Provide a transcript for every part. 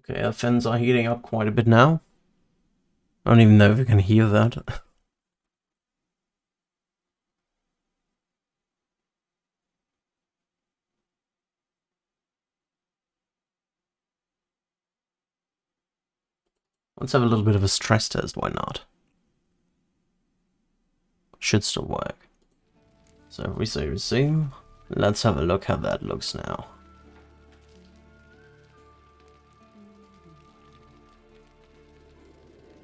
Okay, our fins are heating up quite a bit now. I don't even know if you can hear that. Let's have a little bit of a stress test, why not? Should still work. So if we say resume, let's have a look how that looks now.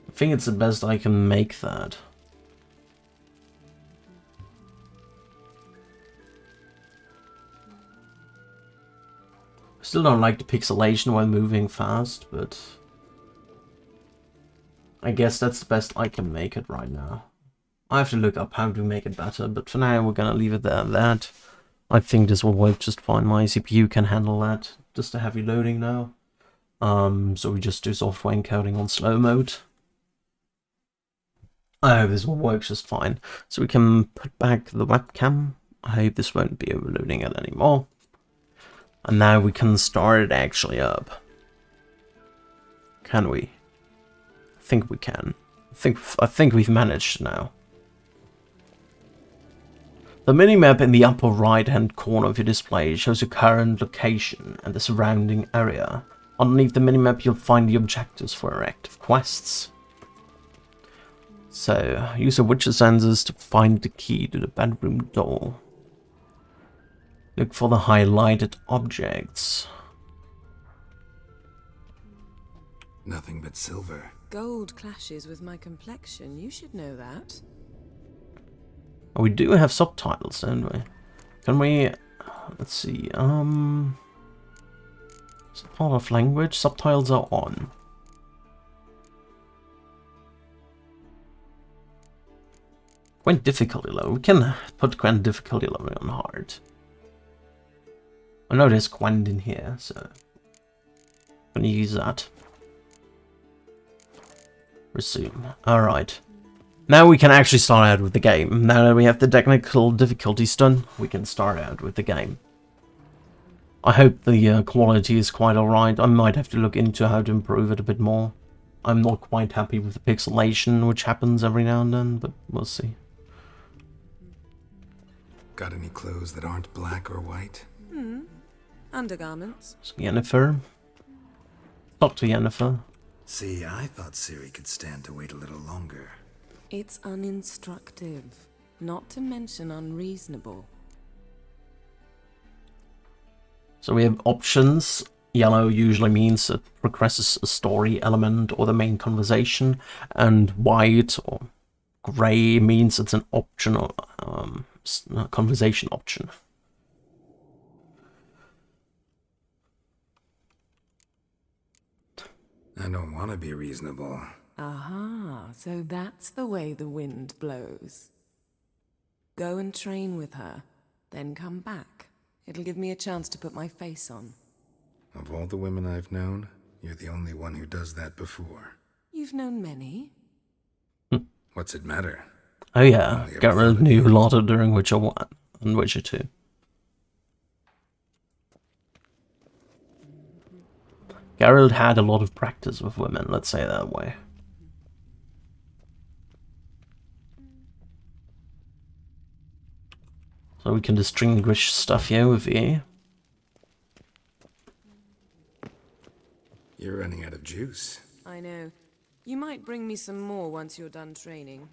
I think it's the best I can make that. I still don't like the pixelation while moving fast, but I guess that's the best I can make it right now. I have to look up how to make it better, but for now we're gonna leave it there at that. I think this will work just fine. My CPU can handle that. Just a heavy loading now. So we just do software encoding on slow mode. I hope this will work just fine. So we can put back the webcam. I hope this won't be overloading it anymore. And now we can start it actually up. Can we? I think we can. I think we've managed now. The minimap in the upper right hand corner of your display shows your current location and the surrounding area. Underneath the minimap you'll find the objectives for your active quests. So, use your Witcher sensors to find the key to the bedroom door. Look for the highlighted objects. Nothing but silver. Gold clashes with my complexion, you should know that. Oh, we do have subtitles, don't we? Can we... let's see, support of language, subtitles are on. Gwent difficulty level, we can put Gwent difficulty level on hard. I know there's Gwent in here, so I'm gonna use that. Resume. Alright. Now we can actually start out with the game. Now that we have the technical difficulties done, we can start out with the game. I hope the quality is quite alright. I might have to look into how to improve it a bit more. I'm not quite happy with the pixelation, which happens every now and then, but we'll see. Got any clothes that aren't black or white? Undergarments. So Yennefer. Talk to Yennefer. See, I thought Ciri could stand to wait a little longer. It's uninstructive, not to mention unreasonable. So we have options. Yellow usually means it progresses a story element or the main conversation, and white or grey means it's an optional conversation option. I don't want to be reasonable. Aha, so that's the way the wind blows. Go and train with her, then come back. It'll give me a chance to put my face on. Of all the women I've known, you're the only one who does that before. You've known many. What's it matter? Oh yeah, Geralt knew a lot during Witcher 1 and Witcher 2. Geralt had a lot of practice with women, let's say it that way. So we can distinguish stuff here with E. You're running out of juice. I know. You might bring me some more once you're done training.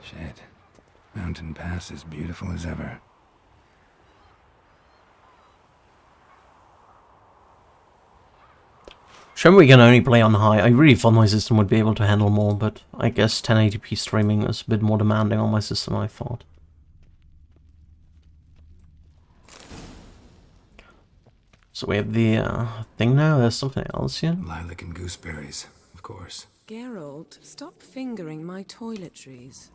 Shit. Mountain Pass is beautiful as ever. Sure, we can only play on high. I really thought my system would be able to handle more, but I guess 1080p streaming is a bit more demanding on my system than I thought. So we have the thing now. There's something else here. Lilac and gooseberries, of course. Geralt, stop fingering my toiletries.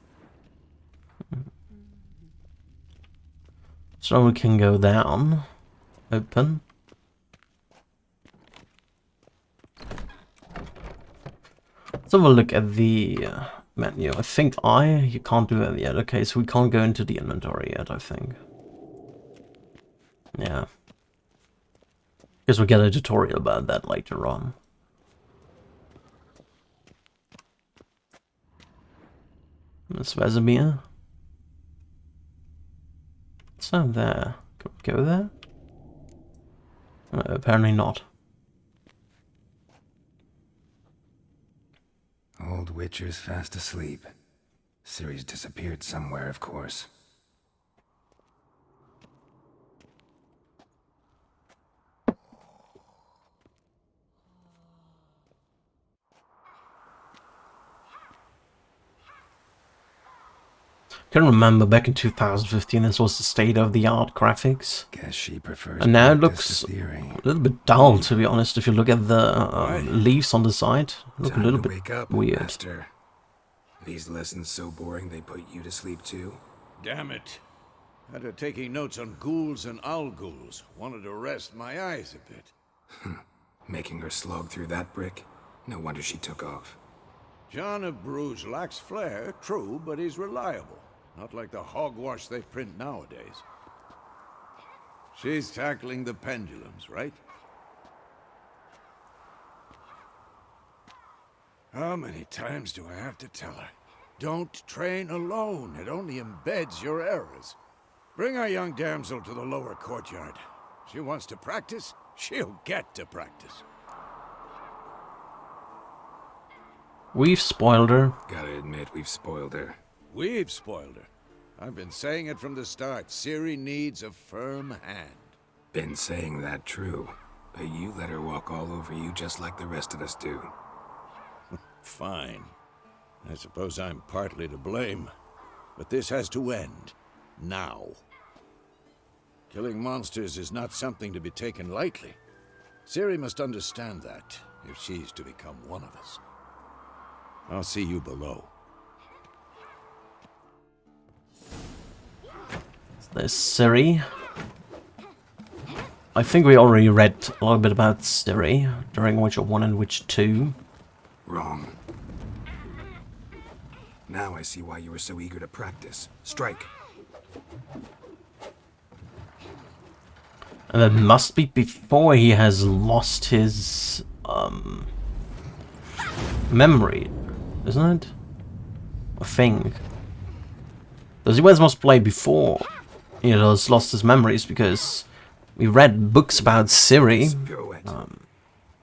So we can go down. Open. Let's have a look at the menu. I think you can't do that yet. Okay, so we can't go into the inventory yet, I think. Yeah. Because we get a tutorial about that later on. Miss Vesemir. It's not there. Can we go there? No, apparently not. Old Witcher's fast asleep. Ciri's disappeared somewhere, of course. I can remember back in 2015 this was the state-of-the-art graphics. Guess she prefers And now it practice looks to theory. a little bit dull, to be honest. If you look at the leaves on the side, look a little Time to bit wake up, weird. Master. These lessons so boring they put you to sleep too? Damn it. After taking notes on ghouls and owl-ghouls, wanted to rest my eyes a bit. Making her slog through that brick? No wonder she took off. John of Bruges lacks flair, true, but he's reliable. Not like the hogwash they print nowadays. She's tackling the pendulums, right? How many times do I have to tell her? Don't train alone. It only embeds your errors. Bring our young damsel to the lower courtyard. She wants to practice, she'll get to practice. We've spoiled her. Gotta admit, we've spoiled her. We've spoiled her. I've been saying it from the start. Ciri needs a firm hand. Been saying that true, but you let her walk all over you just like the rest of us do. Fine. I suppose I'm partly to blame. But this has to end. Now. Killing monsters is not something to be taken lightly. Ciri must understand that, if she's to become one of us. I'll see you below. There's Ciri. I think we already read a little bit about Ciri during Witcher 1 and Witcher 2. Wrong. Now I see why you were so eager to practice. Strike. And that must be before he has lost his memory, isn't it? I think. Because he was must play before he has lost his memories, because we read books about Ciri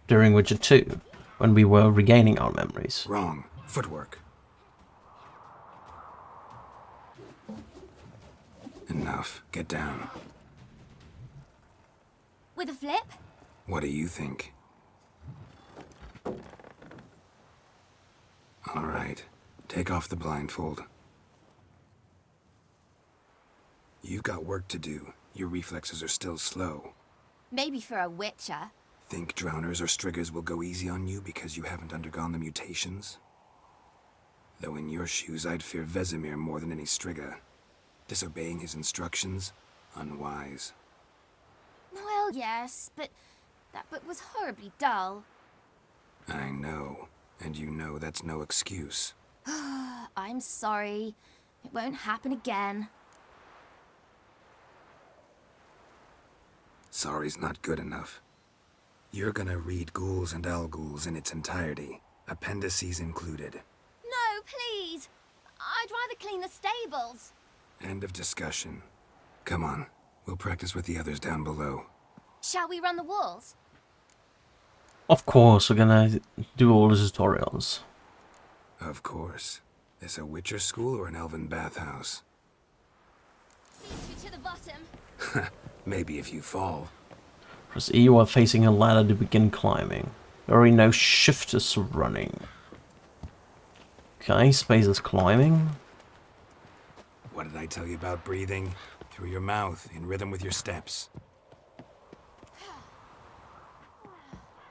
during Witcher 2 when we were regaining our memories. Wrong. Footwork. Enough. Get down. With a flip? What do you think? All right. Take off the blindfold. You've got work to do. Your reflexes are still slow. Maybe for a witcher. Think drowners or striggers will go easy on you because you haven't undergone the mutations? Though in your shoes, I'd fear Vesemir more than any strigger. Disobeying his instructions? Unwise. Well, yes, but that book was horribly dull. I know. And you know that's no excuse. I'm sorry. It won't happen again. Sorry's not good enough. You're gonna read Ghouls and Owl-Ghouls in its entirety, appendices included. No, please! I'd rather clean the stables. End of discussion. Come on, we'll practice with the others down below. Shall we run the walls? Of course, we're gonna do all the tutorials. Of course. This a Witcher school or an elven bathhouse? Leads you to the bottom. Maybe if you fall. Press E while facing a ladder to begin climbing. There are no shifters running. Okay, space is climbing. What did I tell you about breathing? Through your mouth, in rhythm with your steps.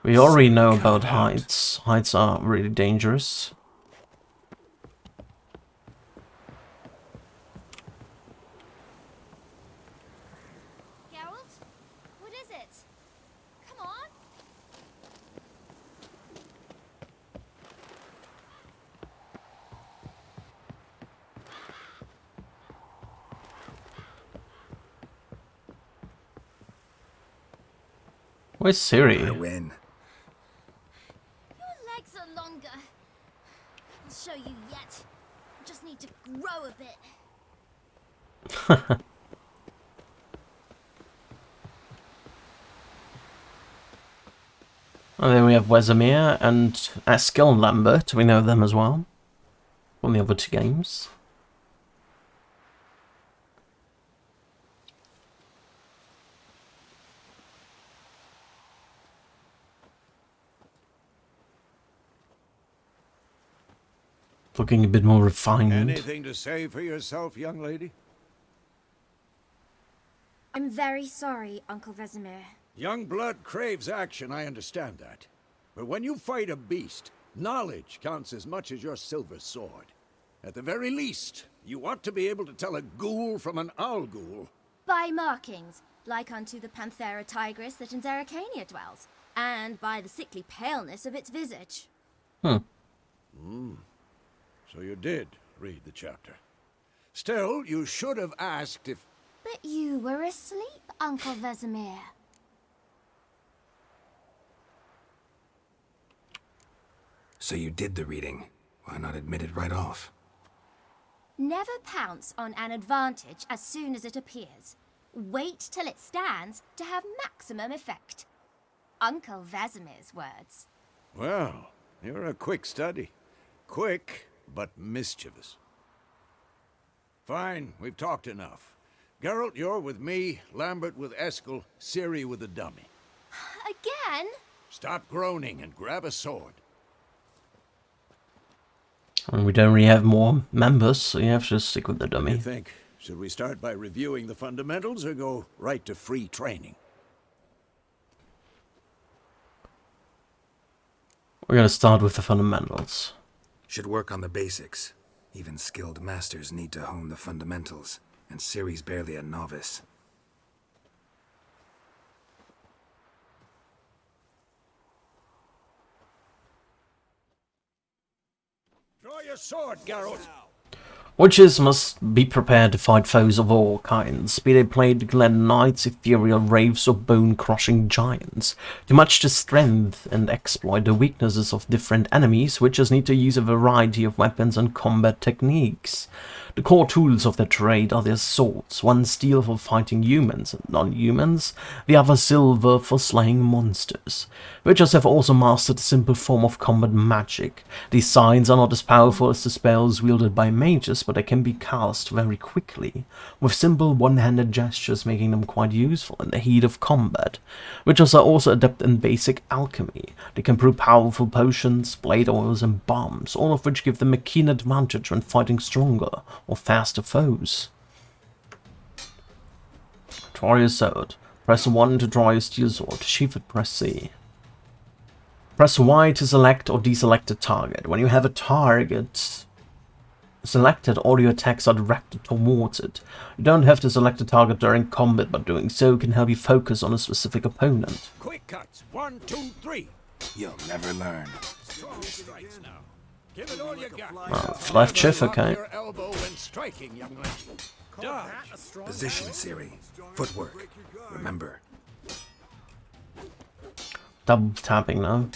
We already know about heights. Heights are really dangerous. Geralt? What is it? Come on! Where's Siri? I win. Your legs are longer. I'll show you yet. I just need to grow a bit. And then we have Wesemir and Eskil and Lambert. We know them as well from the other two games. Looking a bit more refined. Anything to say for yourself, young lady? I'm very sorry, Uncle Vesemir. Young blood craves action, I understand that. But when you fight a beast, knowledge counts as much as your silver sword. At the very least, you ought to be able to tell a ghoul from an owl ghoul. By markings, like unto the Panthera tigris that in Zerrikania dwells, and by the sickly paleness of its visage. So you did read the chapter. Still, you should have asked if... But you were asleep, Uncle Vesemir. So you did the reading. Why not admit it right off? Never pounce on an advantage as soon as it appears. Wait till it stands to have maximum effect. Uncle Vesemir's words. Well, you're a quick study. Quick, but mischievous. Fine, we've talked enough. Geralt, you're with me, Lambert with Eskil, Ciri with the dummy. Again? Stop groaning and grab a sword. And we don't really have more members, so you have to stick with the What do dummy. you think? Should we start by reviewing the fundamentals or go right to free training? We're gonna start with the fundamentals. Should work on the basics. Even skilled masters need to hone the fundamentals, and Ciri's barely a novice. Draw your sword, Geralt. Witches must be prepared to fight foes of all kinds, be they plagued glen knights, ethereal wraiths, or bone-crushing giants. To match the strength and exploit the weaknesses of different enemies, witches need to use a variety of weapons and combat techniques. The core tools of their trade are their swords, one steel for fighting humans and non-humans, the other silver for slaying monsters. Witches have also mastered a simple form of combat magic. These signs are not as powerful as the spells wielded by mages, but they can be cast very quickly, with simple one-handed gestures making them quite useful in the heat of combat. Witches are also adept in basic alchemy. They can brew powerful potions, blade oils and bombs, all of which give them a keen advantage when fighting stronger or faster foes. Draw your sword. Press 1 to draw your steel sword. Sheath it, press C. Press Y to select or deselect a target. When you have a target selected, all your attacks are directed towards it. You don't have to select a target during combat, but doing so can help you focus on a specific opponent. Quick cuts. 1, 2, 3. You'll never learn. Strong strikes now. Give it all you got. Left shift, Lock okay. your elbow when striking, young lady. Dodge. Position, Ciri. Footwork. Remember. Double tapping now.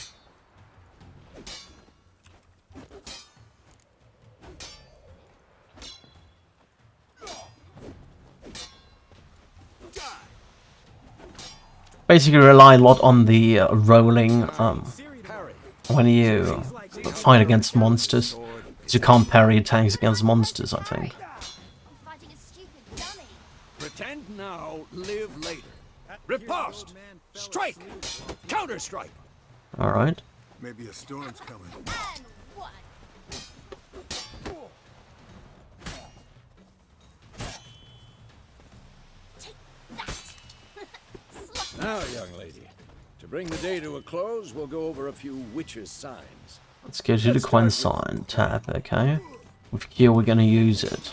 Basically rely a lot on the rolling when you fight against monsters. 'Cause you can't parry attacks against monsters, I think. Fighting a stupid dummy. Pretend now, live later. Riposte! Strike! Counter-strike! Alright. Maybe a storm's coming. And what? Take that! Now, young lady, to bring the day to a close, we'll go over a few witches' signs. Let's go to the Quen sign. Tap, okay. With Q we're gonna use it.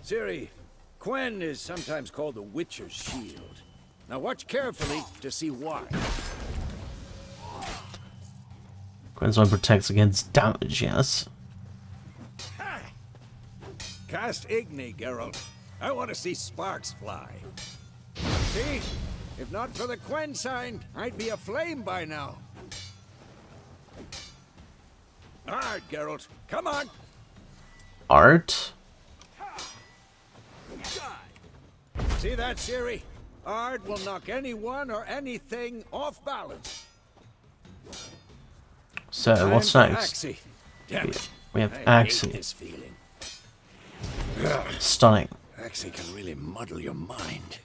Ciri, Quen is sometimes called the Witcher's Shield. Now watch carefully to see why. Quen sign protects against damage, yes. Cast Igni, Geralt. I want to see sparks fly. See? If not for the Quen sign, I'd be aflame by now. All right, Geralt, come on. Art? See that, Ciri? Art will knock anyone or anything off balance. So, what's Time for next? Axii. Damn it. We have I hate Axii. this feeling. Stunning. Axii can really muddle your mind.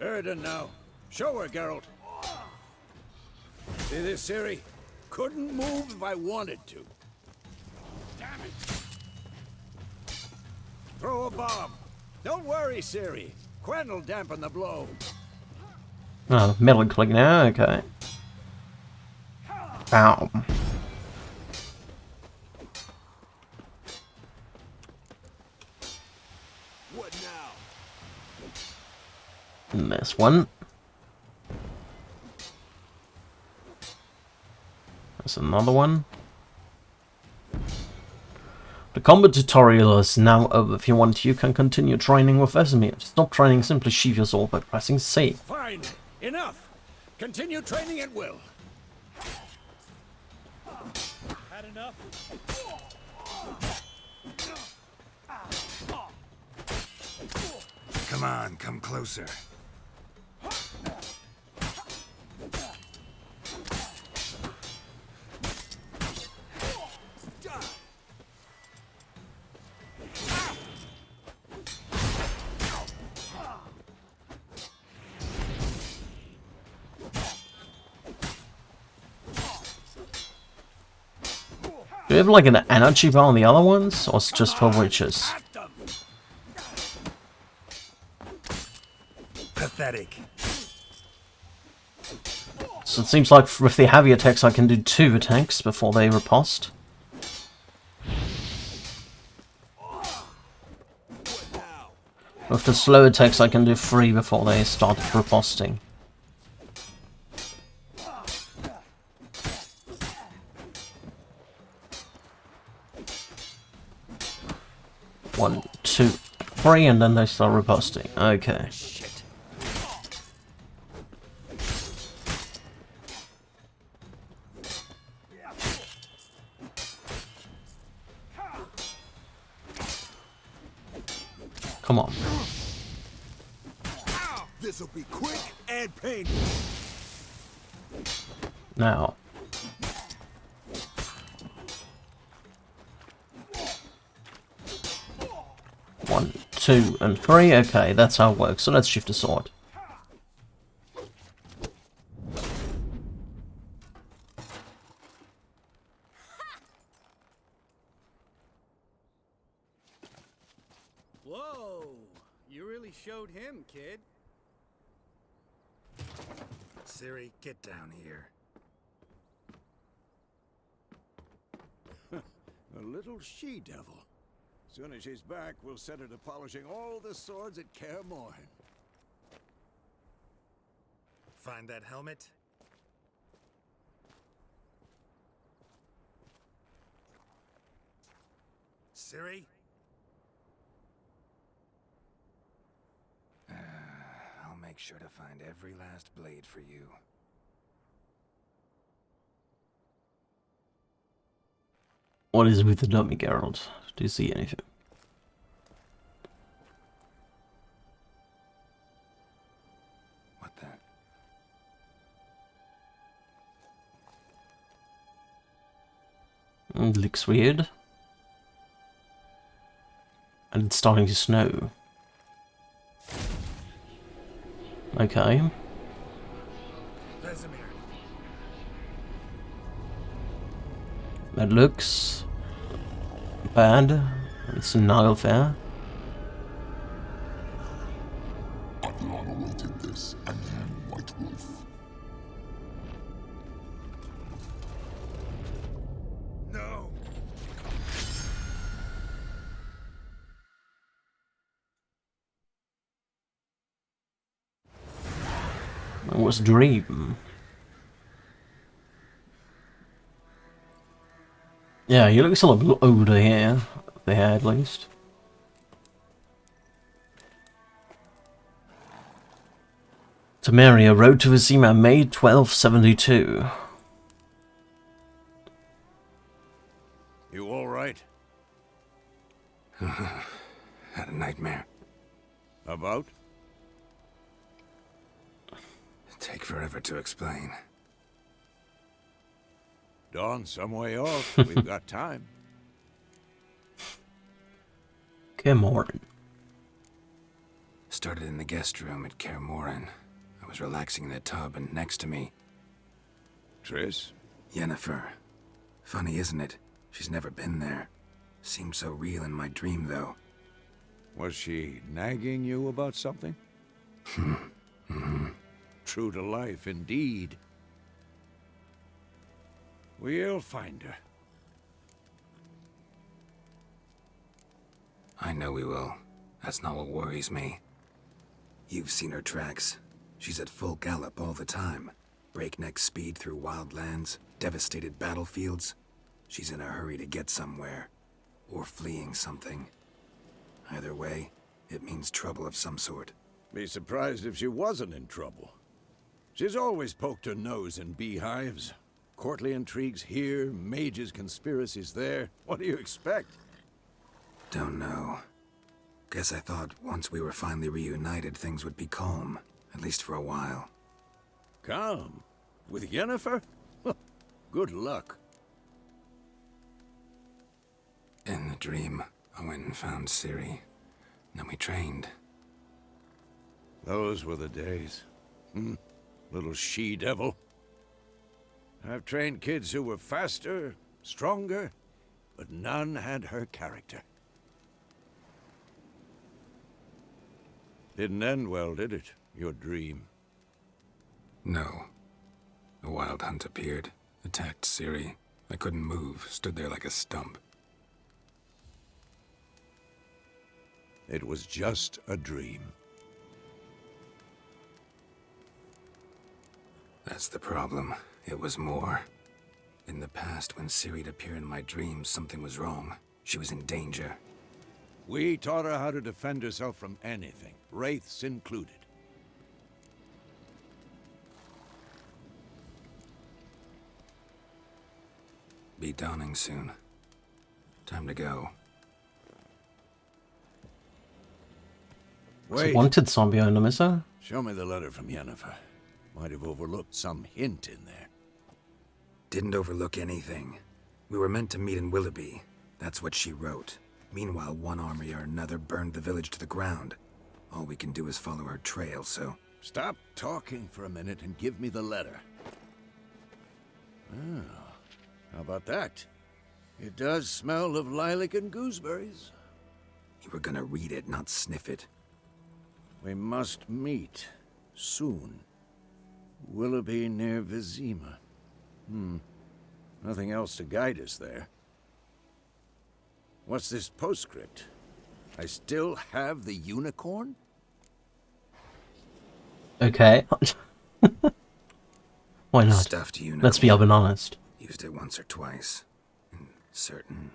Erden now. Show her, Geralt. See this, Ciri? Couldn't move if I wanted to. Damn it. Throw a bomb. Don't worry, Ciri. Quen will dampen the blow. Oh, metal click now, okay. Ow. What now? And this one. There's another one. The combat tutorial is now over. If you want, you can continue training with Vesemir. To stop training, simply sheath your sword by pressing C. Fine. Enough. Continue training at will. Had enough? Come on, come closer. Do you have like an energy bar on the other ones, or it's just for witches? Pathetic. So it seems like with the heavy attacks I can do 2 attacks before they riposte. With the slow attacks I can do 3 before they start riposting. One, 2, 3, and then they start riposting. Okay. Shit. Come on. This'll be quick and painful. Now. One, 2, and 3. Okay, that's how it works. So let's shift the sword. Whoa! You really showed him, kid. Ciri, get down here. A little she-devil. Soon as she's back, we'll set her to polishing all the swords at Kaer Morhen. Find that helmet? Ciri? I'll make sure to find every last blade for you. What is with the dummy, Geralt? Do you see anything? What the? It looks weird. And it's starting to snow. Okay. Vesemir. That looks bad. It's a Nile fair. I've long awaited this, and you, White Wolf. No! It was a dream. Yeah, he looks a little older here. The hair, at least. Temeria, Road to Vizima, May 1272. You all right? Had a nightmare. About? Take forever to explain. Dawn some way off. We've got time. Come on. Started in the guest room at Kaer Morhen. I was relaxing in the tub, and next to me, Triss? Yennefer. Funny, isn't it? She's never been there. Seemed so real in my dream, though. Was she nagging you about something? True to life, indeed. We'll find her. I know we will. That's not what worries me. You've seen her tracks. She's at full gallop all the time. Breakneck speed through wild lands, devastated battlefields. She's in a hurry to get somewhere. Or fleeing something. Either way, it means trouble of some sort. Be surprised if she wasn't in trouble. She's always poked her nose in beehives. Courtly intrigues here, mages' conspiracies there. What do you expect? Don't know. Guess I thought once we were finally reunited, things would be calm. At least for a while. Calm? With Yennefer? Good luck. In the dream, I went and found Ciri. Then we trained. Those were the days. Little she-devil. I've trained kids who were faster, stronger, but none had her character. Didn't end well, did it? Your dream? No. A wild hunt appeared, attacked Ciri. I couldn't move, stood there like a stump. It was just a dream. That's the problem. It was more. In the past, when Ciri'd appear in my dreams, something was wrong. She was in danger. We taught her how to defend herself from anything, wraiths included. Be dawning soon. Time to go. It's a Wait, wanted zombie owner, is there? show me the letter from Yennefer. Might have overlooked some hint in there. Didn't overlook anything. We were meant to meet in Willoughby. That's what she wrote. Meanwhile, one army or another burned the village to the ground. All we can do is follow her trail, so... Stop talking for a minute and give me the letter. Oh, how about that? It does smell of lilac and gooseberries. You were gonna read it, not sniff it. We must meet. Soon. Willoughby near Vizima. Nothing else to guide us there. What's this postscript? I still have the unicorn? Okay. Why not? Stuffed unicorn. Let's be open honest. Used it once or twice. In certain...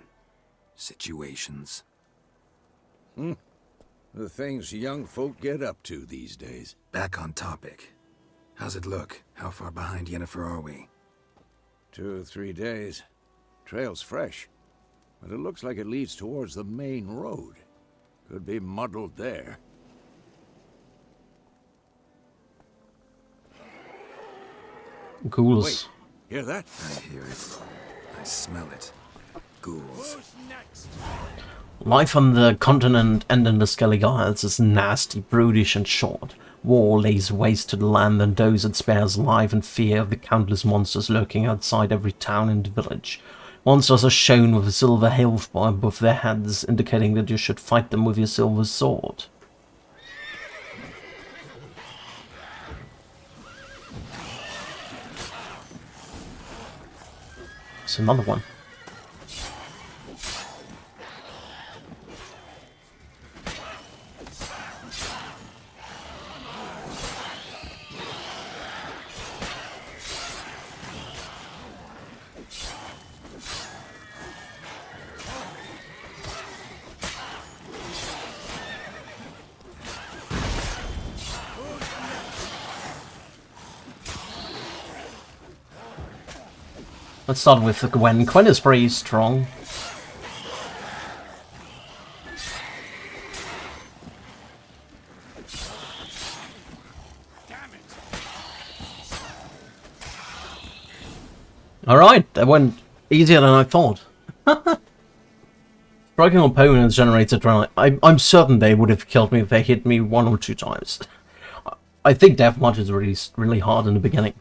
situations. The things young folk get up to these days. Back on topic. How's it look? How far behind Yennefer are we? 2 or 3 days. Trail's fresh, but it looks like it leads towards the main road. Could be muddled there. Ghouls. Wait, hear that? I hear it. I smell it. Ghouls. Who's next? Life on the continent and in the Skellige Isles is nasty, brutish and short. War lays waste to the land and those it spares live in fear of the countless monsters lurking outside every town and village. Monsters are shown with a silver hilt above their heads, indicating that you should fight them with your silver sword. There's another one. Let's start with Gwen. Gwen is pretty strong. Alright, that went easier than I thought. Striking opponents generates adrenaline. I'm certain they would have killed me if they hit me 1 or 2 times. I think Deathmarch is really hard in the beginning.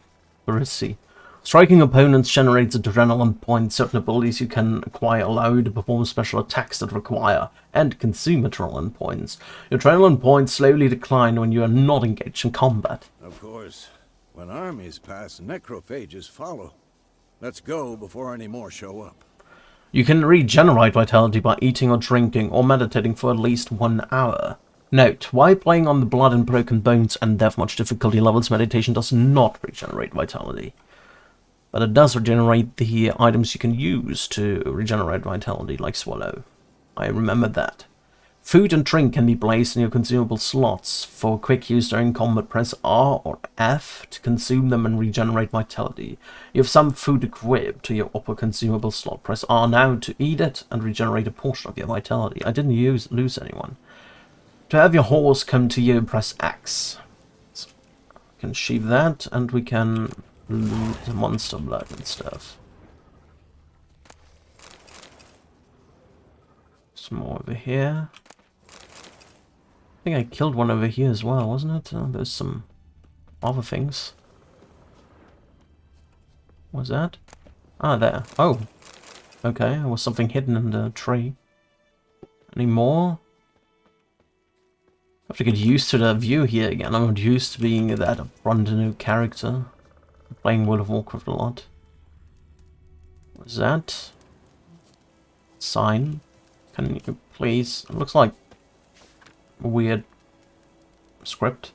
Let's see. Striking opponents generates adrenaline points. Certain abilities you can acquire allow you to perform special attacks that require and consume adrenaline points. Your adrenaline points slowly decline when you are not engaged in combat. Of course, when armies pass, necrophages follow. Let's go before any more show up. You can regenerate vitality by eating or drinking or meditating for at least 1 hour. Note, while playing on the blood and broken bones and Deathmarch difficulty levels, meditation does not regenerate vitality. But it does regenerate the items you can use to regenerate vitality, like Swallow. I remember that. Food and drink can be placed in your consumable slots. For quick use during combat, press R or F to consume them and regenerate vitality. You have some food equipped to your upper consumable slot. Press R now to eat it and regenerate a portion of your vitality. I didn't lose anyone. To have your horse come to you, press X. So we can sheave that, and we can loot the monster blood and stuff. Some more over here. I think I killed one over here as well, wasn't it? There's some other things. What's that? Ah, there. Oh. Okay, there was something hidden in the tree. Any more? I have to get used to the view here again. I'm not used to being that brand new character. I'm playing World of Warcraft a lot. What's that? Sign. Can you please? It looks like a weird script.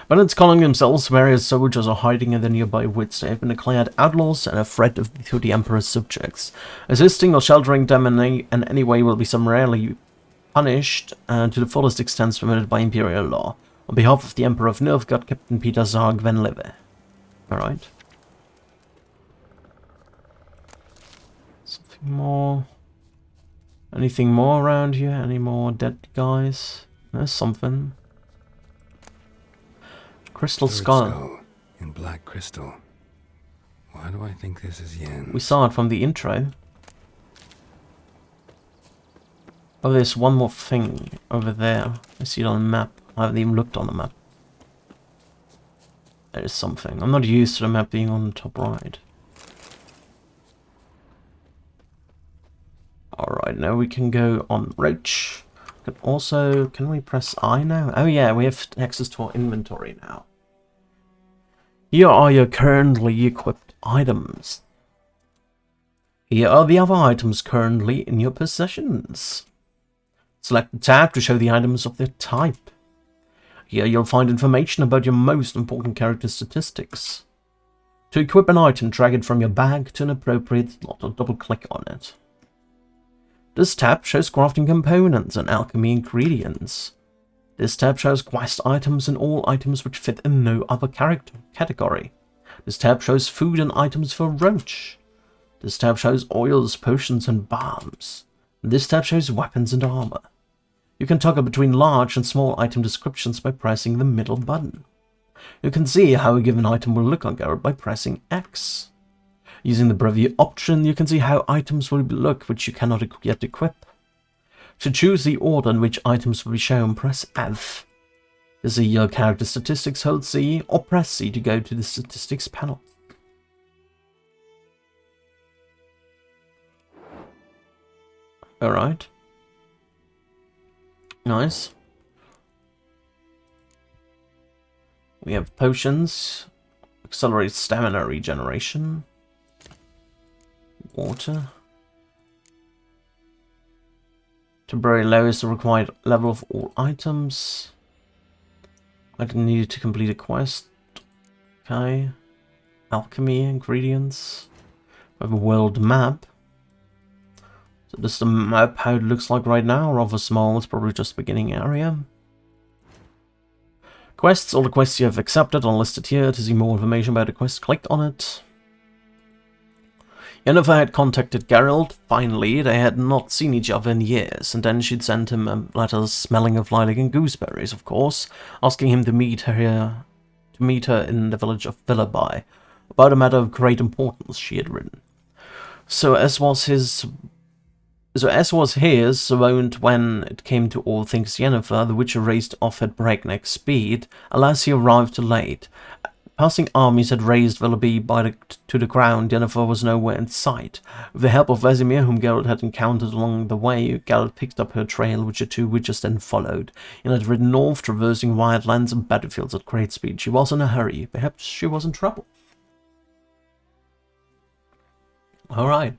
Bandits calling themselves various soldiers are hiding in the nearby woods. They have been declared outlaws and a threat to the Emperor's subjects. Assisting or sheltering them in any way will be summarily punished to the fullest extent permitted by Imperial law. On behalf of the Emperor of Nilfgaard, Captain Peter Zarg Venlive. Alright. Something more. Anything more around here? Any more dead guys? There's something. Crystal skull. In black crystal. Why do I think this is Yen? We saw it from the intro. Oh, there's one more thing over there. I see it on the map. I haven't even looked on the map. There is something. I'm not used to the map being on the top right. Alright, now we can go on Roach. But also, can we press I now? Oh yeah, we have access to our inventory now. Here are your currently equipped items. Here are the other items currently in your possessions. Select the tab to show the items of their type. Here you'll find information about your most important character statistics. To equip an item, drag it from your bag to an appropriate slot or double-click on it. This tab shows crafting components and alchemy ingredients. This tab shows quest items and all items which fit in no other character category. This tab shows food and items for Roach. This tab shows oils, potions and balms. This tab shows weapons and armor. You can toggle between large and small item descriptions by pressing the middle button. You can see how a given item will look on Garrett by pressing X. Using the preview option, you can see how items will look which you cannot yet equip. To choose the order in which items will be shown, press F. To see your character statistics, hold C, or press C to go to the statistics panel. Alright. Nice. We have potions, accelerate stamina regeneration, water. Temporary lowers the required level of all items. I didn't need to complete a quest. Okay. Alchemy ingredients. We have a world map. So this is the map how it looks like right now, rather small, it's probably just the beginning area. Quests, all the quests you have accepted are listed here. To see more information about the quest, click on it. Yennefer had contacted Geralt. Finally, they had not seen each other in years, and then she'd sent him a letter smelling of lilac and gooseberries, of course, asking him to meet her in the village of Villaby, about a matter of great importance, she had written. So as was his wont when it came to all things Yennefer, the Witcher raced off at breakneck speed. Alas, he arrived too late. Passing armies had razed Villaby to the ground. Yennefer was nowhere in sight. With the help of Vesemir, whom Geralt had encountered along the way, Geralt picked up her trail, which the two witches then followed. And had ridden north, traversing wildlands and battlefields at great speed. She was in a hurry. Perhaps she was in trouble. Alright.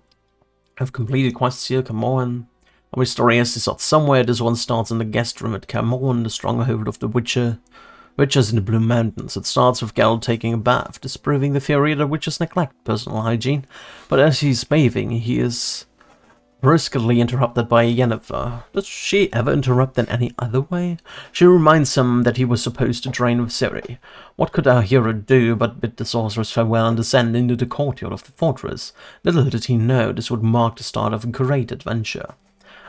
I've completed quests here, Kaer Morhen. Our story has this out somewhere. This one starts in the guest room at Kaer Morhen, the stronghold of the Witchers in the Blue Mountains. It starts with Geralt taking a bath, disproving the theory that witches neglect personal hygiene. But as he's bathing, he is brusquely interrupted by Yennefer. Does she ever interrupt in any other way? She reminds him that he was supposed to train with Ciri. What could our hero do but bid the sorceress farewell and descend into the courtyard of the fortress? Little did he know this would mark the start of a great adventure.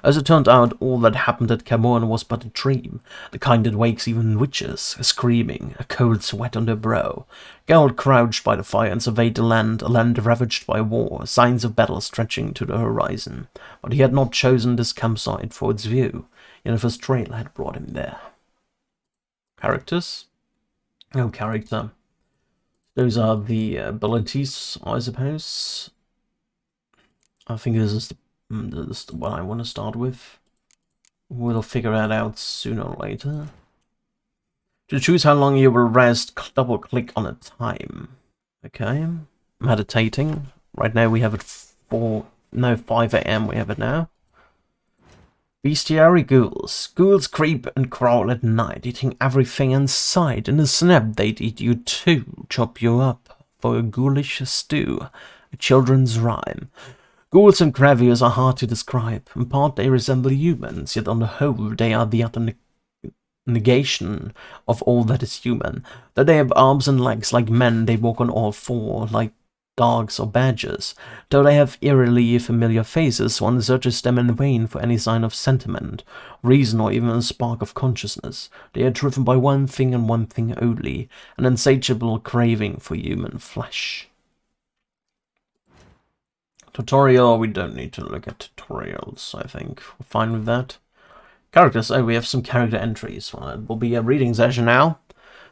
As it turned out, all that happened at Kaer Morhen was but a dream, the kind that wakes even witches, screaming, a cold sweat on their brow. Geralt crouched by the fire and surveyed the land, a land ravaged by war, signs of battle stretching to the horizon. But he had not chosen this campsite for its view. Yennefer's trail had brought him there. Characters? No character. Those are the abilities, I suppose. I think this is what I want to start with. We'll figure that out sooner or later. To choose how long you will rest, double click on a time. Okay. Meditating. Right now we have it 5 AM we have it now. Bestiary ghouls. Ghouls creep and crawl at night, eating everything in sight. In a snap they'd eat you too, chop you up for a ghoulish stew. A children's rhyme. Ghouls and graviers are hard to describe. In part they resemble humans, yet on the whole they are the utter negation of all that is human. Though they have arms and legs like men, they walk on all four, like dogs or badgers. Though they have eerily familiar faces, one searches them in vain for any sign of sentiment, reason, or even a spark of consciousness. They are driven by one thing and one thing only, an insatiable craving for human flesh. Tutorial, we don't need to look at tutorials, I think. We're fine with that. Characters, oh, we have some character entries. Well, it will be a reading session now.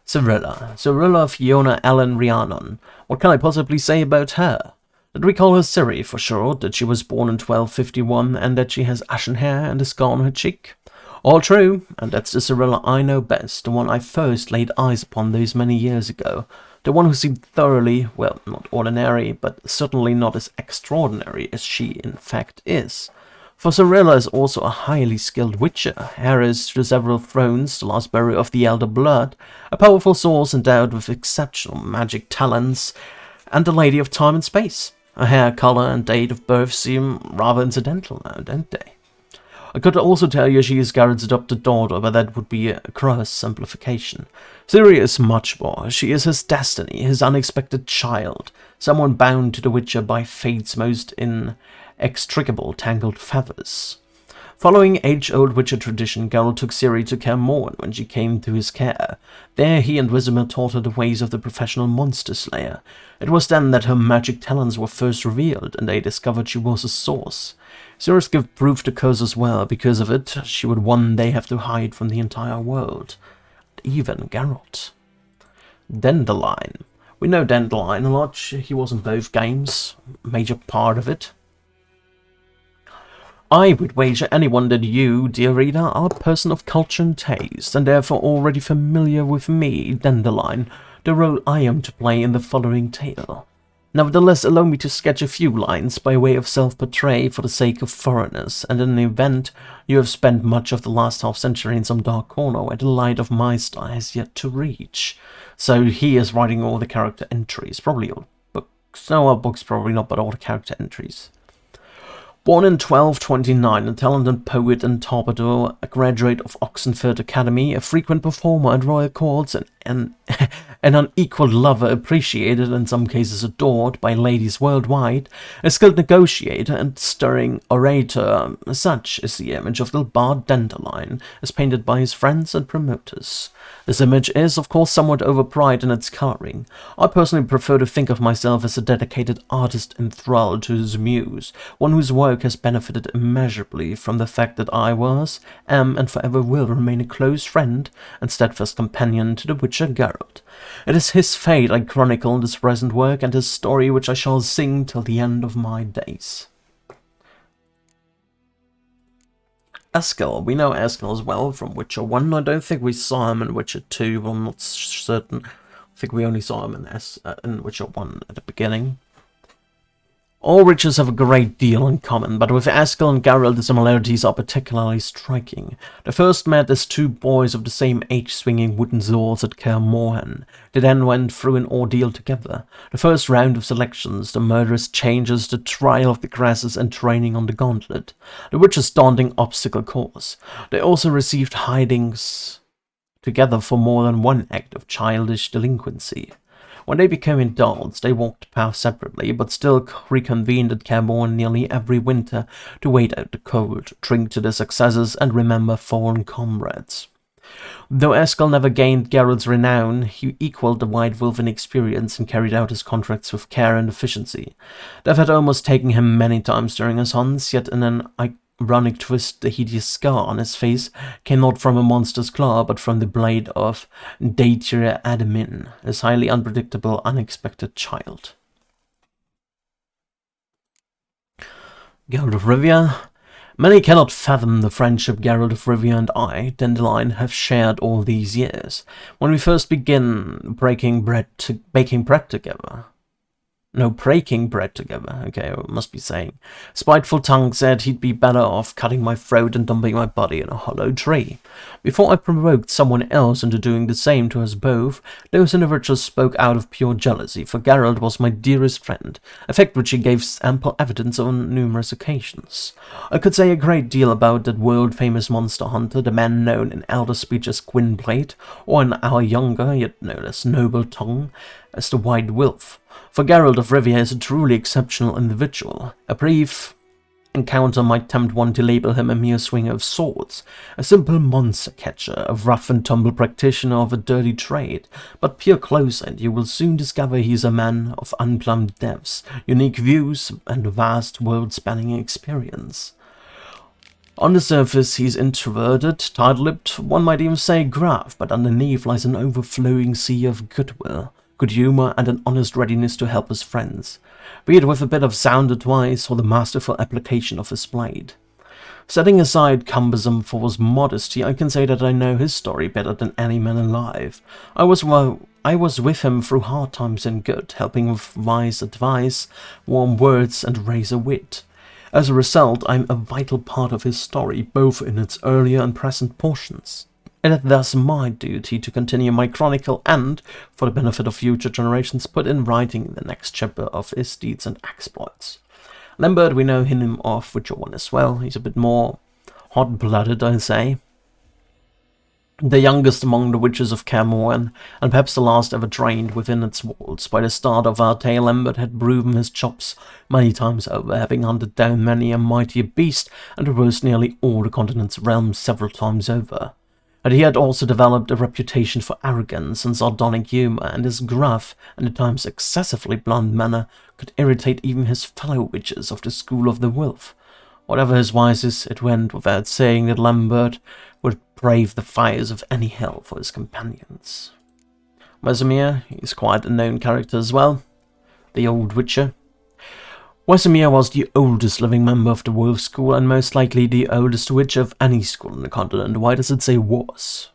Cirilla, Fiona, Ellen, Rhiannon. What can I possibly say about her? That we call her Ciri for short, that she was born in 1251, and that she has ashen hair and a scar on her cheek. All true, and that's the Cirilla I know best, the one I first laid eyes upon those many years ago. The one who seemed thoroughly, well, not ordinary, but certainly not as extraordinary as she in fact is. For Cirilla is also a highly skilled witcher, heiress to several thrones, the last bearer of the Elder Blood, a powerful source endowed with exceptional magic talents, and the Lady of Time and Space. Her hair color and date of birth seem rather incidental now, don't they? I could also tell you she is Garrett's adopted daughter, but that would be a gross simplification. Ciri is much more. She is his destiny, his unexpected child, someone bound to the Witcher by fate's most inextricable tangled feathers. Following age-old Witcher tradition, Geralt took Ciri to Kaer Morhen when she came to his care. There he and Vesemir taught her the ways of the professional monster slayer. It was then that her magic talents were first revealed, and they discovered she was a source. Ciri's gift proved a curse as well. Because of it, she would one day have to hide from the entire world. Even Geralt. Dandelion. We know Dandelion a lot. He was in both games. Major part of it. I would wager anyone that you, dear reader, are a person of culture and taste, and therefore already familiar with me, Dandelion, the role I am to play in the following tale. Nevertheless, allow me to sketch a few lines by way of self-portrait for the sake of foreigners, and in the event you have spent much of the last half-century in some dark corner where the light of my star has yet to reach. So he is writing all the character entries, probably all books. No, all books probably not, but all the character entries. Born in 1229, a talented poet and troubadour, a graduate of Oxenford Academy, a frequent performer at royal courts, and an unequaled lover appreciated, in some cases adored, by ladies worldwide, a skilled negotiator and stirring orator. Such is the image of little Bard Dandelion, as painted by his friends and promoters. This image is, of course, somewhat overbright in its colouring. I personally prefer to think of myself as a dedicated artist enthralled to his muse, one whose work has benefited immeasurably from the fact that I was, am, and forever will remain a close friend and steadfast companion to the Witcher Geralt. It is his fate I chronicle in this present work, and his story which I shall sing till the end of my days. Eskel. We know Eskel as well from Witcher 1. I don't think we saw him in Witcher 2, but I'm not certain. I think we only saw him in Witcher 1 at the beginning. All witches have a great deal in common, but with Eskel and Geralt the similarities are particularly striking. They first met as two boys of the same age swinging wooden swords at Kaer Morhen. They then went through an ordeal together. The first round of selections, the murderous changes, the trial of the grasses, and training on the gauntlet. The witches' daunting obstacle course. They also received hidings together for more than one act of childish delinquency. When they became adults, they walked the path separately, but still reconvened at Kaer Morhen nearly every winter to wait out the cold, drink to their successes, and remember fallen comrades. Though Eskel never gained Geralt's renown, he equaled the White Wolf in experience and carried out his contracts with care and efficiency. Death had almost taken him many times during his hunts, yet in an ironic twist, the hideous scar on his face came not from a monster's claw, but from the blade of Daetyr Adamin, his highly unpredictable, unexpected child. Geralt of Rivia. Many cannot fathom the friendship Geralt of Rivia and I, Dandelion, have shared all these years. When we first began breaking bread together. No, breaking bread together, okay, I must be saying. Spiteful tongue said he'd be better off cutting my throat and dumping my body in a hollow tree. Before I provoked someone else into doing the same to us both, those individuals spoke out of pure jealousy, for Geralt was my dearest friend, a fact which he gave ample evidence on numerous occasions. I could say a great deal about that world-famous monster hunter, the man known in elder speech as Gwynplaine, or in our younger, yet no less noble tongue, as the White Wolf. For Geralt of Rivia is a truly exceptional individual. A brief encounter might tempt one to label him a mere swinger of swords, a simple monster-catcher, a rough-and-tumble practitioner of a dirty trade, but peer closer and you will soon discover he is a man of unplumbed depths, unique views, and vast world-spanning experience. On the surface he is introverted, tight-lipped, one might even say gruff, but underneath lies an overflowing sea of goodwill, good humour, and an honest readiness to help his friends, be it with a bit of sound advice or the masterful application of his blade. Setting aside cumbersome false modesty, I can say that I know his story better than any man alive. I was with him through hard times and good, helping with wise advice, warm words, and razor wit. As a result, I am a vital part of his story, both in its earlier and present portions. It is thus my duty to continue my chronicle and, for the benefit of future generations, put in writing the next chapter of his deeds and exploits. Lambert, we know him of Witcher 1 as well. He's a bit more hot-blooded, I'd say. The youngest among the witches of Kaer Morhen, and perhaps the last ever trained within its walls. By the start of our tale, Lambert had proven his chops many times over, having hunted down many a mightier beast and traversed nearly all the continent's realms several times over. And he had also developed a reputation for arrogance and sardonic humour, and his gruff, and at times excessively blunt manner could irritate even his fellow witches of the School of the Wolf. Whatever his vices, it went without saying that Lambert would brave the fires of any hell for his companions. Wesemir, he's quite a known character as well, the old witcher. Wesemir was the oldest living member of the Wolf School, and most likely the oldest witch of any school on the continent. Why does it say was?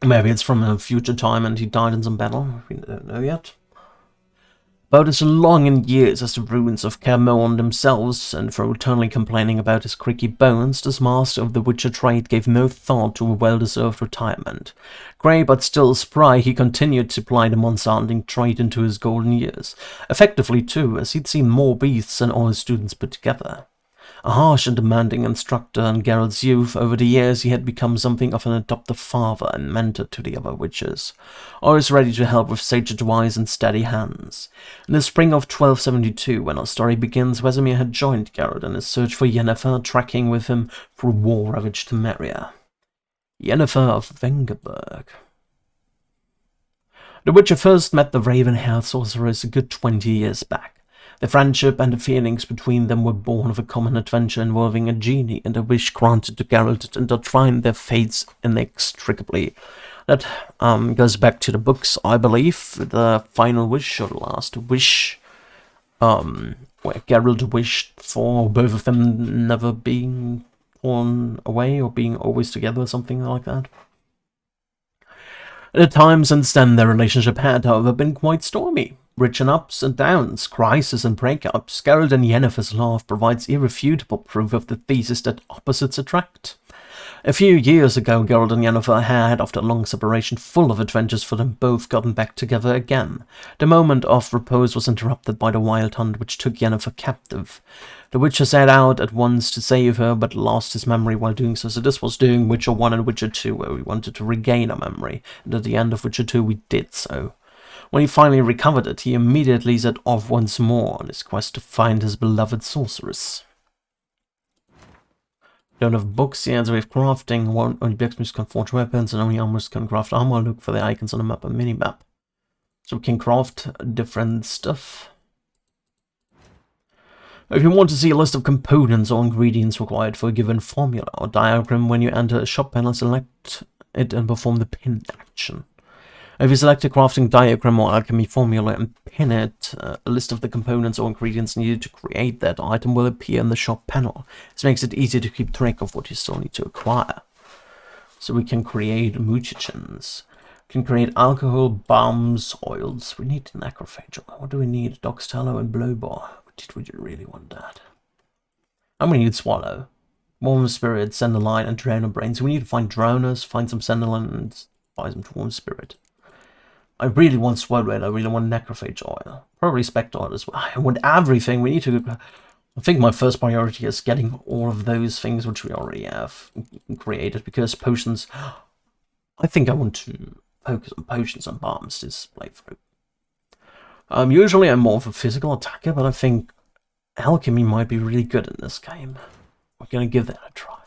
Maybe it's from a future time and he died in some battle, we don't know yet. About as long in years as the ruins of Kaer Morhen themselves, and for eternally complaining about his creaky bones, this master of the witcher trade gave no thought to a well-deserved retirement. Grey but still spry, he continued to ply the monster-hunting trade into his golden years. Effectively, too, as he'd seen more beasts than all his students put together. A harsh and demanding instructor in Geralt's youth, over the years he had become something of an adoptive father and mentor to the other witches, always ready to help with sage advice and steady hands. In the spring of 1272, when our story begins, Vesemir had joined Geralt in his search for Yennefer, tracking with him through war-ravaged Temeria. Yennefer of Vengerberg. The Witcher first met the raven-haired sorceress a good 20 years back. The friendship and the feelings between them were born of a common adventure involving a genie and a wish granted to Geralt to intertwine their fates inextricably. That goes back to the books, I believe. The final wish, or the last wish, where Geralt wished for both of them never being torn away or being always together, something like that. At the time since then, their relationship had, however, been quite stormy. Rich in ups and downs, crises and breakups, Geralt and Yennefer's love provides irrefutable proof of the thesis that opposites attract. A few years ago, Geralt and Yennefer had, after a long separation full of adventures for them both, gotten back together again. The moment of repose was interrupted by the wild hunt which took Yennefer captive. The Witcher set out at once to save her, but lost his memory while doing so. So this was doing Witcher 1 and Witcher 2, where we wanted to regain our memory, and at the end of Witcher 2 we did so. When he finally recovered it, he immediately set off once more on his quest to find his beloved sorceress. Don't have books yet, so we have crafting. Only blacksmiths can forge weapons, and only armors can craft armor. Look for the icons on the map and minimap. So we can craft different stuff. If you want to see a list of components or ingredients required for a given formula or diagram, when you enter a shop panel, select it and perform the pin action. If you select a crafting diagram or alchemy formula and pin it, a list of the components or ingredients needed to create that item will appear in the shop panel. This makes it easier to keep track of what you still need to acquire. So we can create mutagens. We can create alcohol, balms, oils. We need necrophage oil. What do we need? Dog's tallow and blowbar. Did we really want that? And we need swallow. Warm spirit, senderline, and droner brains. So we need to find droners, find some senderline, and buy some warm spirit. I really want swallow and I really want necrophage oil. Probably spectre oil as well. I want everything. We need to... I think my first priority is getting all of those things which we already have created, because potions... I think I want to focus on potions and balms this playthrough. Usually I'm more of a physical attacker, but I think alchemy might be really good in this game. We're going to give that a try.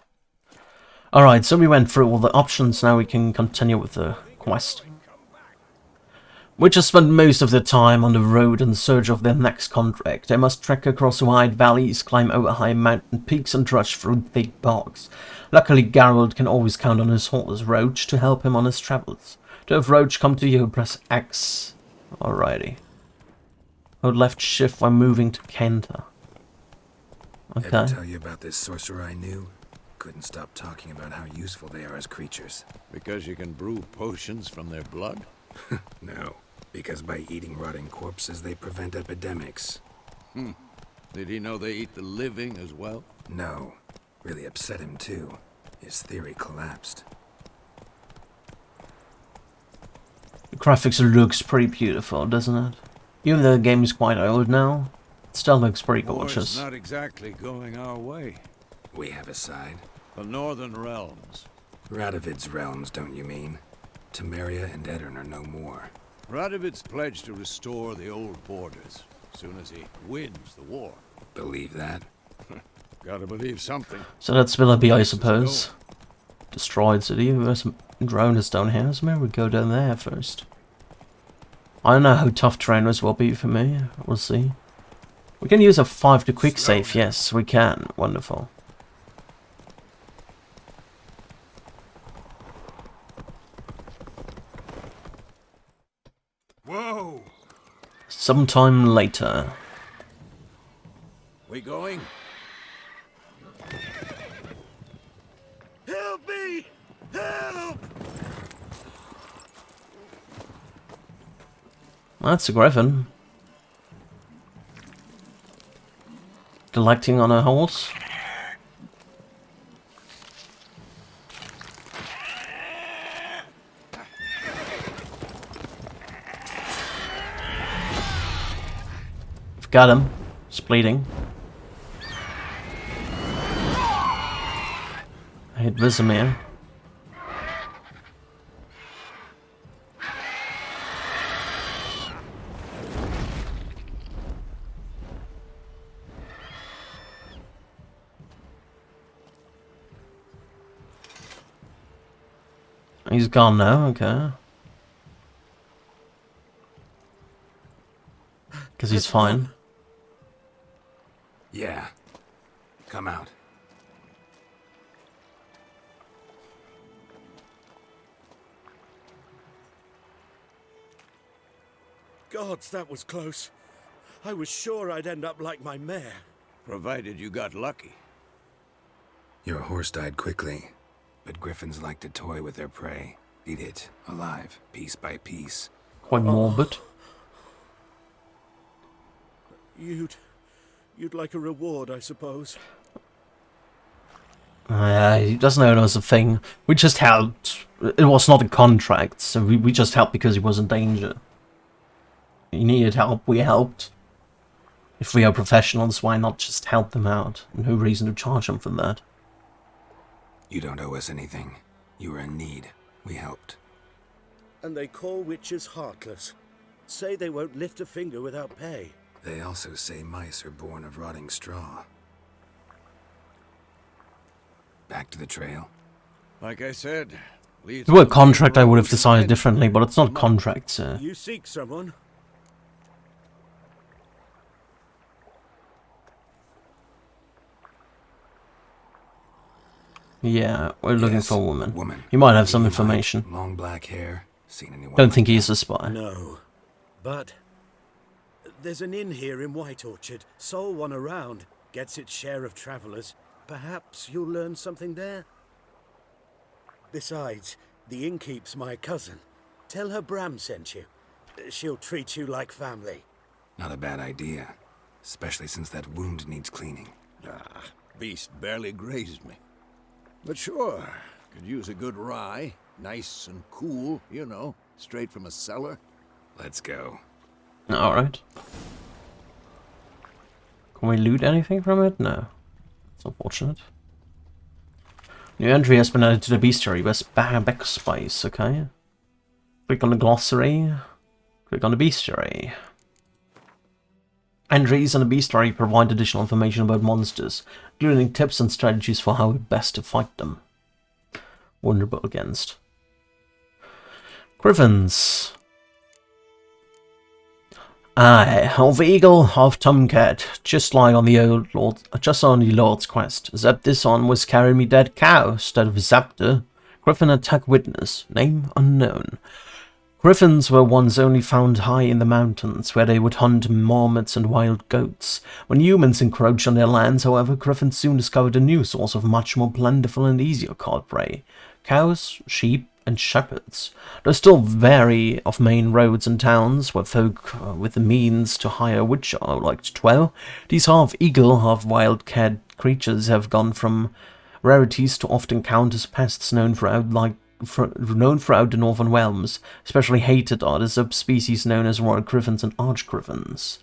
Alright, so we went through all the options. Now we can continue with the quest. Witchers spend most of their time on the road in search of their next contract. They must trek across wide valleys, climb over high mountain peaks, and trudge through thick bogs. Luckily, Geralt can always count on his horse, Roach, to help him on his travels. To have Roach come to you, press X. Alrighty. Hold left shift while moving to Kenta. Okay. Ever tell you about this sorcerer I knew? Couldn't stop talking about how useful they are as creatures. Because you can brew potions from their blood? No, because by eating rotting corpses, they prevent epidemics. Did he know they eat the living as well? No. Really upset him, too. His theory collapsed. The graphics looks pretty beautiful, doesn't it? Even though the game is quite old now, it still looks pretty gorgeous. War's not exactly going our way. We have a side. The Northern Realms. Radovid's realms, don't you mean? Temeria and Edirn are no more. Radovid's pledged to restore the old borders as soon as he wins the war. Believe that? Gotta believe something. So that's Willoughby, I suppose. Destroyed city. There's some droners down here, so maybe we go down there first. I don't know how tough droners will be for me. We'll see. We can use a 5 to quick save. Yes, we can. Wonderful. Whoa! Sometime later. We going? Help me! Help! That's a griffin. Collecting on a horse. Got him. He's bleeding. hit Vesemir. He's gone now, okay. Because he's fine. Yeah. Come out. Gods, that was close. I was sure I'd end up like my mare. Provided you got lucky. Your horse died quickly, but griffins like to toy with their prey. Eat it, alive, piece by piece. Quite morbid. You'd like a reward, I suppose. He doesn't know it was a thing. We just helped. It was not a contract, so we just helped because he was in danger. He needed help, we helped. If we are professionals, why not just help them out? No reason to charge them for that. You don't owe us anything. You were in need. We helped. And they call witches heartless. Say they won't lift a finger without pay. They also say mice are born of rotting straw. Back to the trail. Like I said, If it were a contract, I would have decided differently, but it's not a contract, so... You seek someone? Yeah, we're looking Yes, for a woman. woman. He might have some Medium height, information. long black hair. Seen anyone Don't like think that? he's a spy. No. But there's an inn here in White Orchard. Sole one around. Gets its share of travelers. Perhaps you'll learn something there? Besides, the innkeep's my cousin. Tell her Bram sent you. She'll treat you like family. Not a bad idea. Especially since that wound needs cleaning. Ah, beast barely grazed me. But sure, could use a good rye. Nice and cool, you know, straight from a cellar. Let's go. Alright. Can we loot anything from it? No. It's unfortunate. New entry has been added to the bestiary. Best backspace, okay. Click on the glossary. Click on the bestiary. Entries in the bestiary provide additional information about monsters, including tips and strategies for how best to fight them. Vulnerable against. Griffins. Aye, half eagle, half tomcat, just like on the old Lord, just on the Lord's quest. Except this one was carrying me dead cow instead of Zaptor. Griffin Attack witness, name unknown. Griffins were once only found high in the mountains, where they would hunt marmots and wild goats. When humans encroached on their lands, however, griffins soon discovered a new source of much more plentiful and easier caught prey. Cows, sheep, and shepherds. There still vary of main roads and towns where folk with the means to hire which are like to dwell. These half-eagle, half-wild-cat creatures have gone from rarities to often count as pests known throughout the northern realms. Especially hated are the subspecies known as royal griffins and arch griffins.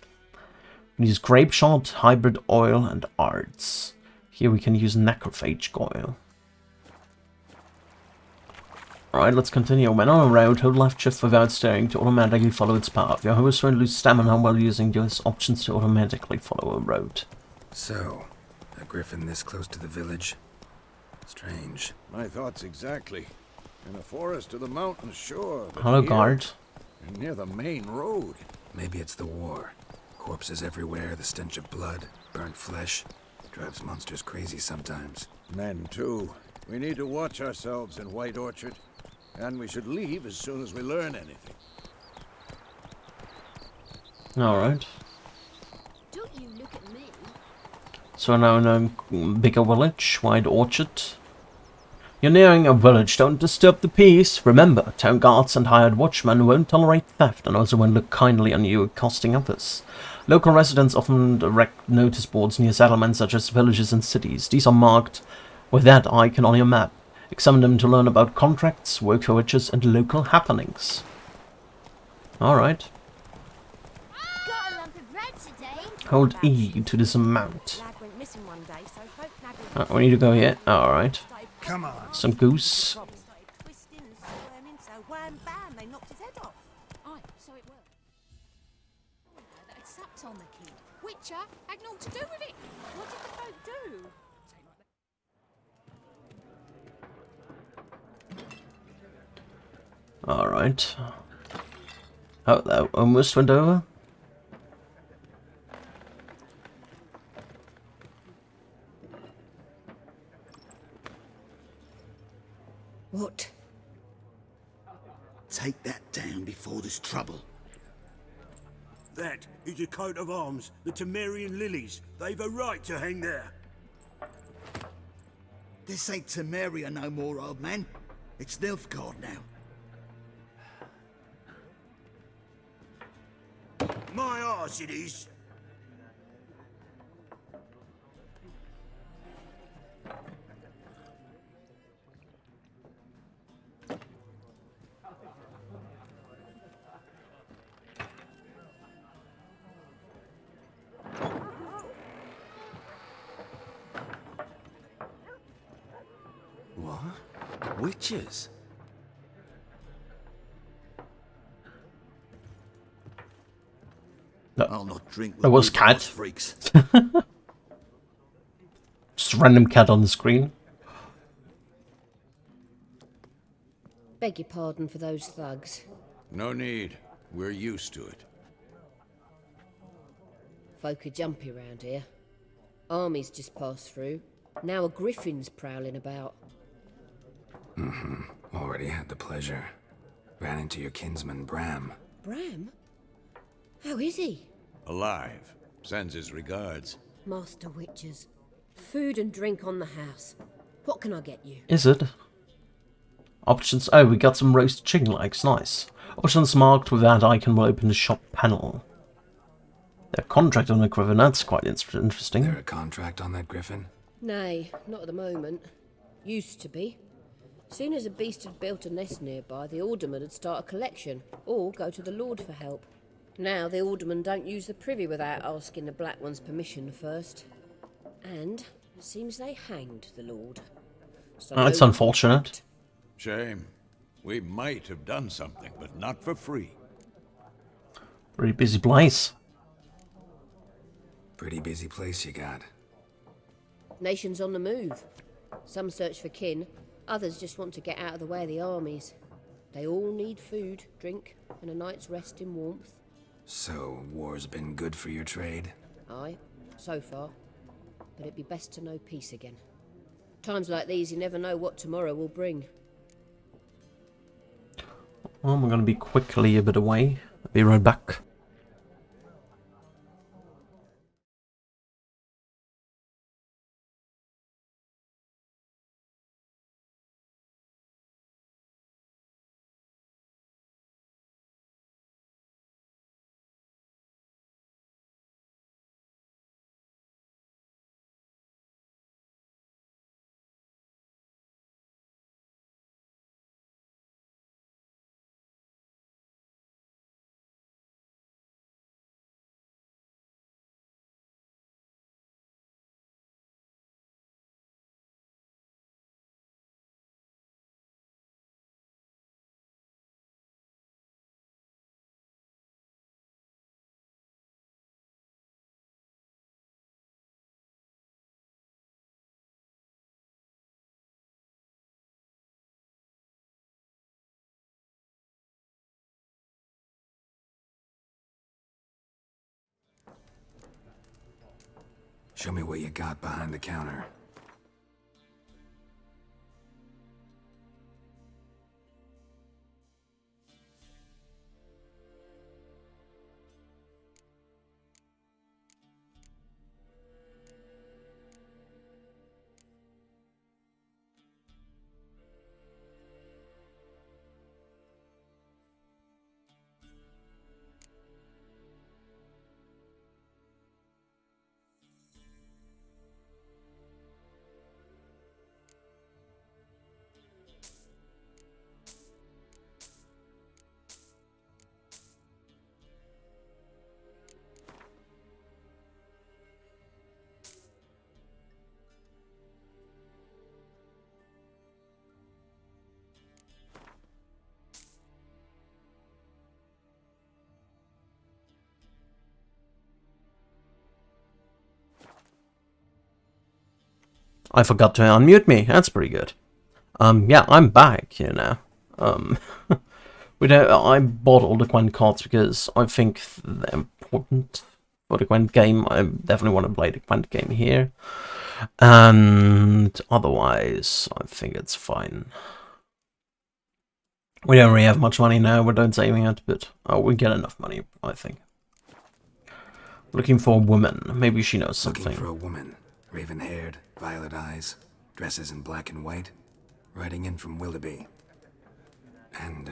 We use grape shot, hybrid oil, and arts. Here we can use necrophage oil. Alright, let's continue. When on a road, hold left shift without steering to automatically follow its path. Your horse won't lose stamina while using those options to automatically follow a road. So, a griffin this close to the village? Strange. My thoughts exactly. In a forest or the mountains, sure. But Hello, here, guard. and near the main road. Maybe it's the war. Corpses everywhere, the stench of blood, burnt flesh. Drives monsters crazy sometimes. Men, too. We need to watch ourselves in White Orchard. And we should leave as soon as we learn anything. Alright. Don't you look at me. So now in a bigger village, White Orchard. You're nearing a village, don't disturb the peace. Remember, town guards and hired watchmen won't tolerate theft and also won't look kindly on you accosting others. Local residents often erect notice boards near settlements such as villages and cities. These are marked with that icon on your map. Examine them to learn about contracts, work for witches, and local happenings. Alright. Got a lump of bread today. Hold E to dismount. Lad went missing one day, so folk nagging We need to go here. Alright. started Come on. Some goose. Twisting and squirming, so wham bam, they knocked his head off. Aye, so it will. That had sapped on the kid. Witcher had naught to do with it. What did the folk do? Alright. Oh, that almost went over. What? Take that down before there's trouble. That is a coat of arms, the Temerian lilies. They've a right to hang there. This ain't Temeria no more, old man. It's Nilfgaard now. My arse it is. What? Witches? I'll not drink with That was big ass cat. freaks. Just a random cat on the screen. Beg your pardon for those thugs. No need. We're used to it. Folk are jumpy round here. Armies just passed through. Now a griffin's prowling about. Already had the pleasure. Ran into your kinsman, Bram. Bram? How is he? Alive. Sends his regards. Master Witchers. Food and drink on the house. What can I get you? Is it? Options. Oh, we got some roast chicken legs. Nice. Options marked with that icon will open the shop panel. Their contract on the Griffin, that's quite interesting. There a contract on that Griffin? Nay, not at the moment. Used to be. Soon as a beast had built a nest nearby, the alderman would start a collection, or go to the lord for help. Now the aldermen don't use the privy without asking the Black One's permission first. And seems they hanged the lord. So That's no- unfortunate. Shame. We might have done something, but not for free. Pretty busy place. Pretty busy place you got. Nations on the move. Some search for kin, others just want to get out of the way of the armies. They all need food, drink, and a night's rest in warmth. So, war's been good for your trade? Aye, so far. But it'd be best to know peace again. Times like these, you never know what tomorrow will bring. Well, we're gonna be quickly a bit away. I'll be right back. Show me what you got behind the counter. I forgot to unmute me. That's pretty good. Yeah, I'm back here now. I bought all the Gwent cards because I think they're important for the Gwent game. I definitely want to play the Gwent game here. And otherwise, I think it's fine. We don't really have much money now, we don't saving it, but we get enough money, I think. Looking for a woman. Maybe she knows something. Looking for a woman. Raven-haired, violet eyes, dresses in black and white. Riding in from Willoughby. And,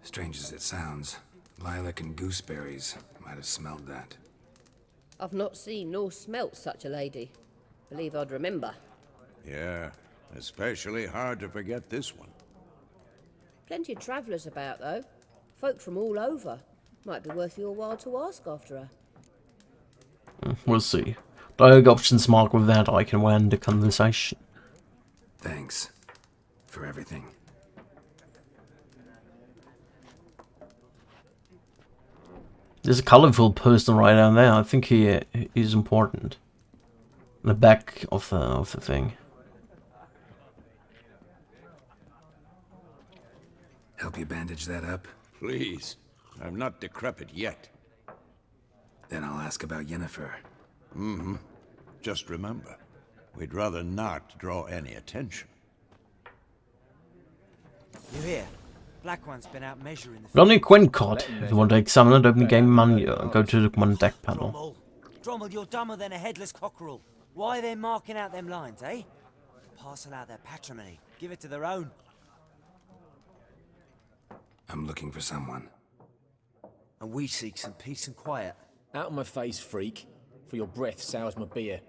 strange as it sounds, lilac and gooseberries might have smelled that. I've not seen nor smelt such a lady. Believe I'd remember. Yeah, especially hard to forget this one. Plenty of travellers about, though. Folk from all over. Might be worth your while to ask after her. We'll see. Dialogue options marked with that, I can end the conversation. Thanks. For everything. There's a colourful person right down there. I think he is important. In the back of the thing. Help you bandage that up? Please. I'm not decrepit yet. Then I'll ask about Yennefer. Mm-hmm. Just remember, we'd rather not draw any attention. You hear? Black One's been out measuring the... Got any Gwent card? If you want to examine it, open the game menu and go to the Gwent deck panel. Drommel, you're dumber than a headless cockerel. Why are they marking out them lines, eh? Parcel out their patrimony. Give it to their own. I'm looking for someone. And we seek some peace and quiet. Out of my face, freak. For your breath sours my beer.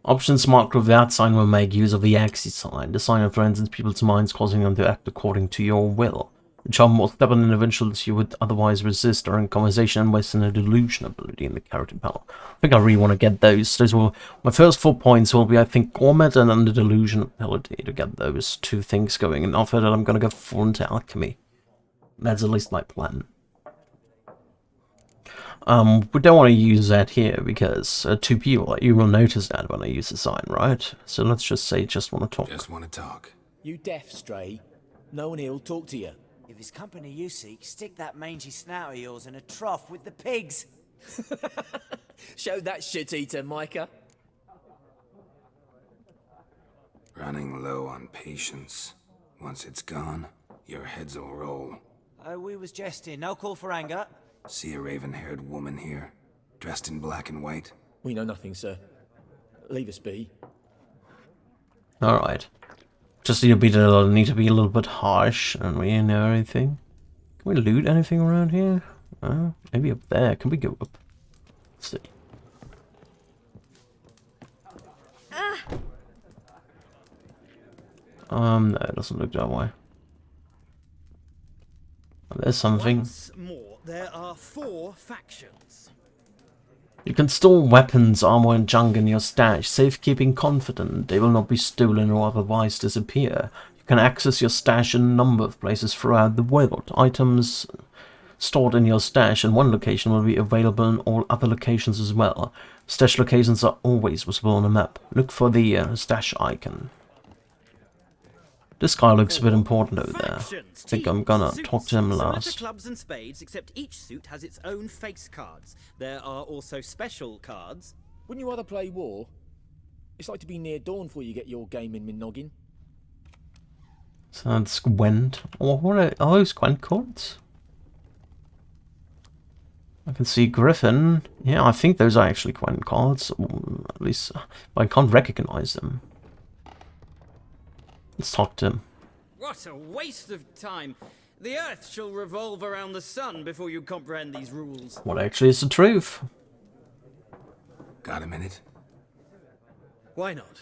Options marked with that sign will make use of the axis sign. The sign influences people's minds, causing them to act according to your will. The charm will step on individuals you would otherwise resist during conversation and waste a delusion ability in the character panel. I think I really want to get those. Those will my first 4 points will be, I think, Ornate and then the delusion ability to get those 2 things going. And after that, I'm gonna go full into alchemy. That's at least my plan. We don't want to use that here because 2 people, you will notice that when I use the sign, right? So let's just say just want to talk. Just want to talk. You deaf, Stray? No one here'll talk to you. If it's company you seek, stick that mangy snout of yours in a trough with the pigs. Show that shit-eater, Micah. Running low on patience. Once it's gone, your heads will roll. Oh, we was jesting. No call for anger. See a raven-haired woman here, dressed in black and white? We know nothing, sir. Leave us be. Alright. Just need to be a little bit harsh, and we didn't know anything. Can we loot anything around here? Maybe up there. Can we go up? Let's see. No, it doesn't look that way. There's something. Once more, there are 4 factions. You can store weapons, armor, and junk in your stash, safekeeping confident they will not be stolen or otherwise disappear. You can access your stash in a number of places throughout the world. Items stored in your stash in one location will be available in all other locations as well. Stash locations are always visible on the map. Look for the stash icon. This guy looks a bit important over there. I think I'm gonna talk to him last. Clubs and spades, except each suit has its own face cards. There are also special cards. Wouldn't you rather play war? It's like to be near dawn before you get your game in noggin. So that's Gwent. Oh, what are those Gwent cards? I can see Griffin. Yeah, I think those are actually Gwent cards. Or at least I can't recognize them. Let's talk to him. What a waste of time. The Earth shall revolve around the sun before you comprehend these rules. What actually is the truth? Got a minute? Why not?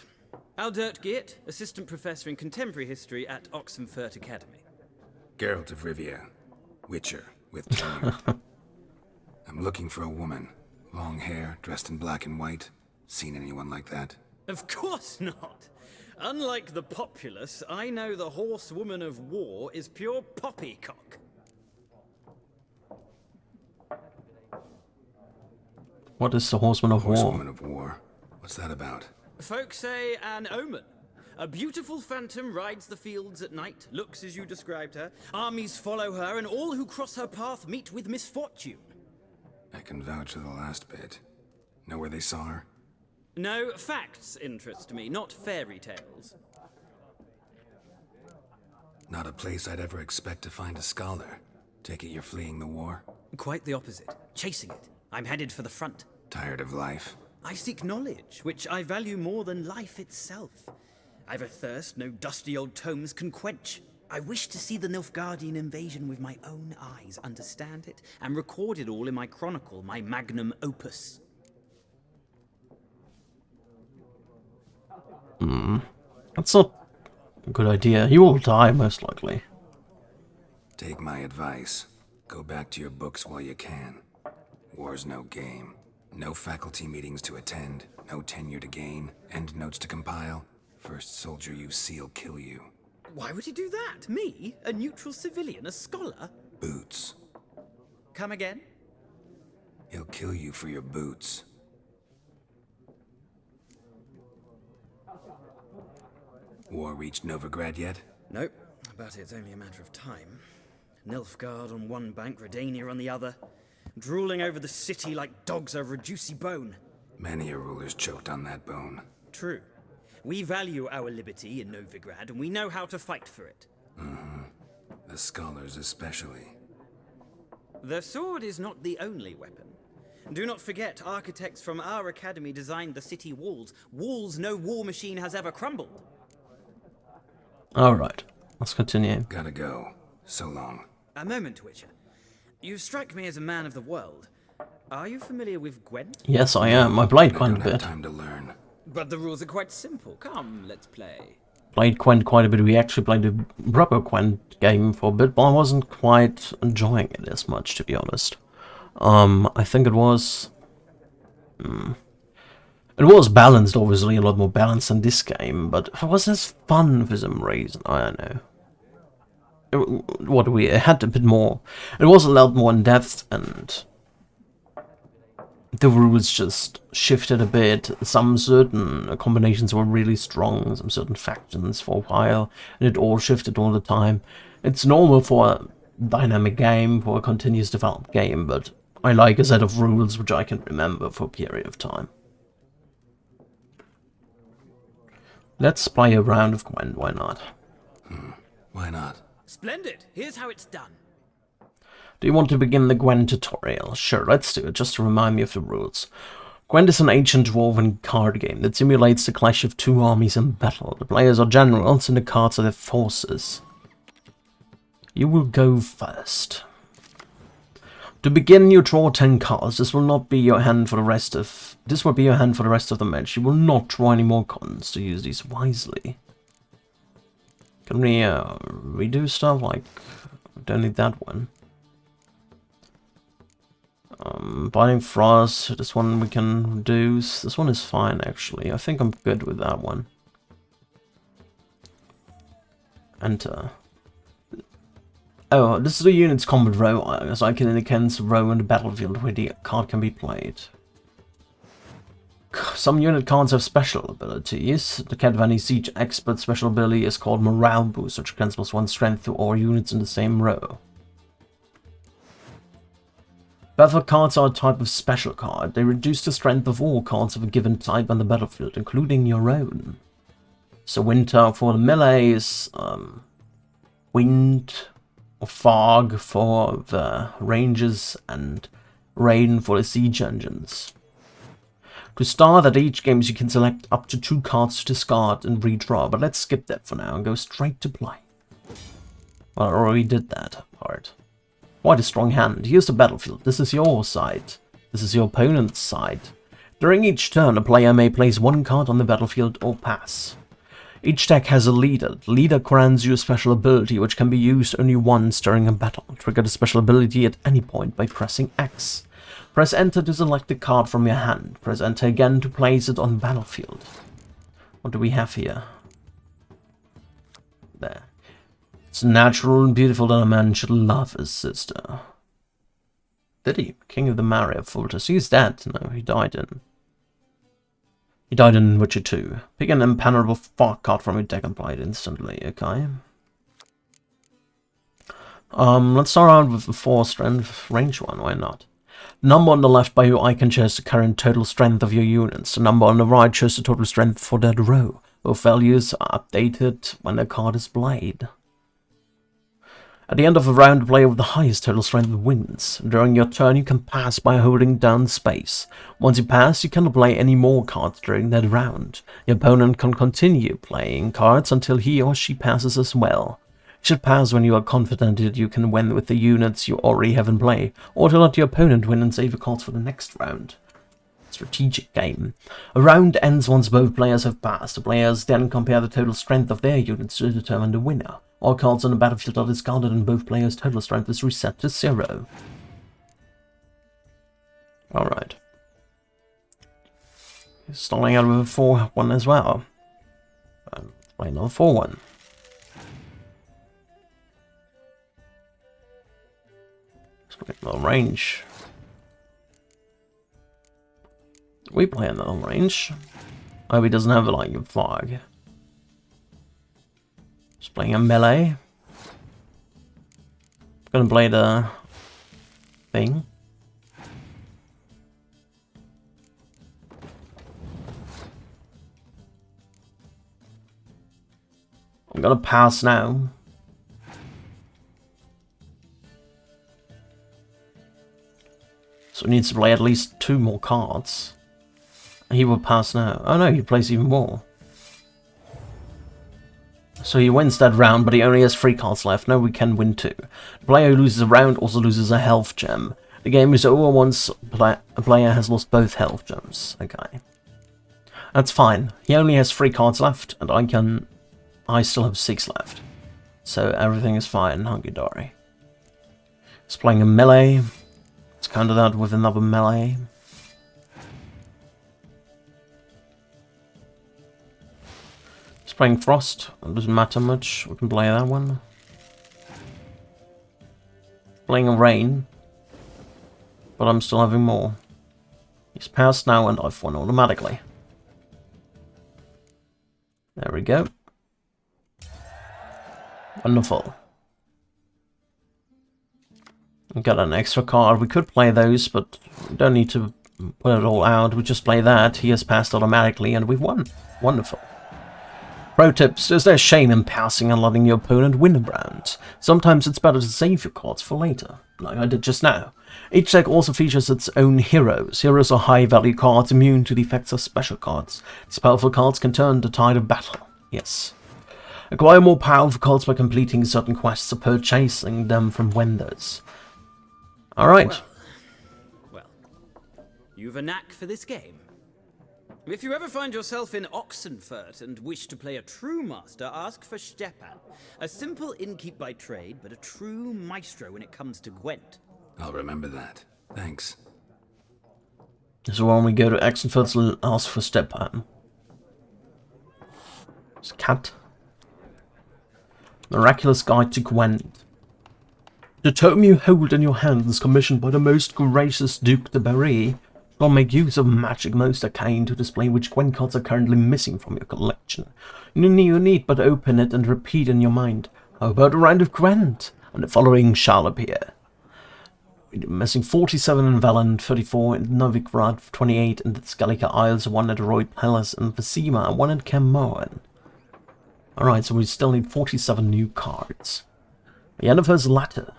Aldert Geert, Assistant Professor in Contemporary History at Oxenfurt Academy. Geralt of Rivia, Witcher, with tenure. I'm looking for a woman. Long hair, dressed in black and white. Seen anyone like that? Of course not. Unlike the populace, I know the horsewoman of war is pure poppycock. What is the horseman of war? Horsewoman of war? What's that about? Folk say an omen. A beautiful phantom rides the fields at night, looks as you described her. Armies follow her, and all who cross her path meet with misfortune. I can vouch for the last bit. Know where they saw her? No, facts interest me, not fairy tales. Not a place I'd ever expect to find a scholar. Take it you're fleeing the war? Quite the opposite. Chasing it. I'm headed for the front. Tired of life? I seek knowledge, which I value more than life itself. I've a thirst no dusty old tomes can quench. I wish to see the Nilfgaardian invasion with my own eyes, understand it, and record it all in my chronicle, my magnum opus. That's not a good idea. You will die, most likely. Take my advice. Go back to your books while you can. War's no game. No faculty meetings to attend, no tenure to gain, end notes to compile. First soldier you see'll kill you. Why would he do that? Me? A neutral civilian? A scholar? Boots. Come again? He'll kill you for your boots. War reached Novigrad yet? Nope, but it's only a matter of time. Nilfgaard on one bank, Redania on the other. Drooling over the city like dogs over a juicy bone. Many a ruler's choked on that bone. True. We value our liberty in Novigrad, and we know how to fight for it. The scholars especially. The sword is not the only weapon. Do not forget, architects from our academy designed the city walls. Walls no war machine has ever crumbled. Alright, let's continue. Gotta go. So long. A moment, Witcher. You strike me as a man of the world. Are you familiar with Gwent? Yes, I am. I played quite a bit. I don't have time to learn. But the rules are quite simple. Come, let's play. Played Gwent quite a bit. We actually played a proper Gwent game for a bit, but I wasn't quite enjoying it as much, to be honest. I think it was... It was balanced, obviously, a lot more balanced than this game, but it wasn't as fun for some reason. I don't know. It had a bit more. It was a lot more in depth, and the rules just shifted a bit. Some certain combinations were really strong, some certain factions for a while, and it all shifted all the time. It's normal for a dynamic game, for a continuous developed game, but I like a set of rules which I can remember for a period of time. Let's play a round of Gwent, why not? Why not? Splendid! Here's how it's done. Do you want to begin the Gwent tutorial? Sure, let's do it, just to remind me of the rules. Gwent is an ancient dwarven card game that simulates the clash of two armies in battle. The players are generals and the cards are their forces. You will go first. To begin, you draw 10 cards. This will be your hand for the rest of the match. You will not draw any more cards to use these wisely. Can we redo stuff? Like, we don't need that one. Binding Frost, this one we can reduce. This one is fine, actually. I think I'm good with that one. Enter. Oh, this is the unit's combat row, as I can indicate the row in the battlefield where the card can be played. Some unit cards have special abilities. The Cadvani Siege Expert special ability is called Morale Boost, which grants +1 strength to all units in the same row. Battle cards are a type of special card. They reduce the strength of all cards of a given type on the battlefield, including your own. So Winter for the melees, Wind or Fog for the ranges, and Rain for the siege engines. To start at each game, you can select up to 2 cards to discard and redraw, but let's skip that for now and go straight to play. Well, I already did that part. Quite a strong hand. Here's the battlefield. This is your side. This is your opponent's side. During each turn, a player may place 1 card on the battlefield or pass. Each deck has a leader. The leader grants you a special ability, which can be used only once during a battle. Trigger the special ability at any point by pressing X. Press Enter to select the card from your hand. Press Enter again to place it on the battlefield. What do we have here? There. It's natural and beautiful that a man should love his sister. Did he? King of the Maria Fultus. He's dead. No, he died in He died in Witcher 2. Pick an impenetrable fog card from your deck and play it instantly, okay? Let's start out with the 4 strength range one, why not? The number on the left by your icon shows the current total strength of your units. The number on the right shows the total strength for that row. Both values are updated when the card is played. At the end of a round, the player with the highest total strength wins. During your turn, you can pass by holding down space. Once you pass, you cannot play any more cards during that round. Your opponent can continue playing cards until he or she passes as well. You should pass when you are confident that you can win with the units you already have in play, or to let your opponent win and save your cards for the next round. Strategic game. A round ends once both players have passed. The players then compare the total strength of their units to determine the winner. All cards on the battlefield are discarded and both players' total strength is reset to 0. Alright. Starting out with a 4-1 as well. Play another 4-1. Let's look at another range. We play another range. Oh, he doesn't have a lightning fog. Just playing a melee. Gonna play the thing. I'm gonna pass now. So he needs to play at least 2 more cards. He will pass now. Oh no, he plays even more. So he wins that round, but he only has 3 cards left. Now we can win 2. The player who loses a round also loses a health gem. The game is over once a player has lost both health gems. Okay. That's fine. He only has 3 cards left, and I still have 6 left. So everything is fine, hunky-dory. He's playing a melee. Let's counter that with another melee. Playing Frost, it doesn't matter much, we can play that one. Playing a Rain, but I'm still having more. He's passed now and I've won automatically. There we go. Wonderful. We've got an extra card, we could play those, but we don't need to put it all out, we just play that, he has passed automatically and we've won. Wonderful. Pro tips, there's no shame in passing and letting your opponent win a round. Sometimes it's better to save your cards for later, like I did just now. Each deck also features its own heroes. Heroes are high-value cards immune to the effects of special cards. These powerful cards can turn the tide of battle. Yes. Acquire more powerful cards by completing certain quests or purchasing them from vendors. Alright. Well, you've a knack for this game. If you ever find yourself in Oxenfurt and wish to play a true master, ask for Stepan. A simple innkeep by trade, but a true maestro when it comes to Gwent. I'll remember that. Thanks. So when we go to Oxenfurt, we'll ask for Stepan. It's a cat. Miraculous Guide to Gwent. The tome you hold in your hands, commissioned by the most gracious Duke de Berry, will make use of magic most arcane to display which Gwent cards are currently missing from your collection. You need but open it and repeat in your mind, "How about a round of Gwent?" And the following shall appear. We're missing 47 in Valen, 34 in Novigrad, 28 in the Skalika Isles, 1 at Roy Palace in Vasima, and 1 at Camoan. Alright, so we still need 47 new cards. Yennefer's Letter.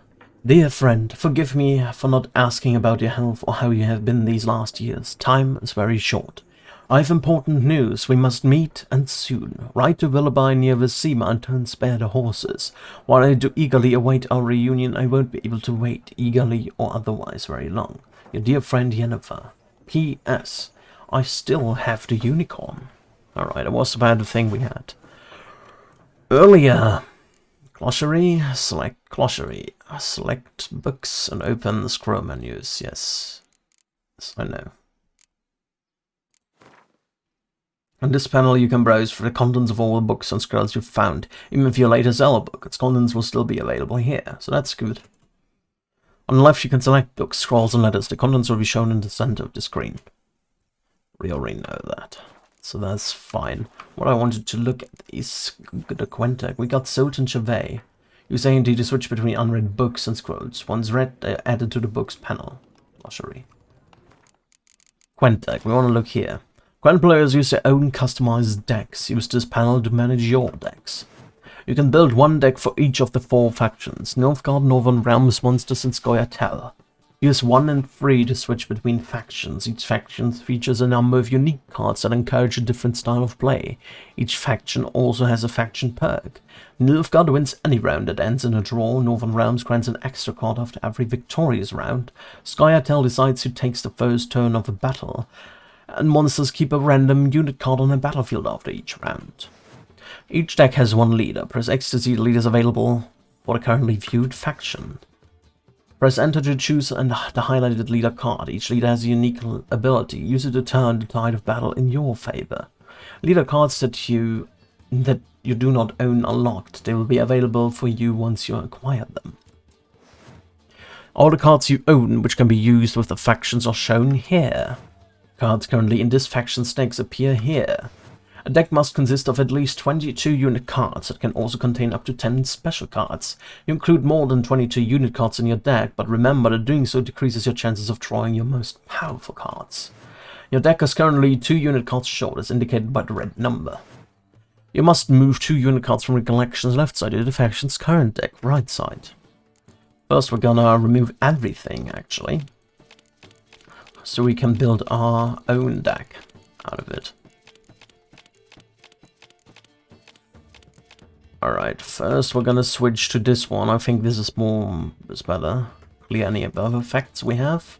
Dear friend, forgive me for not asking about your health or how you have been these last years. Time is very short. I have important news. We must meet, and soon. Ride to Willoughby near Vasima and don't spare the horses. While I do eagerly await our reunion, I won't be able to wait, eagerly or otherwise, very long. Your dear friend Yennefer. P.S. I still have the unicorn. Alright, it was about the thing we had earlier. Glossary, select glossary, select books and open the scroll menus. Yes, I know. On this panel you can browse for the contents of all the books and scrolls you've found. Even if your latest Zelda book, its contents will still be available here, so that's good. On the left you can select books, scrolls and letters. The contents will be shown in the center of the screen. We already know that. so that's fine. What I wanted to look at is the Quentec. We got Sultan Chevet. Use AND to switch between unread books and scrolls. Once read, added to the books panel. Glossary. Quentec. We want to look here. Quent players use their own customized decks. Use this panel to manage your decks. You can build one deck for each of the 4 factions: Nilfgaard, Northern Realms, Monsters, and Scoia'tael. Use 1 and 3 to switch between factions. Each faction features a number of unique cards that encourage a different style of play. Each faction also has a faction perk. Nilfgaard wins any round that ends in a draw. Northern Realms grants an extra card after every victorious round. Scoia'tael decides who takes the first turn of a battle. And monsters keep a random unit card on the battlefield after each round. Each deck has 1 leader. Press X to see the leaders available for the currently viewed faction. Press Enter to choose the highlighted leader card. Each leader has a unique ability. Use it to turn the tide of battle in your favor. Leader cards that you do not own are locked. They will be available for you once you acquire them. All the cards you own which can be used with the factions are shown here. Cards currently in this faction's decks appear here. A deck must consist of at least 22 unit cards that can also contain up to 10 special cards. You include more than 22 unit cards in your deck, but remember that doing so decreases your chances of drawing your most powerful cards. Your deck is currently 2 unit cards short, as indicated by the red number. You must move 2 unit cards from the collection's left side to the faction's current deck, right side. First we're gonna remove everything, actually, so we can build our own deck out of it. Alright, first we're gonna switch to this one. I think this is better. Clear any above effects we have.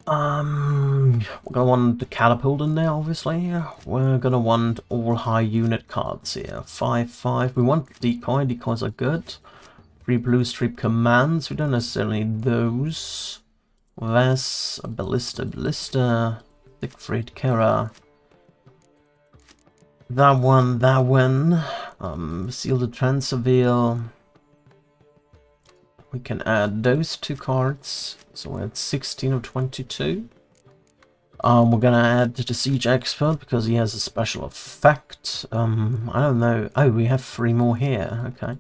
We're gonna want the catapult in there, obviously. We're gonna want all high unit cards here. 5/5. We want decoy. Decoys are good. 3 blue strip commands. We don't necessarily need those. Ves, Ballista, Siegfried, Kara. That one. Seal the Transaville. We can add those 2 cards. So we're at 16 or 22. We're gonna add the Siege Expert because he has a special effect. I don't know. Oh, we have 3 more here. Okay.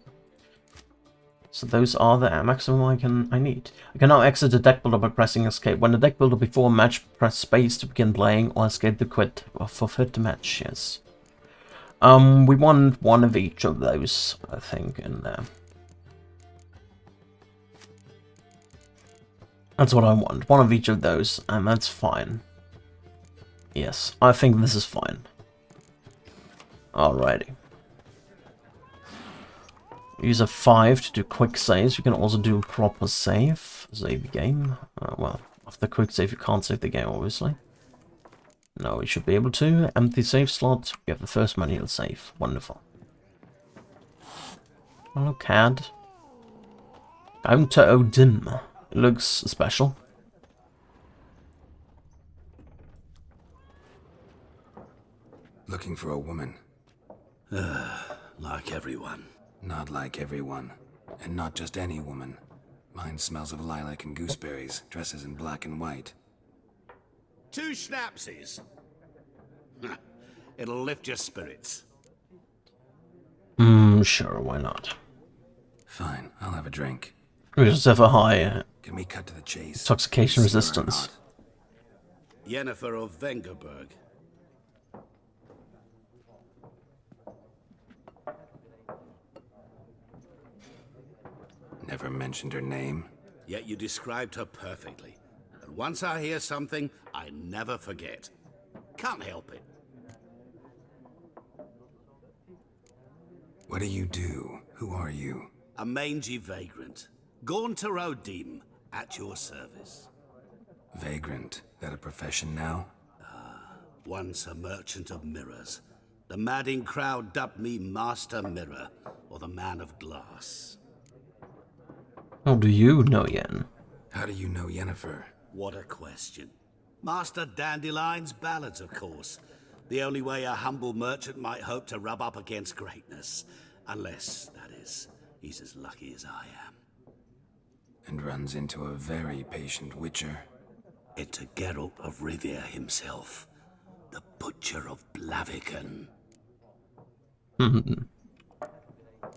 So those are the maximum I need. I can now exit the deck builder by pressing escape. When the deck builder before a match, press space to begin playing or escape to quit or forfeit the match. Yes. We want 1 of each of those, I think, in there. That's what I want. 1 of each of those, and that's fine. Yes, I think this is fine. Alrighty. Use a 5 to do quick saves. We can also do a proper save the game. Well, after quick save you can't save the game, obviously. No, we should be able to. Empty save slot. We have the first manual save. Wonderful. Hello, CAD. Counter Odin. It looks special. Looking for a woman. Like everyone. Not like everyone. And not just any woman. Mine smells of lilac and gooseberries, dresses in black and white. 2 schnapsies. It'll lift your spirits. Sure, why not? Fine, I'll have a drink. We just have a high Can we cut to the chase? intoxication resistance. Yennefer of Vengerberg. Never mentioned her name. Yet you described her perfectly. And once I hear something, I never forget. Can't help it. What do you do? Who are you? A mangy vagrant. Gone to Rodim, at your service. Vagrant. That a profession now? Once a merchant of mirrors. The madding crowd dubbed me Master Mirror, or the Man of Glass. How do you know Yen? How do you know Yennefer? What a question. Master Dandelion's ballads, of course. The only way a humble merchant might hope to rub up against greatness. Unless, that is, he's as lucky as I am. And runs into a very patient witcher. Into Geralt of Rivia himself. The the Butcher of Blaviken.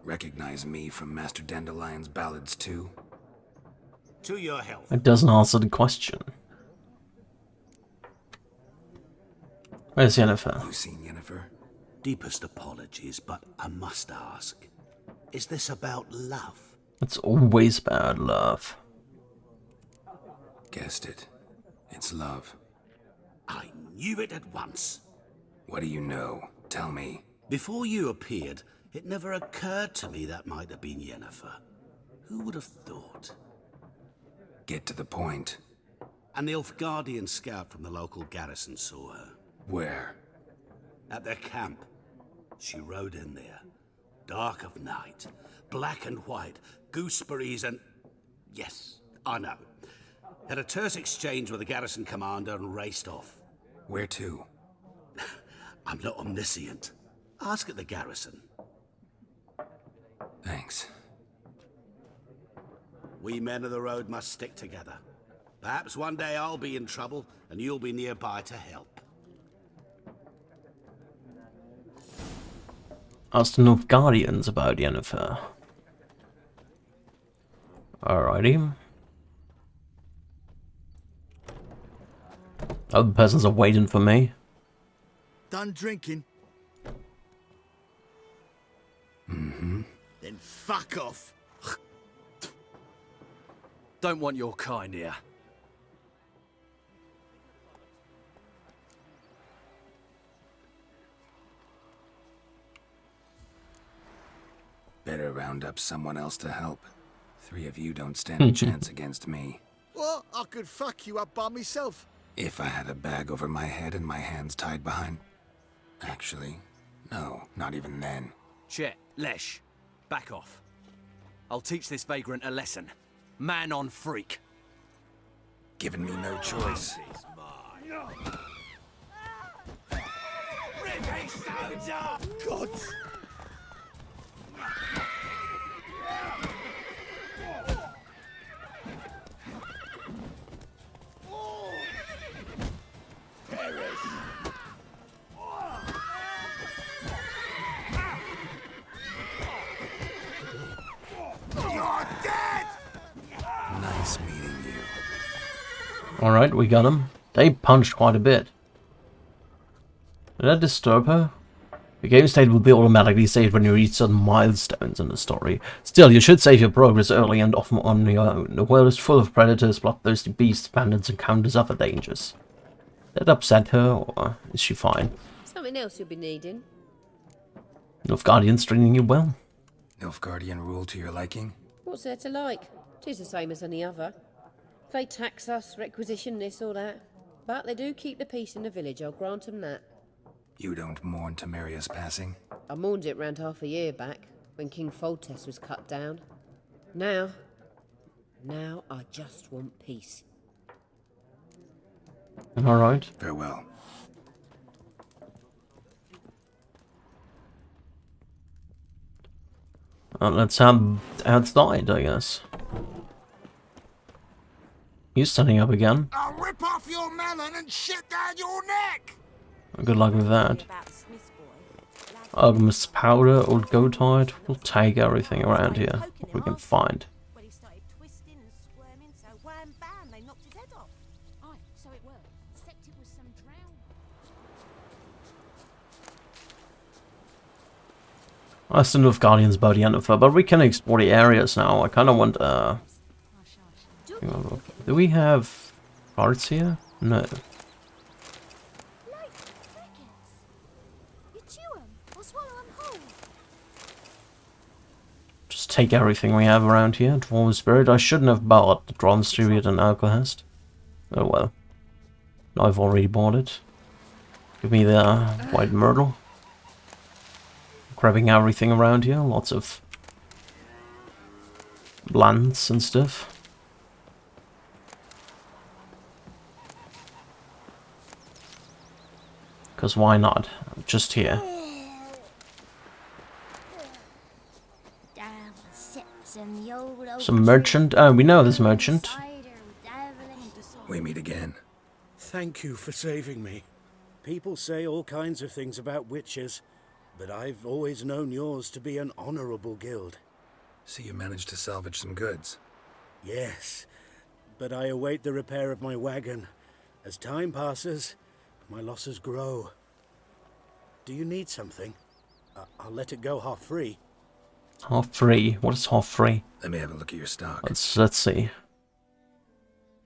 Recognize me from Master Dandelion's ballads too? To your health. It doesn't answer the question. Where's Yennefer? You seen Yennefer? Deepest apologies, but I must ask. Is this about love? It's always about love. Guessed it. It's love. I knew it at once. What do you know? Tell me. Before you appeared, it never occurred to me that might have been Yennefer. Who would have thought? Get to the point. An Nilfgaardian scout from the local garrison saw her. Where? At their camp. She rode in there. Dark of night. Black and white. Gooseberries and... Yes, I know. Had a terse exchange with the garrison commander and raced off. Where to? I'm not omniscient. Ask at the garrison. Thanks. We men of the road must stick together. Perhaps one day I'll be in trouble and you'll be nearby to help. Ask the Nilfgaardians about Yennefer. Alrighty. Other persons are waiting for me. Done drinking? Mm-hmm. Then fuck off. Don't want your kind here. Better round up someone else to help. 3 of you don't stand a chance against me. Well, I could fuck you up by myself. If I had a bag over my head and my hands tied behind... Actually, no, not even then. Chet, Lesh, back off. I'll teach this vagrant a lesson. Man on freak. Given me no choice. God! Nice meeting you. Alright, we got him. They punched quite a bit. Did that disturb her? The game state will be automatically saved when you reach certain milestones in the story. Still, you should save your progress early and often on your own. The world is full of predators, bloodthirsty beasts, bandits, and countless other dangers. Did that upset her, or is she fine? Something else you'll be needing. Nilfgaardian's treating you well. Nilfgaardian rule to your liking? What's there to like? 'Tis the same as any other. They tax us, requisition this or that. But they do keep the peace in the village, I'll grant them that. You don't mourn Temeria's passing? I mourned it round half a year back, when King Foltest was cut down. Now I just want peace. Alright. Farewell. Let's have outside, I guess. You standing up again? I'll rip off your melon and shit down your neck! Good luck with that. Alchemist's powder, old goat hide. We'll take everything around here we can find. When he started twisting and squirming, so wham bam, they knocked his head off. Aye, so it were. Except it was some drown. I still have Guardians about Yennefer, but we can explore the areas now. I kind of want, do we have cards here? No. Just take everything we have around here. Dwarven Spirit. I shouldn't have bought the Drawn Spirit and Alcohest. Oh well. I've already bought it. Give me the White Myrtle. Grabbing everything around here. Lots of blends and stuff. Because why not? Just here. Some merchant? Oh, we know this merchant. We meet again. Thank you for saving me. People say all kinds of things about witches, but I've always known yours to be an honorable guild. So you managed to salvage some goods? Yes, but I await the repair of my wagon. As time passes, my losses grow. Do you need something? I'll let it go half free. Half free? What is half free? Let me have a look at your stock. Let's see.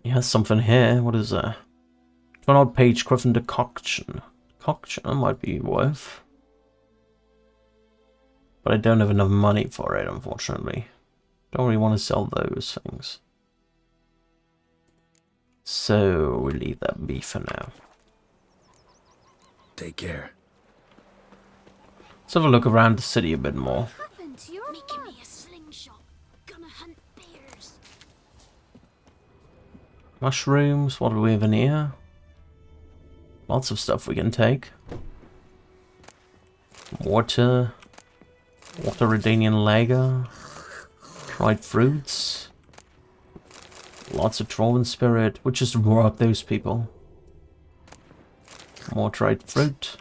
He has something here. What is that? 12 page Griffin decoction. Decoction that might be worth. But I don't have enough money for it, unfortunately. Don't really want to sell those things. So we'll leave that be for now. Take care. Let's have a look around the city a bit more. Making me a slingshot. Gonna hunt bears. Mushrooms, what do we have in here? Lots of stuff we can take. Water. Water Redanian lager. Dried fruits. Lots of Troll Spirit. We'll just roar up those people. More dried fruit.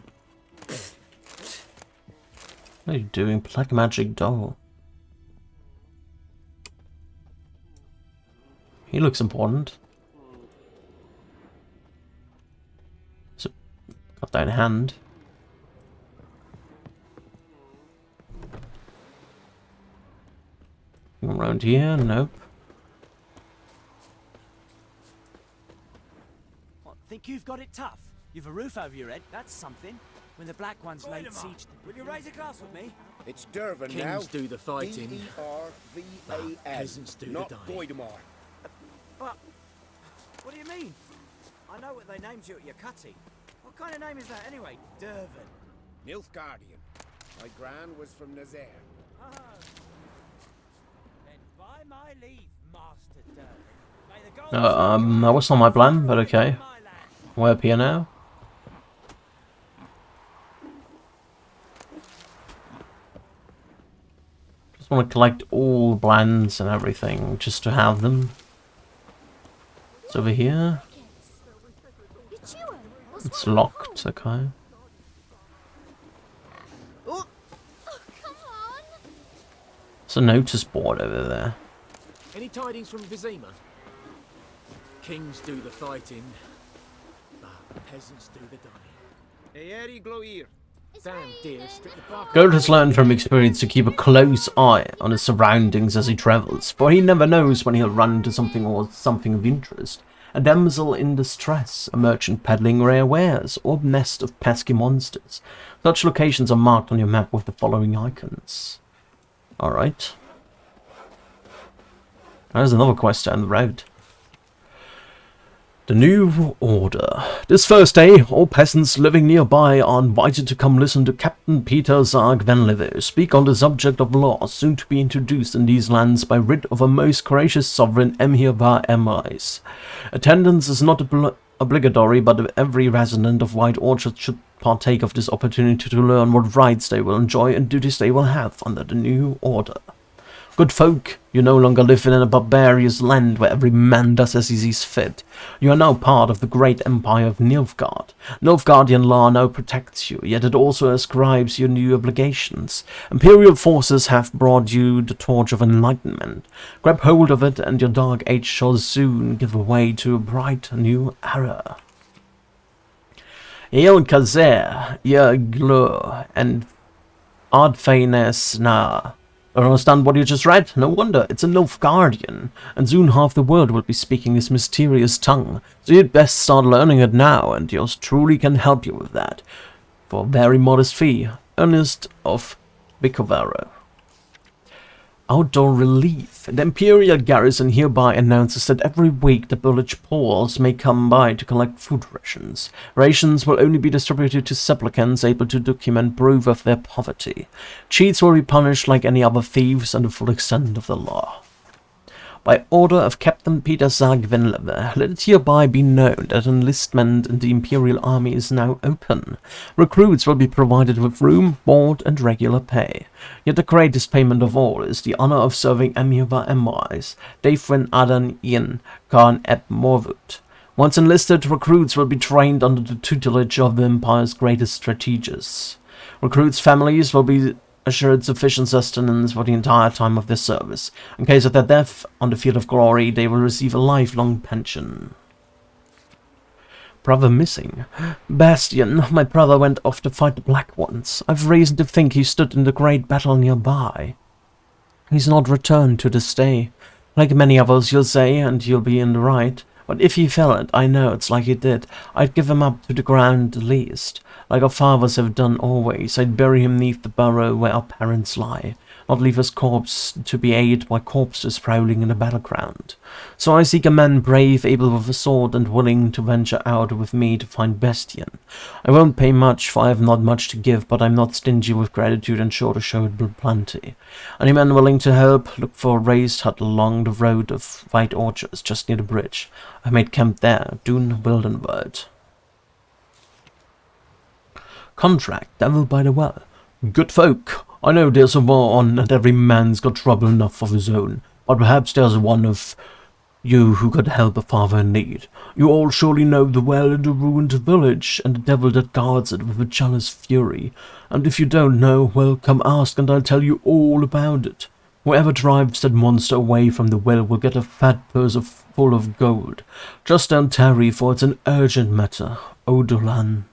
What are you doing? Black Magic Doll. He looks important. So, got that in hand. Around here? Nope. What, think you've got it tough? You've a roof over your head, that's something. When the Black Ones laid siege... Will you raise a glass with me? It's Dervin Kings now. do the fighting. D-E-R-V-A-N. Peasants do not the dying. Goidemar. But... What do you mean? I know what they named you at your cutty. What kind of name is that anyway? Dervin. Nilfgaardian. My gran was from Nazaire. Oh. Then by my leave, Master Dervin. May the gold... That was not my plan, but okay. We're up here now. Just want to collect all the blends and everything, just to have them. It's over here. It's locked, okay. There's a notice board over there. Any tidings from Vizima? Kings do the fighting, but peasants do the dying. Damn dear, strip the bark. Gold has learned from experience to keep a close eye on his surroundings as he travels, for he never knows when he'll run into something or something of interest. A damsel in distress, a merchant peddling rare wares, or a nest of pesky monsters. Such locations are marked on your map with the following icons. Alright. There's another quest down the road. The New Order. This Thursday, all peasants living nearby are invited to come listen to Captain Peter Zarg Venliver speak on the subject of laws soon to be introduced in these lands by writ of a most gracious sovereign Emir var Emreis. Attendance is not obligatory, but every resident of White Orchard should partake of this opportunity to learn what rights they will enjoy and duties they will have under the New Order. Good folk, you no longer live in a barbarous land where every man does as he sees fit. You are now part of the great empire of Nilfgaard. Nilfgaardian law now protects you, yet it also ascribes you new obligations. Imperial forces have brought you the torch of enlightenment. Grab hold of it, and your dark age shall soon give way to a bright new era. Il Kazer, Ye Glur, and Ardfaines Na. I don't understand what you just read. No wonder, it's a Nilfgaardian, and soon half the world will be speaking this mysterious tongue. So you'd best start learning it now, and yours truly can help you with that. For a very modest fee. Ernest of Vicovaro. Outdoor relief. The Imperial Garrison hereby announces that every week the village poors may come by to collect food rations. Rations will only be distributed to supplicants able to document proof of their poverty. Cheats will be punished like any other thieves and the full extent of the law. By order of Captain Peter Zarg Venliver, let it hereby be known that enlistment in the Imperial Army is now open. Recruits will be provided with room, board, and regular pay. Yet the greatest payment of all is the honor of serving Emir var Emreis, Davrin Adan Ian Khan Eb Morwood. Once enlisted, recruits will be trained under the tutelage of the Empire's greatest strategists. Recruits' families will be assured sufficient sustenance for the entire time of their service. In case of their death on the field of glory, they will receive a lifelong pension. Brother missing. Bastion, my brother went off to fight the Black Ones. I've reason to think he stood in the great battle nearby. He's not returned to this day. Like many others, you'll say, and you'll be in the right. But if he fell, I know it's like he did. I'd give him up to the ground at least. Like our fathers have done always, I'd bury him neath the burrow where our parents lie. Not leave his corpse to be aided by corpses prowling in the battleground. So I seek a man brave, able with a sword, and willing to venture out with me to find Bastion. I won't pay much, for I have not much to give, but I'm not stingy with gratitude and sure to show it with plenty. Any man willing to help, look for a raised hut along the road of White Orchards, just near the bridge. I made camp there, Dune Wildenwald. Contract, Devil by the Well. Good folk, I know there's a war on and every man's got trouble enough of his own, but perhaps there's one of you who could help a father in need. You all surely know the well in the ruined village, and the devil that guards it with a jealous fury. And if you don't know, well, come ask and I'll tell you all about it. Whoever drives that monster away from the well will get a fat purse full of gold. Just don't tarry, for it's an urgent matter. Odolan.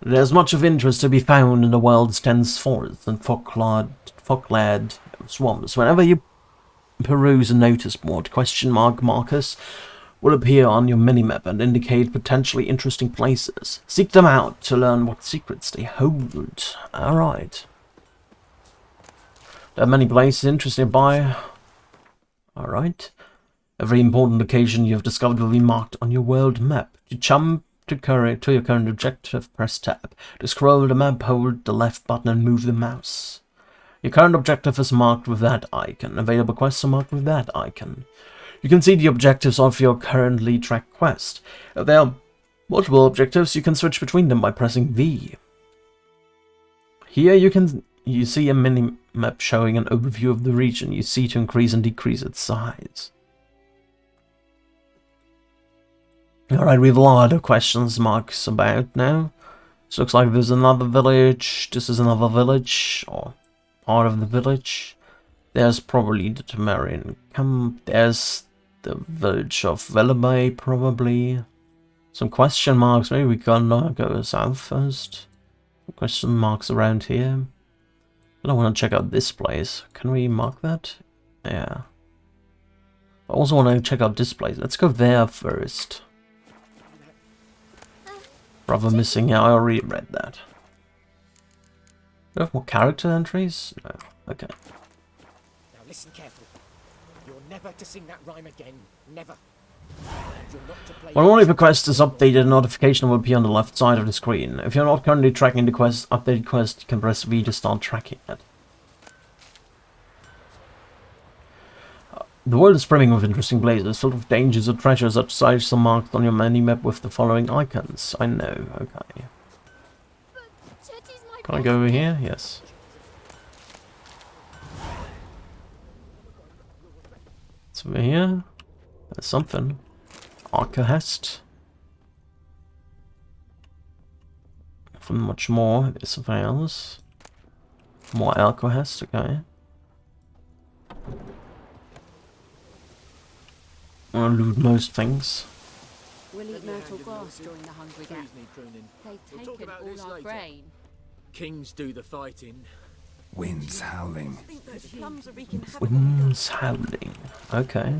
There's much of interest to be found in the world's dense forests and fog-clad swamps. Whenever you peruse a notice board, markers will appear on your minimap and indicate potentially interesting places. Seek them out to learn what secrets they hold. Alright. There are many places interesting by. Alright. Every important location you have discovered will be marked on your world map. To jump to your current objective, press tab. To scroll the map, hold the left button and move the mouse. Your current objective is marked with that icon. Available quests are marked with that icon. You can see the objectives of your currently tracked quest. If there are multiple objectives, you can switch between them by pressing V. Here you see a mini-map showing an overview of the region you see to increase and decrease its size. Alright, we have a lot of questions marks about now. This looks like there's another village. This is another village, or part of the village. There's probably the Temerian camp. There's the village of Velabay, probably. Some question marks. Maybe we gonna go south first. Some question marks around here. I don't want to check out this place. Can we mark that? Yeah. I also want to check out this place. Let's go there first. Brother missing. Yeah, I already read that. Do we have more character entries? No. Okay. Now listen carefully. You're never to sing that rhyme again. Never. When one of the quests is updated, a notification will appear on the left side of the screen. If you're not currently tracking the updated quest, you can press V to start tracking it. The world is brimming with interesting places, filled with dangers or treasures. Such sites are marked on your mini-map with the following icons. I know, okay. Can I go over here? Yes. It's over here. There's something. Archahest. Nothing much more. There's something else. More Alcohest, okay. I'll loot most things. We'll eat myrtle grass during the hungry gap. They've taken all our grain. Kings do the fighting. Winds howling. Winds howling. Okay.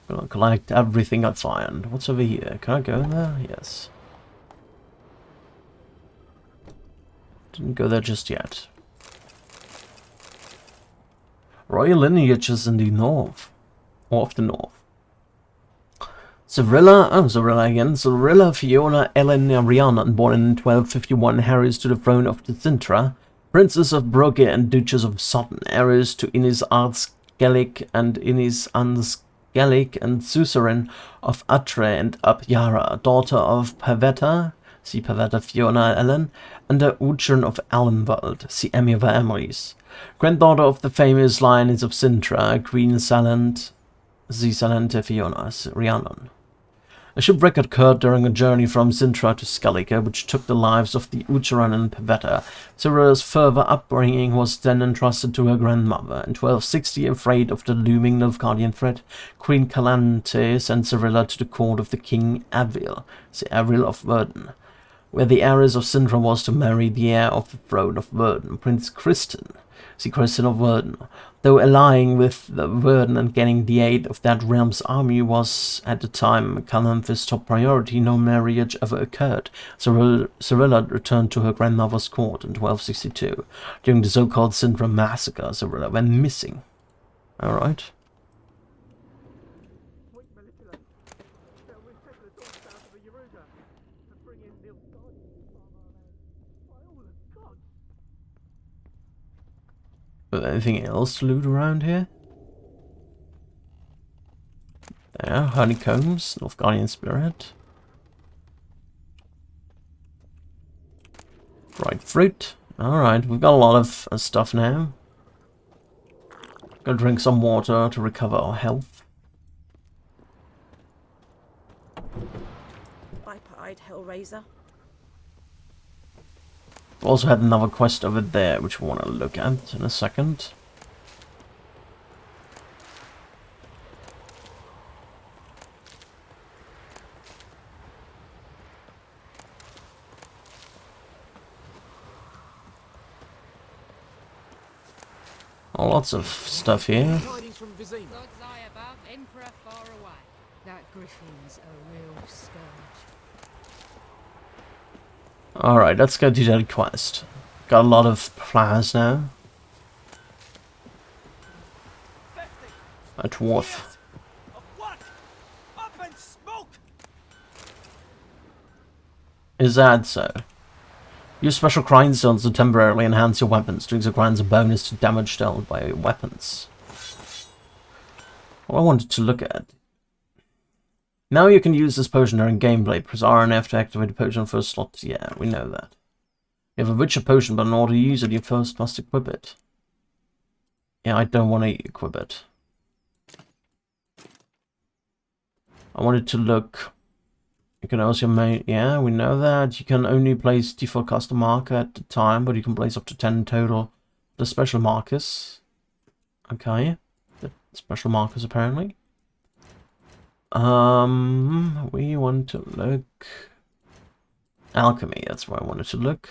Gonna collect everything I find. What's over here? Can I go in there? Yes. Didn't go there just yet. Royal lineages in the north. Or of the north. Cyrilla again. Cyrilla, Fiona, Ellen, Ariana, born in 1251, heirs to the throne of the Sintra, Princess of Brugge and Duchess of Sutton, heirs to Innis Ardskellig and Innis Anskellig and suzerain of Atre and Apyara, daughter of Pavetta, see Pavetta Fiona Ellen, and the Uchern of Allenwald, see Emir Emrys. Granddaughter of the famous Lioness of Sintra, Queen Salent, Zisalente Fiona Rhiannon. A shipwreck occurred during a journey from Sintra to Skellige, which took the lives of the Ucheran and Pavetta. Cyrilla's further upbringing was then entrusted to her grandmother. In 1260, afraid of the looming Nilfgaardian threat, Queen Calante sent Cyrilla to the court of the King Avil, the Avil of Verden, where the heiress of Sintra was to marry the heir of the throne of Verden, Prince Christian, the Christian of Verden. Though allying with the Verden and getting the aid of that realm's army was, at the time, Calanthe's top priority, no marriage ever occurred. Cyrilla returned to her grandmother's court in 1262. During the so-called Sintra massacre, Cyrilla went missing. Alright. Anything else to loot around here? There, honeycombs, Nilfgaardian spirit. Dried fruit. Alright, we've got a lot of stuff now. Gonna drink some water to recover our health. Viper-eyed Hellraiser. Also had another quest over there, which we want to look at in a second. Oh, lots of stuff here. Tidings from Vizima. God's eye above, Emperor far away. That Griffin's a real scourge. Alright, let's go do that quest. Got a lot of plans now. A dwarf. Is that so? Use special grindstones to temporarily enhance your weapons. Doing so grants a bonus to damage dealt by your weapons. What I wanted to look at. Now you can use this potion during gameplay. Press R and F to activate the potion first slot. Yeah, we know that. You have a Witcher potion, but in order to use it, you first must equip it. Yeah, I don't want to equip it. I wanted to look. You can also make. Yeah, we know that. You can only place default custom marker at a time, but you can place up to 10 in total. The special markers. Okay. The special markers, apparently. We want to look. Alchemy, that's where I wanted to look.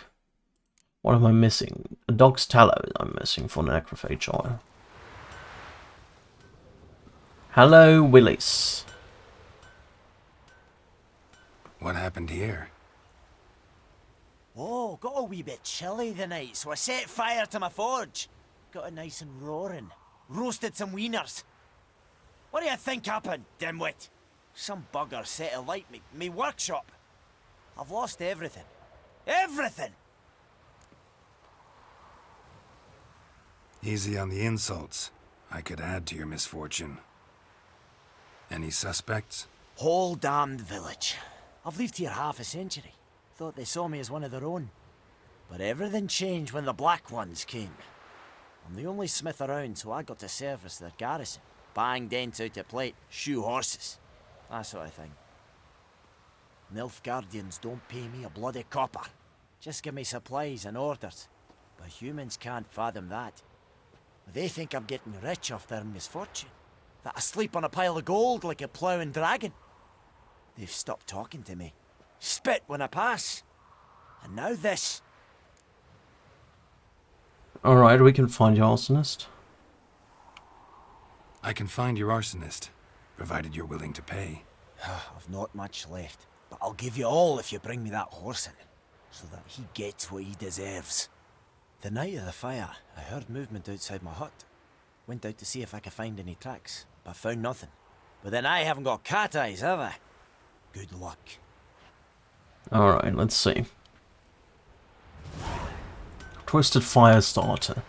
What am I missing? A dog's tallow I'm missing for necrophage oil. Hello, Willis. What happened here? Oh, got a wee bit chilly the night, so I set fire to my forge. Got it nice and roaring. Roasted some wieners. What do you think happened, dimwit? Some bugger set alight me workshop. I've lost everything. Everything! Easy on the insults. I could add to your misfortune. Any suspects? Whole damned village. I've lived here half a century. Thought they saw me as one of their own. But everything changed when the Black Ones came. I'm the only smith around, so I got to service their garrison. Bang dents out of plate, shoe horses. That sort of thing. Nilfgaardians don't pay me a bloody copper. Just give me supplies and orders. But humans can't fathom that. They think I'm getting rich off their misfortune. That I sleep on a pile of gold like a ploughing dragon. They've stopped talking to me. Spit when I pass. And now this. Alright, we can find your arsonist. I can find your arsonist, provided you're willing to pay. I've not much left, but I'll give you all if you bring me that horse in, so that he gets what he deserves. The night of the fire, I heard movement outside my hut. Went out to see if I could find any tracks, but found nothing. But then I haven't got cat eyes, have I? Good luck. Alright, let's see. Twisted Fire Starter.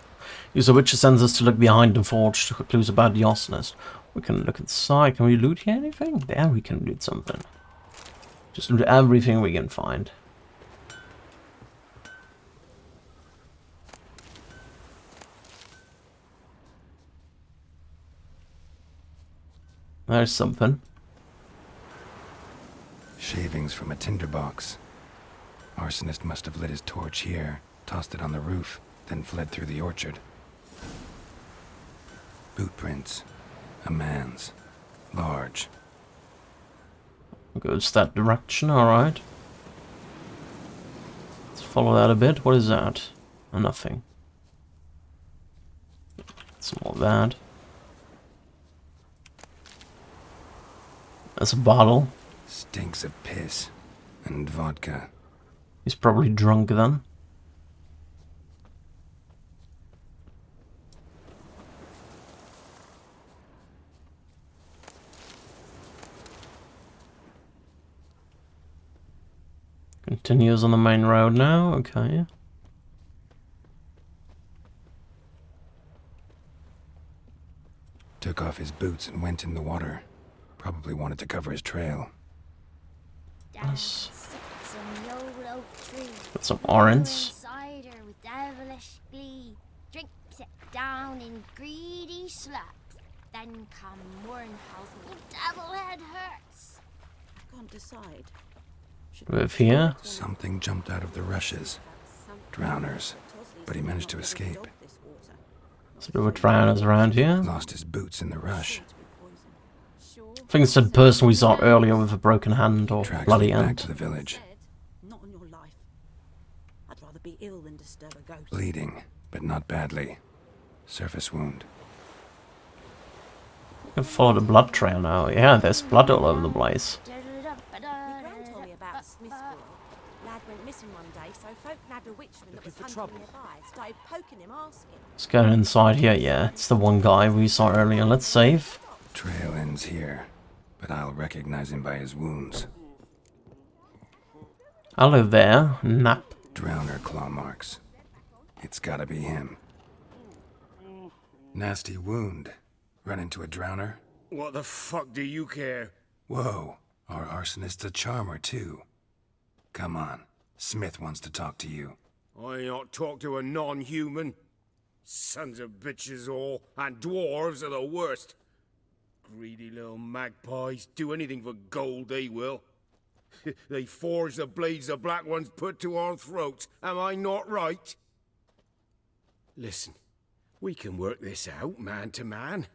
Use the Witcher sensors to look behind the forge to clues about the arsonist. We can look inside. Can we loot here anything? There we can loot something. Just loot everything we can find. There's something. Shavings from a tinderbox. Arsonist must have lit his torch here, tossed it on the roof, then fled through the orchard. Boot prints. A man's. Large. Goes that direction, alright. Let's follow that a bit. What is that? Oh, nothing. Some more of that. That's a bottle. Stinks of piss. And vodka. He's probably drunk then. Continues on the main road now, okay. Took off his boots and went in the water. Probably wanted to cover his trail. Yes. Got some orange. Cider with devilish glee. Drinks it down in greedy slurps. Then come Mournhouse, me devil head hurts. I can't decide. With here. Something jumped out of the rushes. Drowners. But he managed to escape. Sort of a drowners around here. Lost his boots in the rush. I think it's the person we saw earlier with a broken hand or Tracks bloody lead back hand. to the village. Not on your life. I'd rather be ill than disturb a ghost. Bleeding, but not badly. Surface wound. You can follow the blood trail now. Yeah, there's blood all over the place. My gran told me about Smithsville. Lad went missing one day, so folk nabbed a witchman that was hunting nearby. Started poking him, asking. Let's go inside here. Yeah, it's the one guy we saw earlier. Let's save. Trail ends here, but I'll recognize him by his wounds. Hello there, Nap. Drowner claw marks. It's gotta be him. Nasty wound. Run into a drowner? What the fuck do you care? Whoa, our arsonist's a charmer too. Come on, Smith wants to talk to you. I ain't not talk to a non-human. Sons of bitches all, and dwarves are the worst. Greedy little magpies, do anything for gold they will. They forge the blades the black ones put to our throats, am I not right? Listen, we can work this out man to man.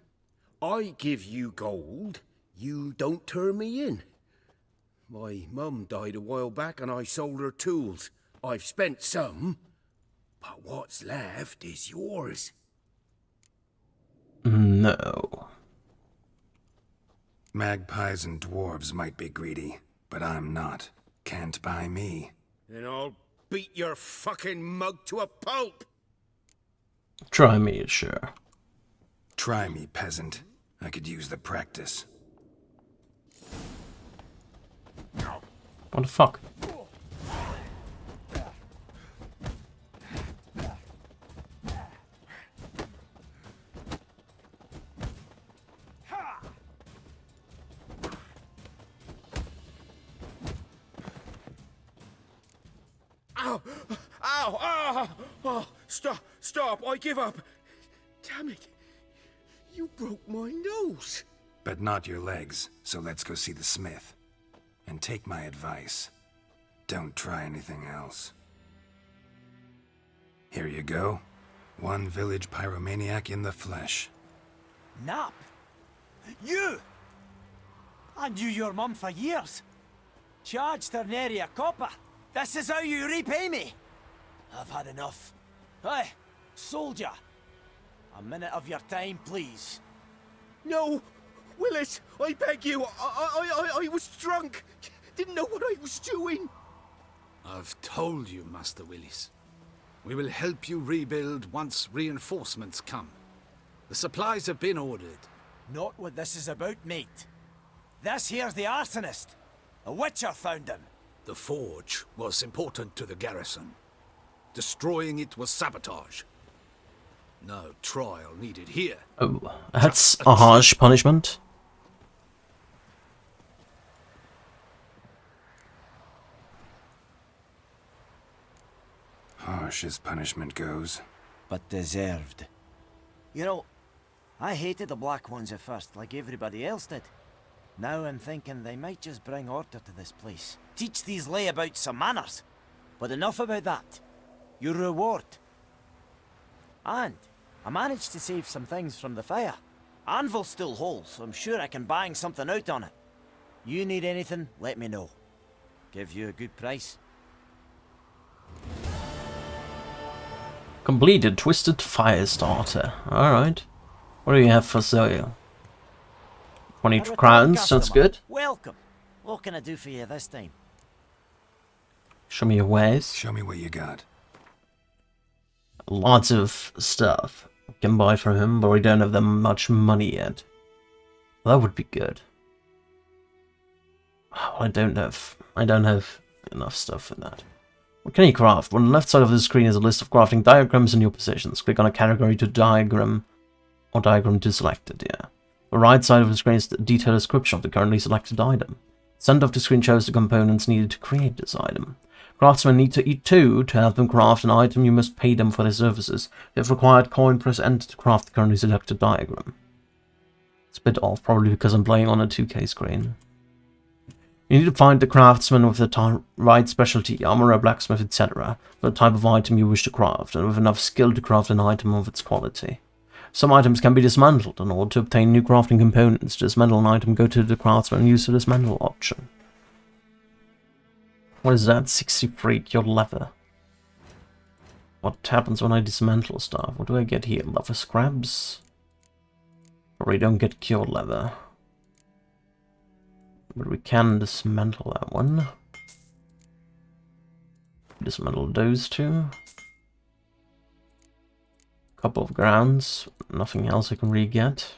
I give you gold, you don't turn me in. My mum died a while back and I sold her tools. I've spent some, but what's left is yours. No. Magpies and dwarves might be greedy, but I'm not. Can't buy me. Then I'll beat your fucking mug to a pulp. Try me, sure. Try me, peasant. I could use the practice. What the fuck? Ow! Ow! Ow! Oh, stop! I give up! Damn it! You broke my nose! But not your legs, so let's go see the smith. And take my advice. Don't try anything else. Here you go. One village pyromaniac in the flesh. Nap? You? I knew your mum for years. Charged her nary a copper. This is how you repay me. I've had enough. Hey, soldier. A minute of your time, please. No! Willis, I beg you, I was drunk. Didn't know what I was doing. I've told you, Master Willis. We will help you rebuild once reinforcements come. The supplies have been ordered. Not what this is about, mate. This here's the arsonist. A witcher found him. The forge was important to the garrison. Destroying it was sabotage. No trial needed here. Oh, that's a harsh punishment. Harsh as punishment goes. But deserved. You know, I hated the Black Ones at first, like everybody else did. Now I'm thinking they might just bring order to this place. Teach these layabouts some manners. But enough about that. Your reward. And I managed to save some things from the fire. Anvil's still whole, so I'm sure I can bang something out on it. You need anything, let me know. Give you a good price. Completed Twisted Fire Starter. Alright. What do you have for sale? 22 crowns, that's good. Welcome. What can I do for you this time? Show me your ways. Show me what you got. Lots of stuff we can buy from him, but we don't have that much money yet. That would be good. Oh, I don't have enough stuff for that. What can you craft? On the left side of the screen is a list of crafting diagrams in your possessions. Click on a category to diagram or diagram to selected, yeah. The right side of the screen is the detailed description of the currently selected item. Center of the screen shows the components needed to create this item. Craftsmen need to eat too. To help them craft an item, you must pay them for their services. If you've required coin, press enter to craft the currently selected diagram. It's a bit off, probably because I'm playing on a 2K screen. You need to find the craftsman with the right specialty, armorer, blacksmith, etc. for the type of item you wish to craft, and with enough skill to craft an item of its quality. Some items can be dismantled. In order to obtain new crafting components, to dismantle an item, go to the craftsman and use the dismantle option. What is that? 63 cured leather. What happens when I dismantle stuff? What do I get here? Leather scraps? Probably don't get cured leather. But we can dismantle that one. Dismantle those two. Couple of grounds. Nothing else I can really get.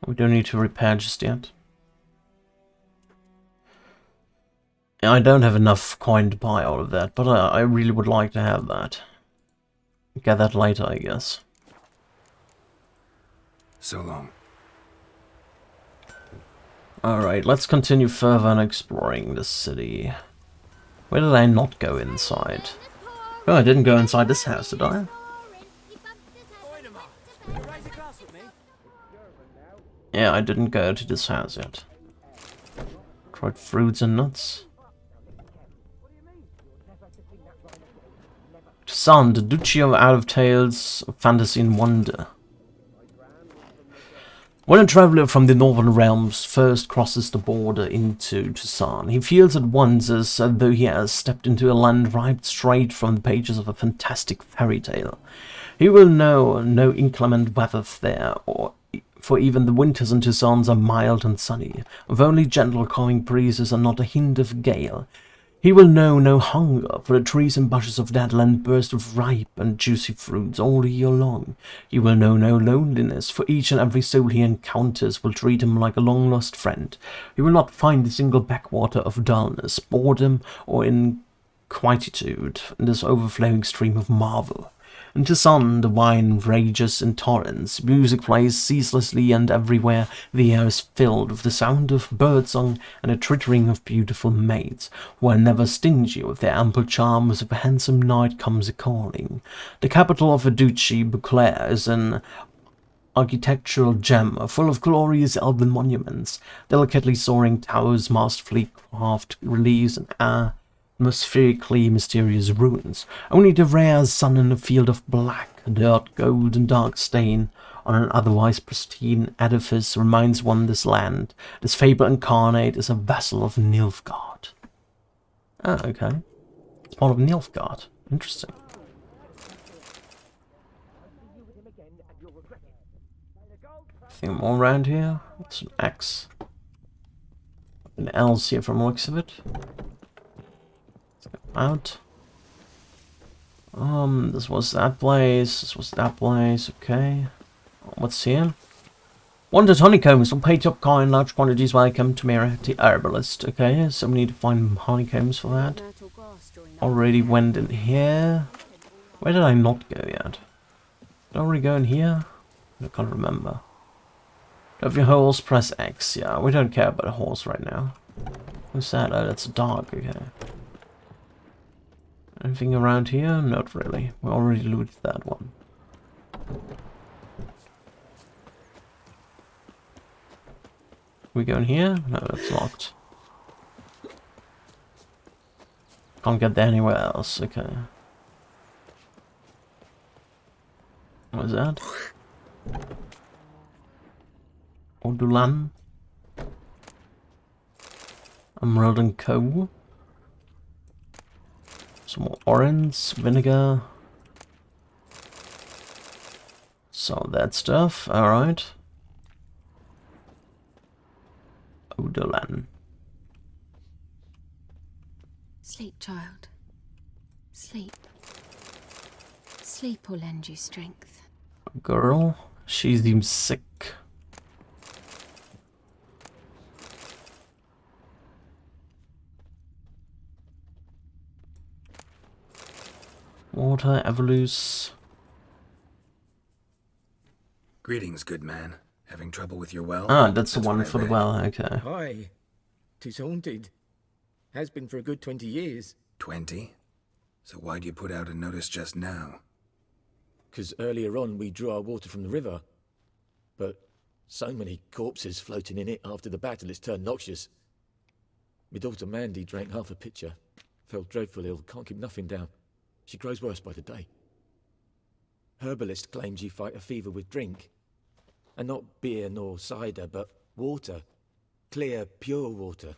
We don't need to repair just yet. I don't have enough coin to buy all of that, but I really would like to have that. Get that later, I guess. So long. Alright, let's continue further on exploring the city. Where did I not go inside? Oh, I didn't go inside this house, did I? Yeah, I didn't go to this house yet. Tried fruits and nuts. Toussaint, the Duchy of Out of Tales, of Fantasy and Wonder. When a traveller from the northern realms first crosses the border into Toussaint, he feels at once as though he has stepped into a land ripped straight from the pages of a fantastic fairy tale. He will know no inclement weather there, for even the winters in Toussaint are mild and sunny, with only gentle calming breezes and not a hint of gale. He will know no hunger, for the trees and bushes of that land burst with ripe and juicy fruits all the year long. He will know no loneliness, for each and every soul he encounters will treat him like a long-lost friend. He will not find a single backwater of dullness, boredom, or inquietude in this overflowing stream of marvel. In Toussaint, the wine rages in torrents, music plays ceaselessly, and everywhere the air is filled with the sound of birdsong and the twittering of beautiful maids, who are never stingy with their ample charms if a handsome knight comes a-calling. The capital of the Duchy, Beauclair, is an architectural gem, full of glorious elven monuments, delicately soaring towers, masterfully carved reliefs, and atmospherically mysterious ruins. Only the rare sun in a field of black, dirt, gold, and dark stain on an otherwise pristine edifice reminds one this land, this fable incarnate, is a vassal of Nilfgaard. Ah, okay. It's part of Nilfgaard. Interesting. Anything more around here? It's an axe. An else here from the looks of it. Out. This was that place, this was that place, okay. What's here? Wanted honeycombs will pay top coin, large quantities when I come to mirror the herbalist, okay, so we need to find honeycombs for that. Already went in here. Where did I not go yet? Did I already go in here? I can't remember. Have your horse, press X, yeah, we don't care about a horse right now. What's that? Oh, that's a dog, okay. Anything around here? Not really. We already looted that one. we going here? No, it's locked. Can't get there anywhere else. Okay. What is that? Ordulan. Emerald and Co. Some more orange, vinegar. Some of that stuff. Alright. Ordulan. Sleep, child. Sleep. Sleep will lend you strength. Girl, she seems sick. Water, Evolus. Greetings, good man. Having trouble with your well? Ah, that's the one for the well, okay. Aye. 'Tis haunted. Has been for a good 20 years. 20? So why do you put out a notice just now? 'Cause earlier on we drew our water from the river. But so many corpses floating in it after the battle it's turned noxious. My daughter Mandy drank half a pitcher. Felt dreadful ill, can't keep nothing down. She grows worse by the day. Herbalist claims you fight a fever with drink. And not beer nor cider, but water. Clear, pure water.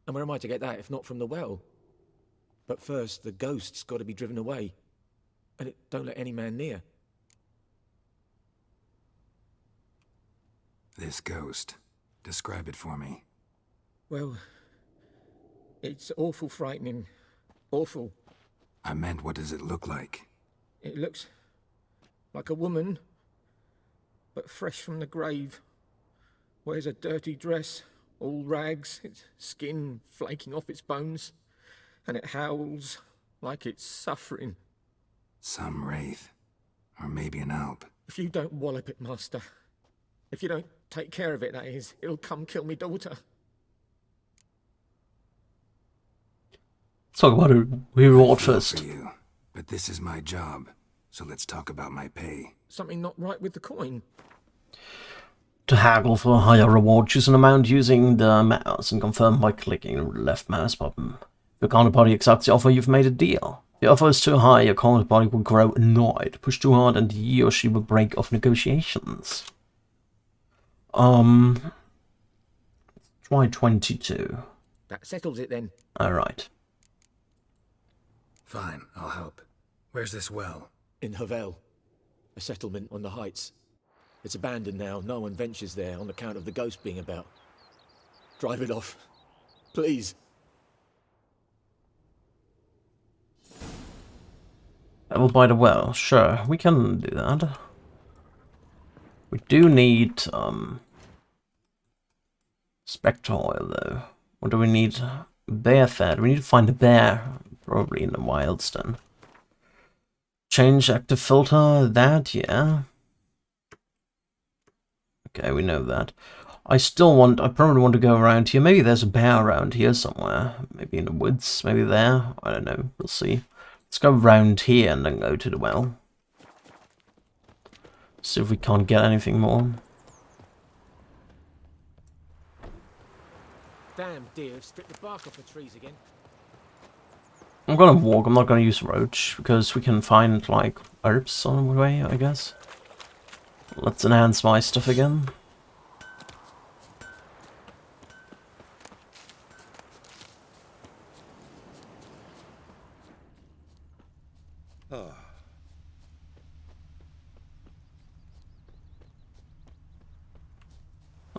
And where am I to get that if not from the well? But first, the ghost's got to be driven away. And it don't let any man near. This ghost. Describe it for me. Well, it's awful frightening. Awful. I meant, what does it look like? It looks like a woman, but fresh from the grave. Wears a dirty dress, all rags, its skin flaking off its bones, and it howls like it's suffering. Some wraith. Or maybe an alp. If you don't wallop it, Master, if you don't take care of it, that is, it'll come kill me daughter. Let's talk about a reward first. For you, but this is my job, so let's talk about my pay. Something not right with the coin. To haggle for a higher reward, choose an amount using the mouse and confirm by clicking the left mouse button. If your counterparty accepts the offer, you've made a deal. If the offer is too high, your counterparty will grow annoyed, push too hard, and he or she will break off negotiations. Try 22. That settles it then. Alright. Fine, I'll help. Where's this well? In Havel, a settlement on the heights. It's abandoned now. No one ventures there on account of the ghost being about. Drive it off, please. Level by the well. Sure, we can do that. We do need spectre oil though. What do we need? Bear fat. We need to find a bear. Probably in the wilds then. Change active filter, that, yeah. Okay, we know that. I probably want to go around here. Maybe there's a bear around here somewhere. Maybe in the woods, maybe there. I don't know, we'll see. Let's go around here and then go to the well. See if we can't get anything more. Damn deer have stripped the bark off the trees again. I'm gonna walk, I'm not gonna use roach, because we can find, like, herbs on the way, I guess. Let's enhance my stuff again. Oh.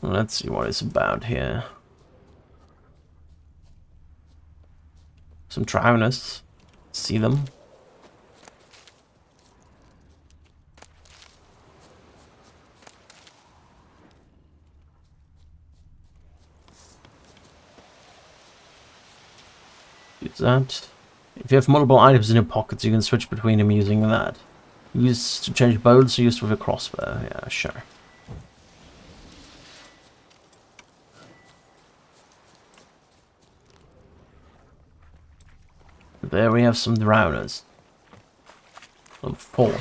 Let's see what it's about here. Some drowners. See them. Use that. If you have multiple items in your pockets, you can switch between them using that. Use to change bows, used with a crossbow. Yeah, sure. There we have some drowners. Level 4.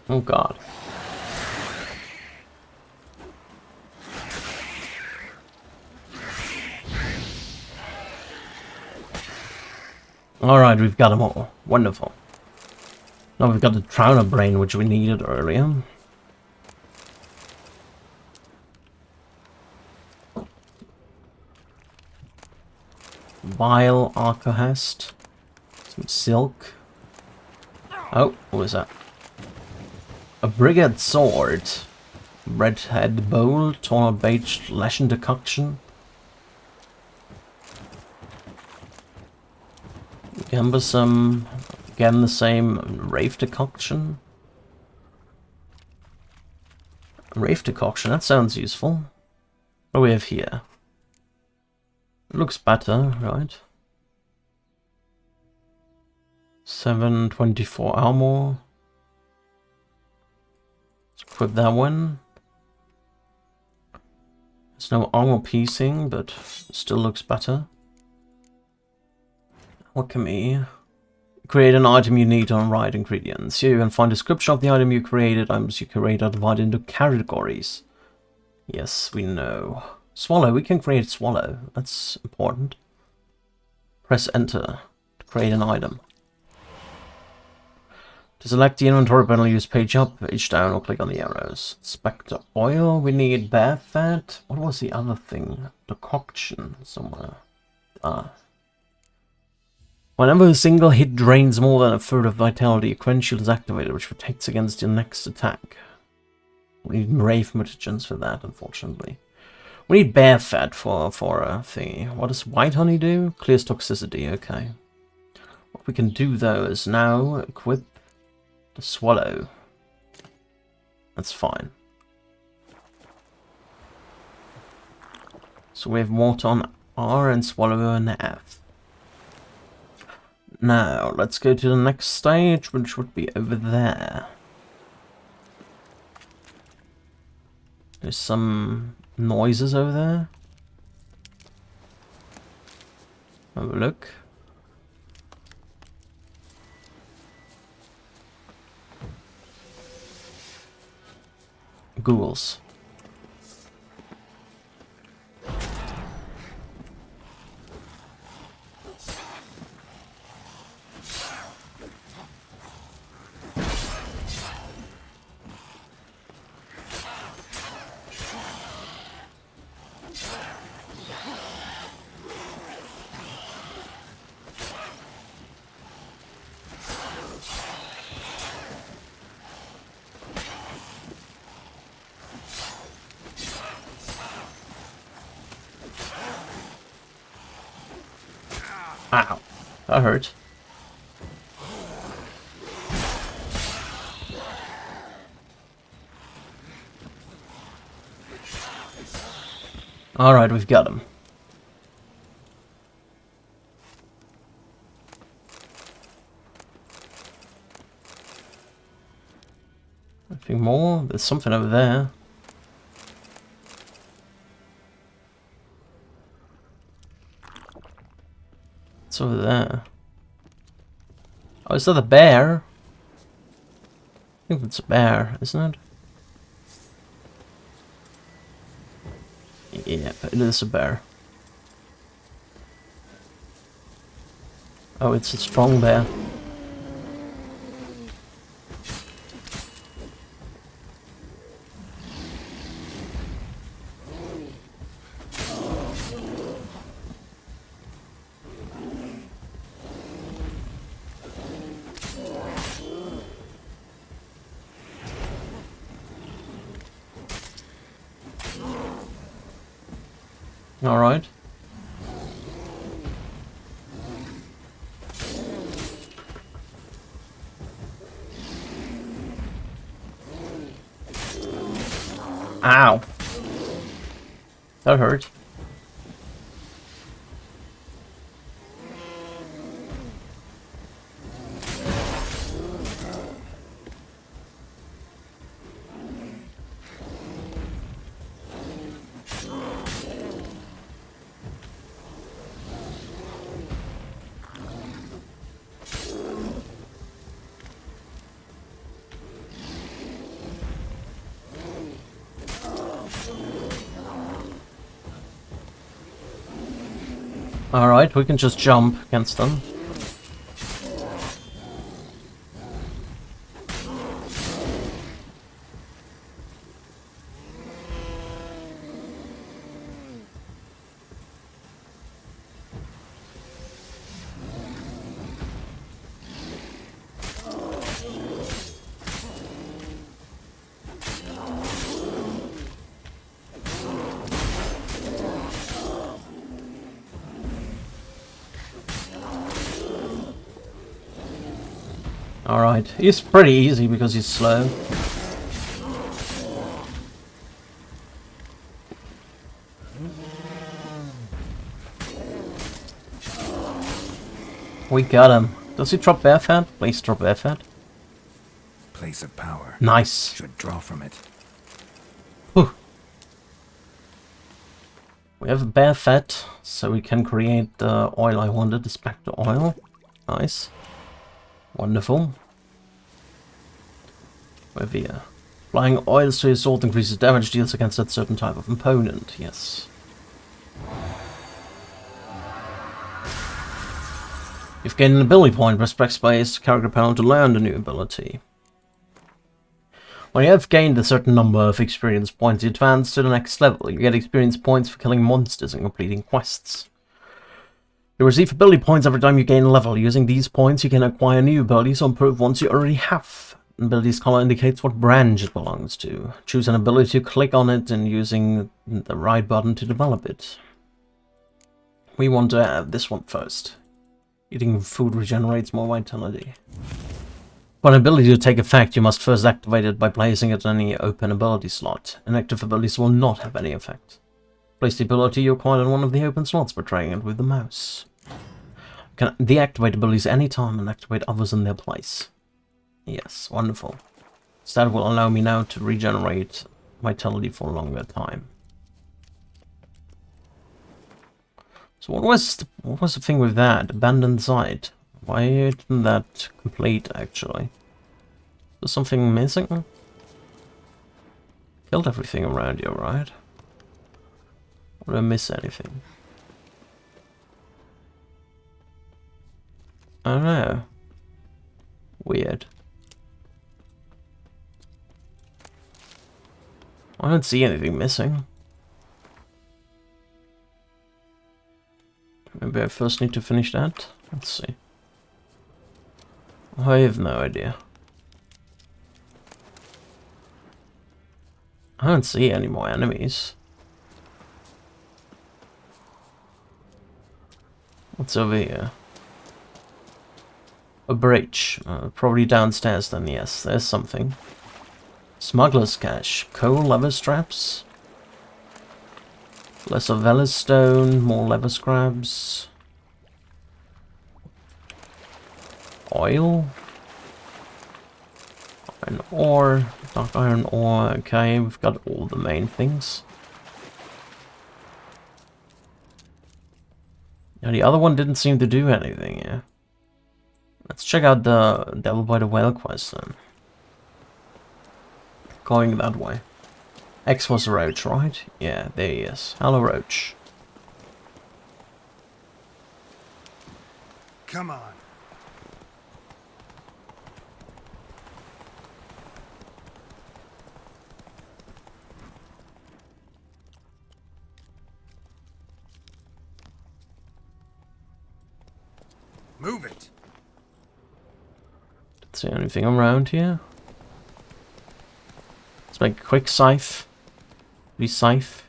Oh god. Alright, we've got them all. Wonderful. Now we've got the Trouner Brain, which we needed earlier. Vile Arcohest. Some silk. Oh, what was that? A Brigade Sword. Redhead Bowl. Torn Beige Leshen Decoction. Cumbersome. Again, the same Rave Decoction. Rave Decoction, that sounds useful. What do we have here? It looks better, right? 724 armor. Let's equip that one. There's no armor piecing, but it still looks better. What can we... Create an item you need on right ingredients. Here you can find a description of the item you created. Items you create are divided into categories. Yes, we know. Swallow, we can create swallow. That's important. Press enter to create an item. To select the inventory panel, use page up, page down, or click on the arrows. Spectre oil, we need bear fat. What was the other thing? Decoction somewhere. Ah. Whenever a single hit drains more than a third of vitality, a quench shield is activated, which protects against your next attack. We need Rave mutagens for that, unfortunately. We need bear fat for a thingy. What does white honey do? Clears toxicity, okay. What we can do though is now equip the swallow. That's fine. So we have water on R and swallow on F. Now, let's go to the next stage, which would be over there. There's some noises over there. Have a look. Ghouls. Ow, that hurt. Alright, we've got him. Nothing more? There's something over there. It's over there. Oh, is that a bear? I think that's a bear, isn't it? Yeah, it is a bear. Oh, it's a strong bear. All right. Ow. That hurt. Alright, we can just jump against them. Alright, he's pretty easy because he's slow. We got him. Does he drop bear fat? Please drop bear fat. Place of power. Nice. Should draw from it. Whew. We have a bear fat, so we can create the oil I wanted, the spectre oil. Nice. Wonderful. With here. Applying oils to your sword increases damage deals against that certain type of opponent. Yes. You've gained an ability point. Press backspace character panel to learn the new ability. When you have gained a certain number of experience points, you advance to the next level. You get experience points for killing monsters and completing quests. You receive ability points every time you gain a level. Using these points, you can acquire new abilities or improve ones you already have. Abilities color indicates what branch it belongs to. Choose an ability to click on it and using the right button to develop it. We want to add this one first. Eating food regenerates more vitality. For an ability to take effect, you must first activate it by placing it in any open ability slot. Inactive abilities will not have any effect. Place the ability you acquired in one of the open slots by dragging it with the mouse. You can deactivate abilities anytime and activate others in their place. Yes, wonderful. So that will allow me now to regenerate vitality for a longer time. So what was the thing with that? Abandoned site. Why didn't that complete actually? Is something missing? Killed everything around you, right? Or did I miss anything? I don't know. Weird. I don't see anything missing. Maybe I first need to finish that? Let's see. I have no idea. I don't see any more enemies. What's over here? A bridge. Probably downstairs then, yes. There's something. Smuggler's cache. Coal lever straps. Lesser Velis stone. More lever scraps. Oil. Iron ore. Dark iron ore. Okay, we've got all the main things. Now the other one didn't seem to do anything, yeah. Let's check out the Devil by the Well quest then. Going that way. X was Roach, right? Yeah, there he is. Hello, Roach. Come on. Move it. Don't see anything around here. Let's make a quick scythe. Scythe.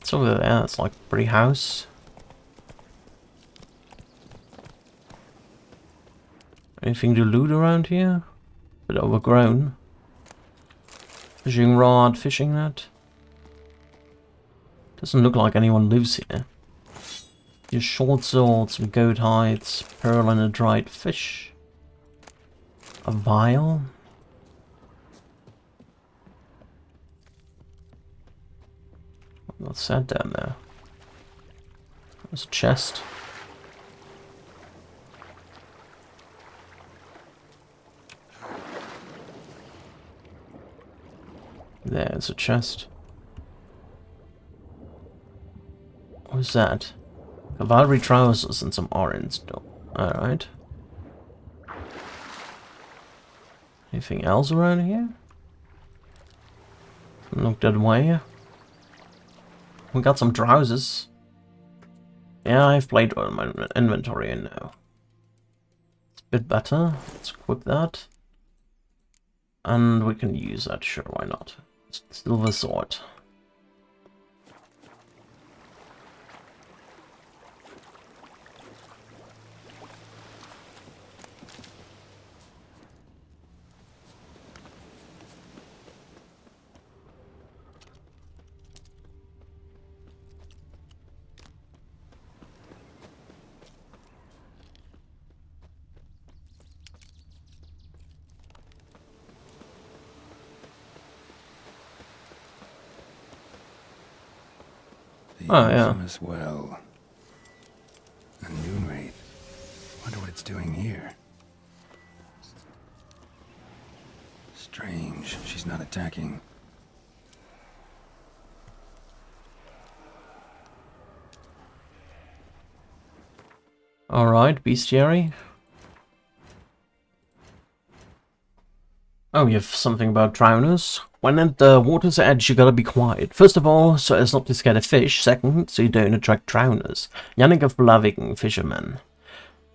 It's over there. It's like a pretty house. Anything to loot around here? Bit overgrown. Fishing rod, fishing net. Doesn't look like anyone lives here. Your short sword, some goat hides, pearl and a dried fish. A vial. What's that down there? There's a chest. There's a chest. What's that? Cavalry trousers and some orange. Alright. Anything else around here? Look that way. We got some trousers. Yeah, I've played all my inventory and now. It's a bit better. Let's equip that. And we can use that, sure, why not? Silver sword. Oh, yeah. Infamous well. A Noonwraith. Wonder what it's doing here. Strange. She's not attacking. Alright, bestiary. Oh, you have something about drowners. When at the water's edge, you gotta be quiet. First of all, so as not to scare the fish. Second, so you don't attract drowners. Yannick of Blaving, fisherman.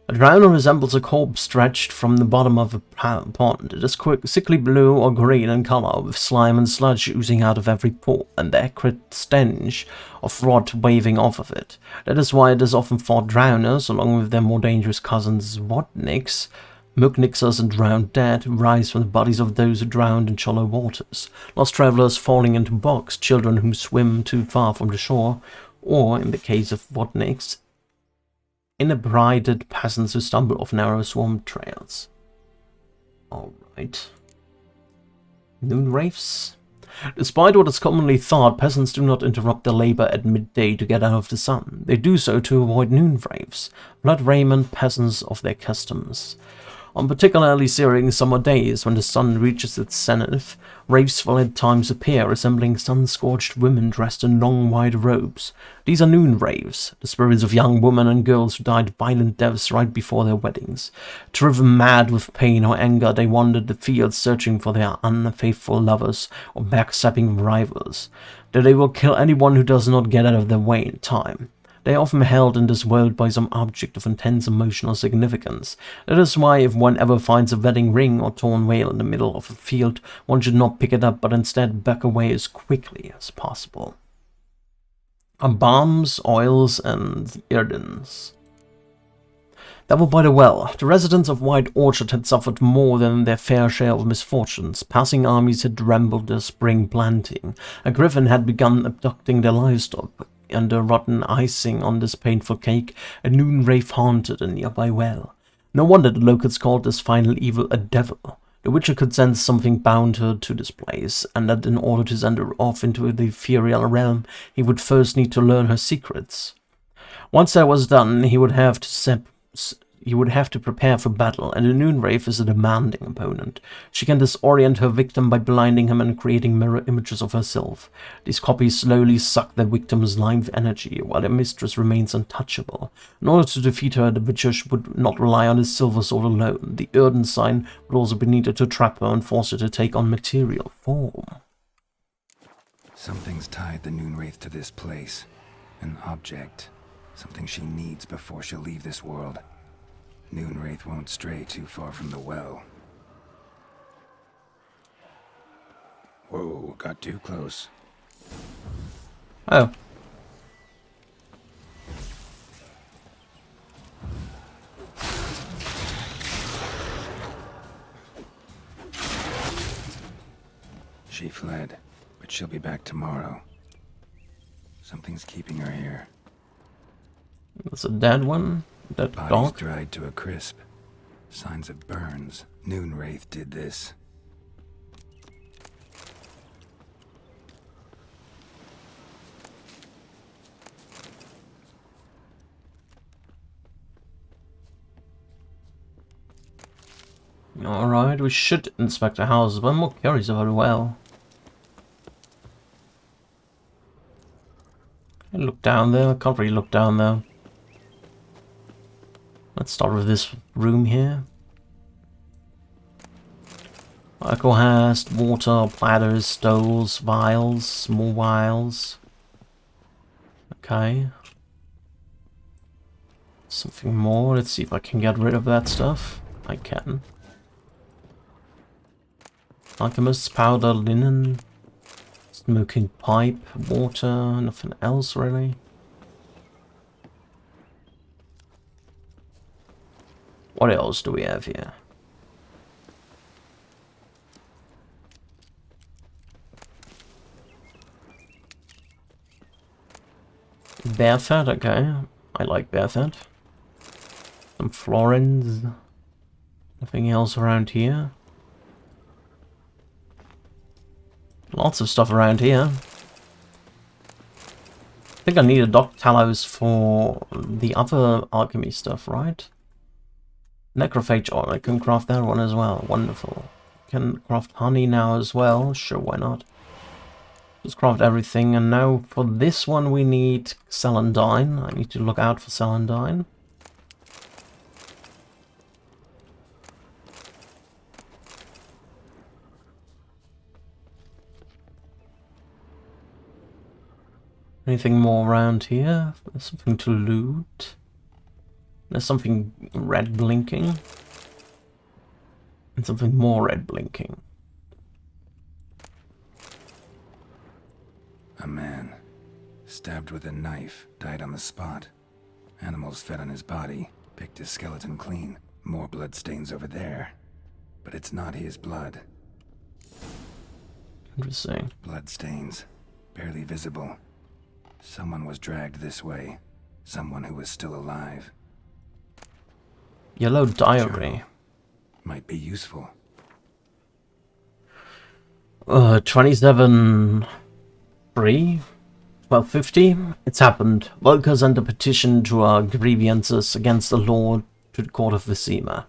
A drowner resembles a corpse stretched from the bottom of a pond. It is sickly blue or green in color, with slime and sludge oozing out of every pore, and the acrid stench of rot waving off of it. That is why it is often thought drowners, along with their more dangerous cousins Wotniks, Muknixers and drowned dead, rise from the bodies of those who drowned in shallow waters. Lost travelers falling into bogs, children who swim too far from the shore, or, in the case of Wotniks, inebriated peasants who stumble off narrow swamp trails. Alright. Noonwraiths? Despite what is commonly thought, peasants do not interrupt their labor at midday to get out of the sun. They do so to avoid noonwraiths, blood raiment peasants of their customs. On particularly searing summer days, when the sun reaches its zenith, wraiths will at times appear, resembling sun-scorched women dressed in long white robes. These are noon wraiths, the spirits of young women and girls who died violent deaths right before their weddings. Driven mad with pain or anger, they wandered the fields searching for their unfaithful lovers or backstabbing rivals. Though they will kill anyone who does not get out of their way in time. They are often held in this world by some object of intense emotional significance. That is why if one ever finds a wedding ring or torn veil in the middle of a field, one should not pick it up, but instead back away as quickly as possible. Balms, oils, and irdens. Devil by the Well. The residents of White Orchard had suffered more than their fair share of misfortunes. Passing armies had rambled their spring planting. A griffin had begun abducting their livestock. Under rotten icing on this painful cake, a noon wraith haunted a nearby well. No wonder the locals called this final evil a devil. The Witcher could sense something bound her to this place, and that in order to send her off into the ethereal realm, he would first need to learn her secrets. Once that was done, he would have to prepare for battle, and the Noonwraith is a demanding opponent. She can disorient her victim by blinding him and creating mirror images of herself. These copies slowly suck their victim's life energy, while their mistress remains untouchable. In order to defeat her, the Witcher would not rely on his silver sword alone. The Erden sign would also be needed to trap her and force her to take on material form. Something's tied the Noonwraith to this place. An object. Something she needs before she'll leave this world. Noonwraith won't stray too far from the well. Whoa, got too close. Oh. She fled, but she'll be back tomorrow. Something's keeping her here. That's a dead one? That body's dog? dried to a crisp. Signs of burns. Noonwraith did this. Alright, we should inspect the house, but I'm more curious about the well. I look down there. I can't really look down there. Let's start with this room here. Alcohol hast, water, platters, stoles, vials, more vials. Okay. Something more. Let's see if I can get rid of that stuff. I can. Alchemist's powder, linen, smoking pipe, water, nothing else really. What else do we have here? Bear fat, okay. I like bear fat. Some florins. Nothing else around here. Lots of stuff around here. I think I need a Doc Talos for the other alchemy stuff, right? Necrophage ore, I can craft that one as well. Wonderful. Can craft honey now as well. Sure, why not? Just craft everything, and now for this one we need celandine. I need to look out for celandine. Anything more around here? There's something to loot. There's something red blinking. And something more red blinking. A man, stabbed with a knife, died on the spot. Animals fed on his body, picked his skeleton clean. More blood stains over there. But it's not his blood. Interesting. Blood stains, barely visible. Someone was dragged this way. Someone who was still alive. Yellow diary. Might be useful. 27... 1250. It's happened. Volker's under petition to our grievances against the Lord to the court of Vizima.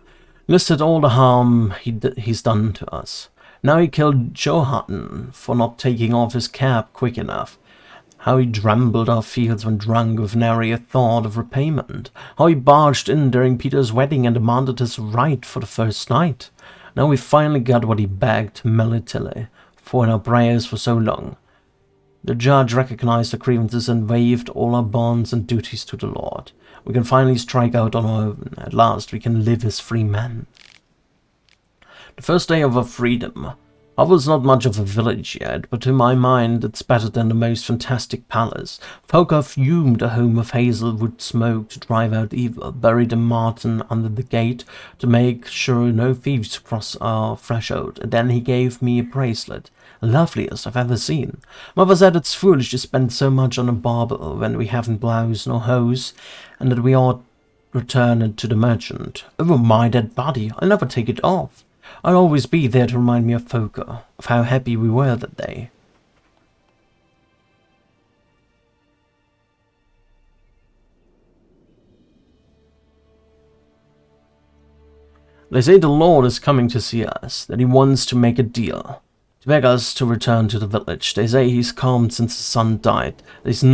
Listed all the harm he's done to us. Now he killed Joe Hutton for not taking off his cap quick enough. How he trampled our fields when drunk with nary a thought of repayment. How he barged in during Peter's wedding and demanded his right for the first night. Now we finally got what he begged militarily for in our prayers for so long. The judge recognized the grievances and waived all our bonds and duties to the Lord. We can finally strike out on our own. At last we can live as free men. The first day of our freedom. Hovel's not much of a village yet, but to my mind it's better than the most fantastic palace. Folk have fumed a home of hazelwood smoke to drive out evil, buried a marten under the gate to make sure no thieves cross our threshold, and then he gave me a bracelet. Loveliest I've ever seen. Mother said it's foolish to spend so much on a bauble when we haven't blouse nor hose, and that we ought return it to the merchant. Over my dead body, I'll never take it off. I'll always be there to remind me of Foker, of how happy we were that day. They say the Lord is coming to see us, that he wants to make a deal. To beg us to return to the village. They say he's calmed since his son died, that he's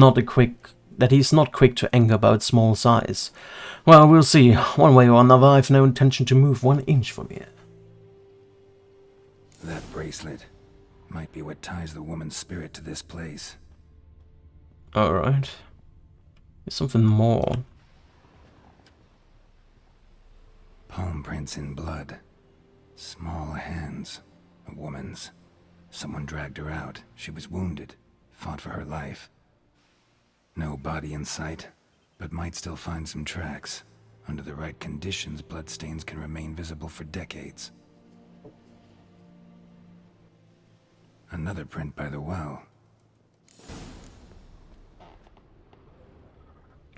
not quick to anger about small size. Well, we'll see. One way or another, I've no intention to move 1 inch from here. That bracelet might be what ties the woman's spirit to this place. Alright. There's something more. Palm prints in blood. Small hands. A woman's. Someone dragged her out. She was wounded. Fought for her life. No body in sight, but might still find some tracks. Under the right conditions, bloodstains can remain visible for decades. Another print by the well.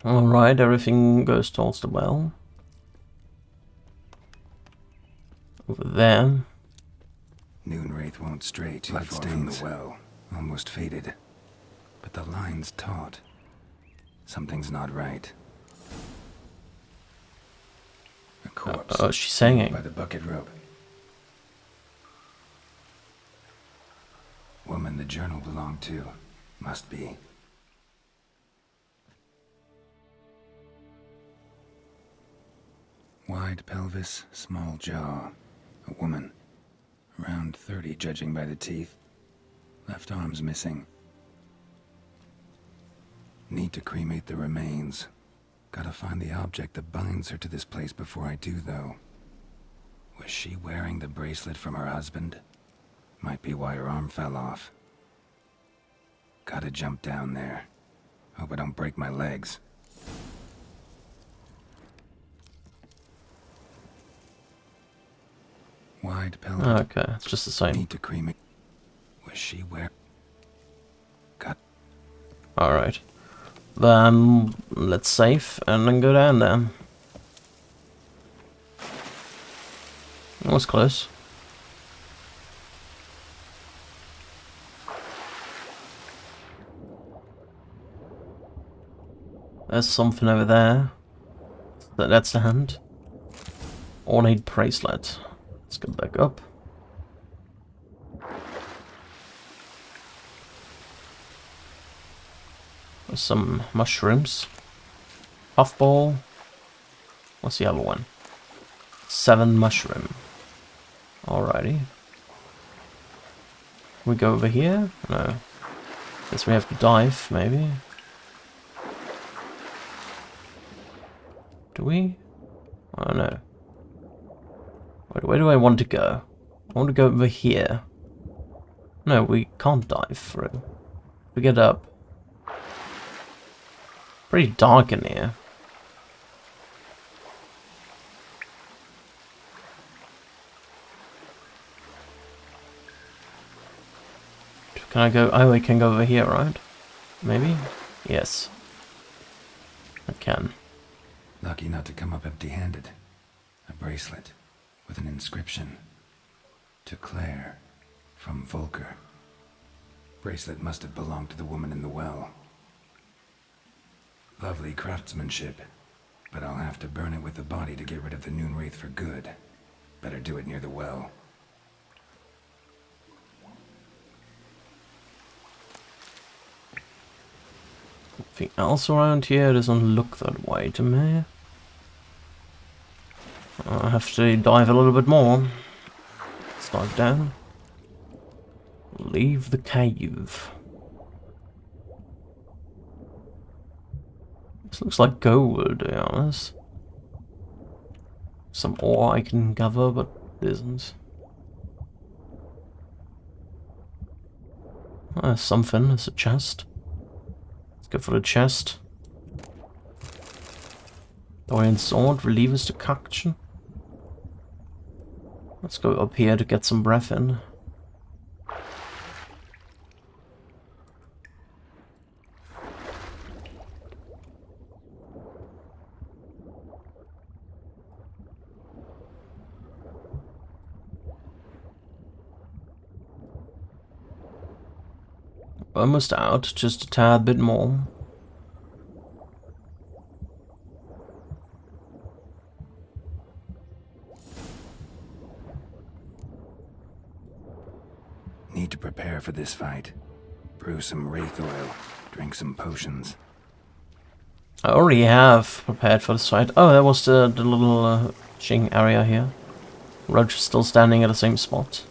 Alright, everything goes towards the well. Over there. Noonwraith won't stray too far from the well. Almost faded. But the line's taut. Something's not right. A corpse. Oh, she's singing. By the bucket rope. Woman the journal belonged to. Must be. Wide pelvis, small jaw. A woman. Around 30, judging by the teeth. Left arm's missing. Need to cremate the remains. Gotta find the object that binds her to this place before I do, though. Was she wearing the bracelet from her husband? Might be why her arm fell off. Gotta jump down there. Hope I don't break my legs. Wide pelvis. Okay, it's just the same. Need to cremate. Was she wearing? Got. Alright. Then let's save and then go down there. That was close. There's something over there. That's the hand. Ornate bracelet. Let's go back up. There's some mushrooms. Puffball. What's the other one? 7 mushroom. Alrighty. We go over here? No. Guess we have to dive, maybe. Do we? I don't know. Where do I want to go? I want to go over here. No, we can't dive through. We get up. Pretty dark in here. Can I go? Oh, I can go over here, right? Maybe? Yes. I can. Lucky not to come up empty-handed. A bracelet with an inscription. To Claire, from Volker. Bracelet must have belonged to the woman in the well. Lovely craftsmanship, but I'll have to burn it with the body to get rid of the Noon Wraith for good. Better do it near the well. Anything else around here? It doesn't look that way to me. I have to dive a little bit more. Let's dive down. Leave the cave. This looks like gold, to be honest. Some ore I can gather, but it isn't. There's something. There's a chest. Let's go for the chest. Dorian sword, relievers decoction. Let's go up here to get some breath in. Almost out, just a tad bit more. Need to prepare for this fight. Brew some wraith oil, drink some potions. I already have prepared for this fight. Oh, that was the little Ching area here. Roach is still standing at the same spot.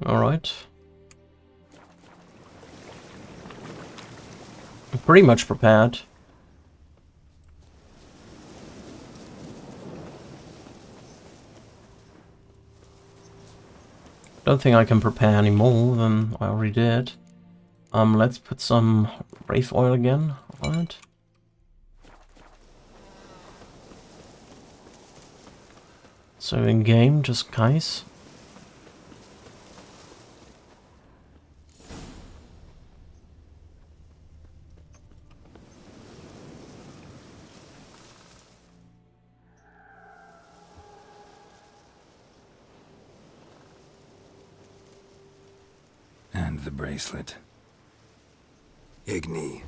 Alright. I'm pretty much prepared. Don't think I can prepare any more than I already did. Let's put some wraith oil again. Alright. So in game, just guys. And the bracelet. Igni.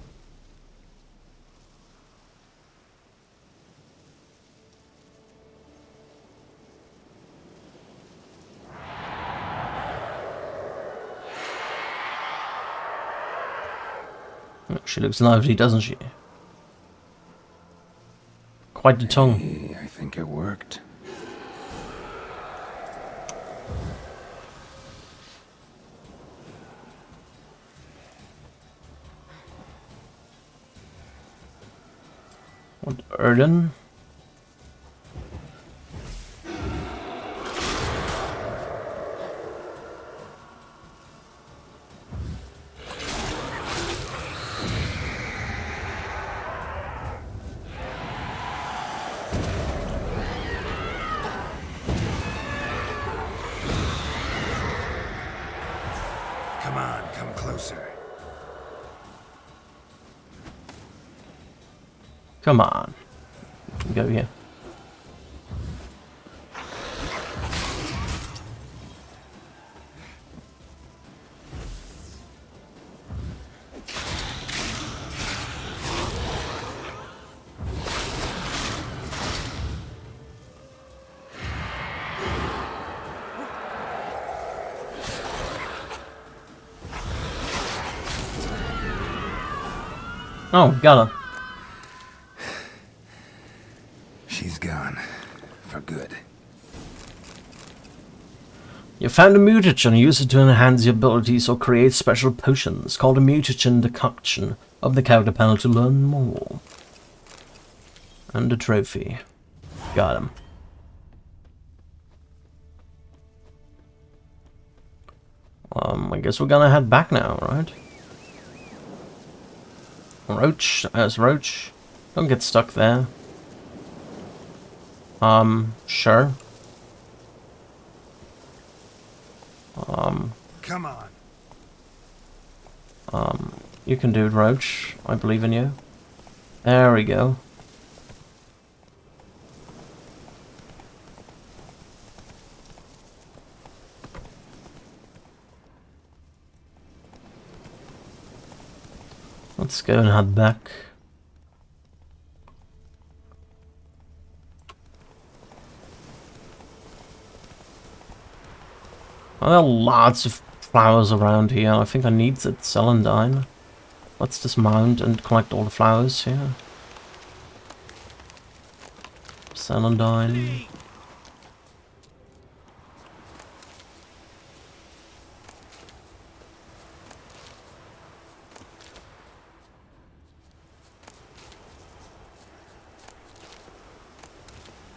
She looks lively, doesn't she? Quite the tongue. Hey, I think it worked. What, Erden? Come on, come closer. Come on. Go here. Oh, got her. She's gone. For good. You found a mutagen. Use it to enhance your abilities or create special potions. Called a mutagen decoction. Of the character panel to learn more. And a trophy. Got him. I guess we're gonna head back now, right? Roach, as Roach. Don't get stuck there. Sure. Come on. You can do it, Roach. I believe in you. There we go. Let's go and head back. Well, there are lots of flowers around here. I think I need the celandine. Let's dismount and collect all the flowers here. Celandine.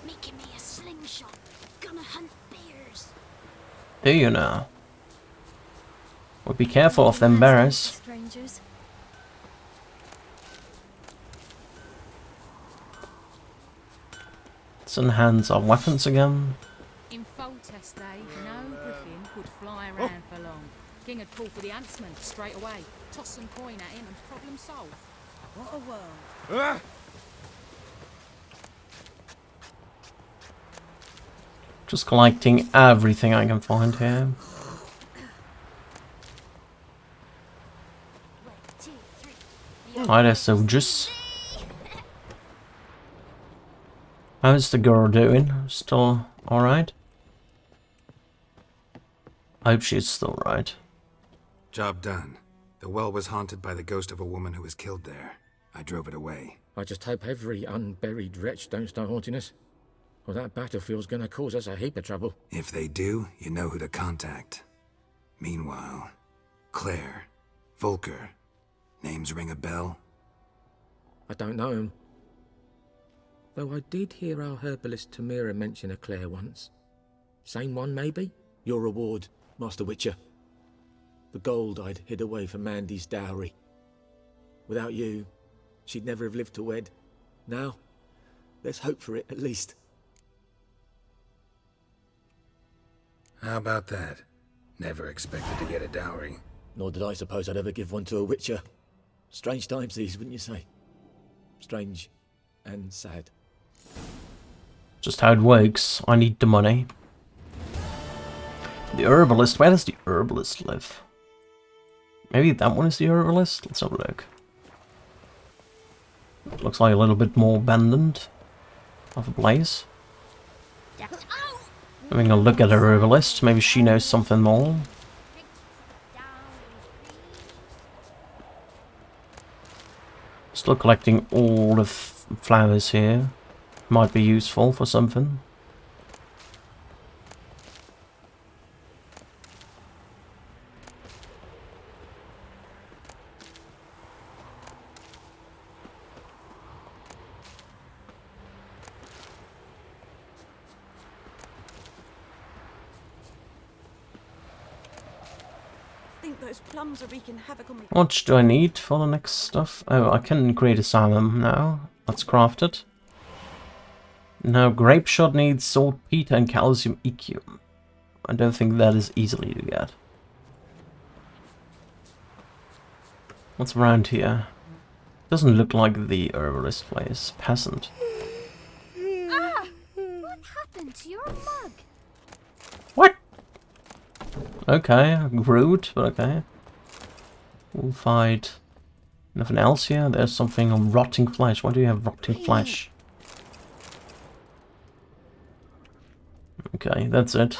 Making me a slingshot. Gonna hunt bears. Do you now? Well, be careful of them bears. Strangers. Let's enhance our weapons again. In Foltest day, no Griffin would fly around for long. King would call for the huntsman straight away, toss some coin at him and problem solved. What a world. Just collecting everything I can find here. Hi there, soldiers. How's the girl doing? Still alright? I hope she's still right. Job done. The well was haunted by the ghost of a woman who was killed there. I drove it away. I just hope every unburied wretch don't start haunting us. Well, that battlefield's gonna cause us a heap of trouble. If they do, you know who to contact. Meanwhile, Claire, Volker, names ring a bell? I don't know him. Though I did hear our herbalist Tamira mention a Claire once. Same one, maybe? Your reward, Master Witcher. The gold I'd hid away for Mandy's dowry. Without you, she'd never have lived to wed. Now, let's hope for it, at least. How about that? Never expected to get a dowry. Nor did I suppose I'd ever give one to a Witcher. Strange times these, wouldn't you say? Strange and sad. Just how it works. I need the money. The Herbalist. Where does the Herbalist live? Maybe that one is the Herbalist? Let's have a look. Looks like a little bit more abandoned of a place. Having a look at her Herbalist. Maybe she knows something more. Still collecting all the flowers here. Might be useful for something. Those plums are wreaking havoc on me. What do I need for the next stuff? Oh, I can create a salmon now. Let's craft it. Now, grape shot needs saltpeter and calcium EQ. I don't think that is easily to get. What's around here? Doesn't look like the herbalist place. Peasant. Ah! What happened to your mug? What? Okay, rude, but okay. We'll fight. Nothing else here? There's something on rotting flesh. Why do you have rotting flesh? Okay, that's it.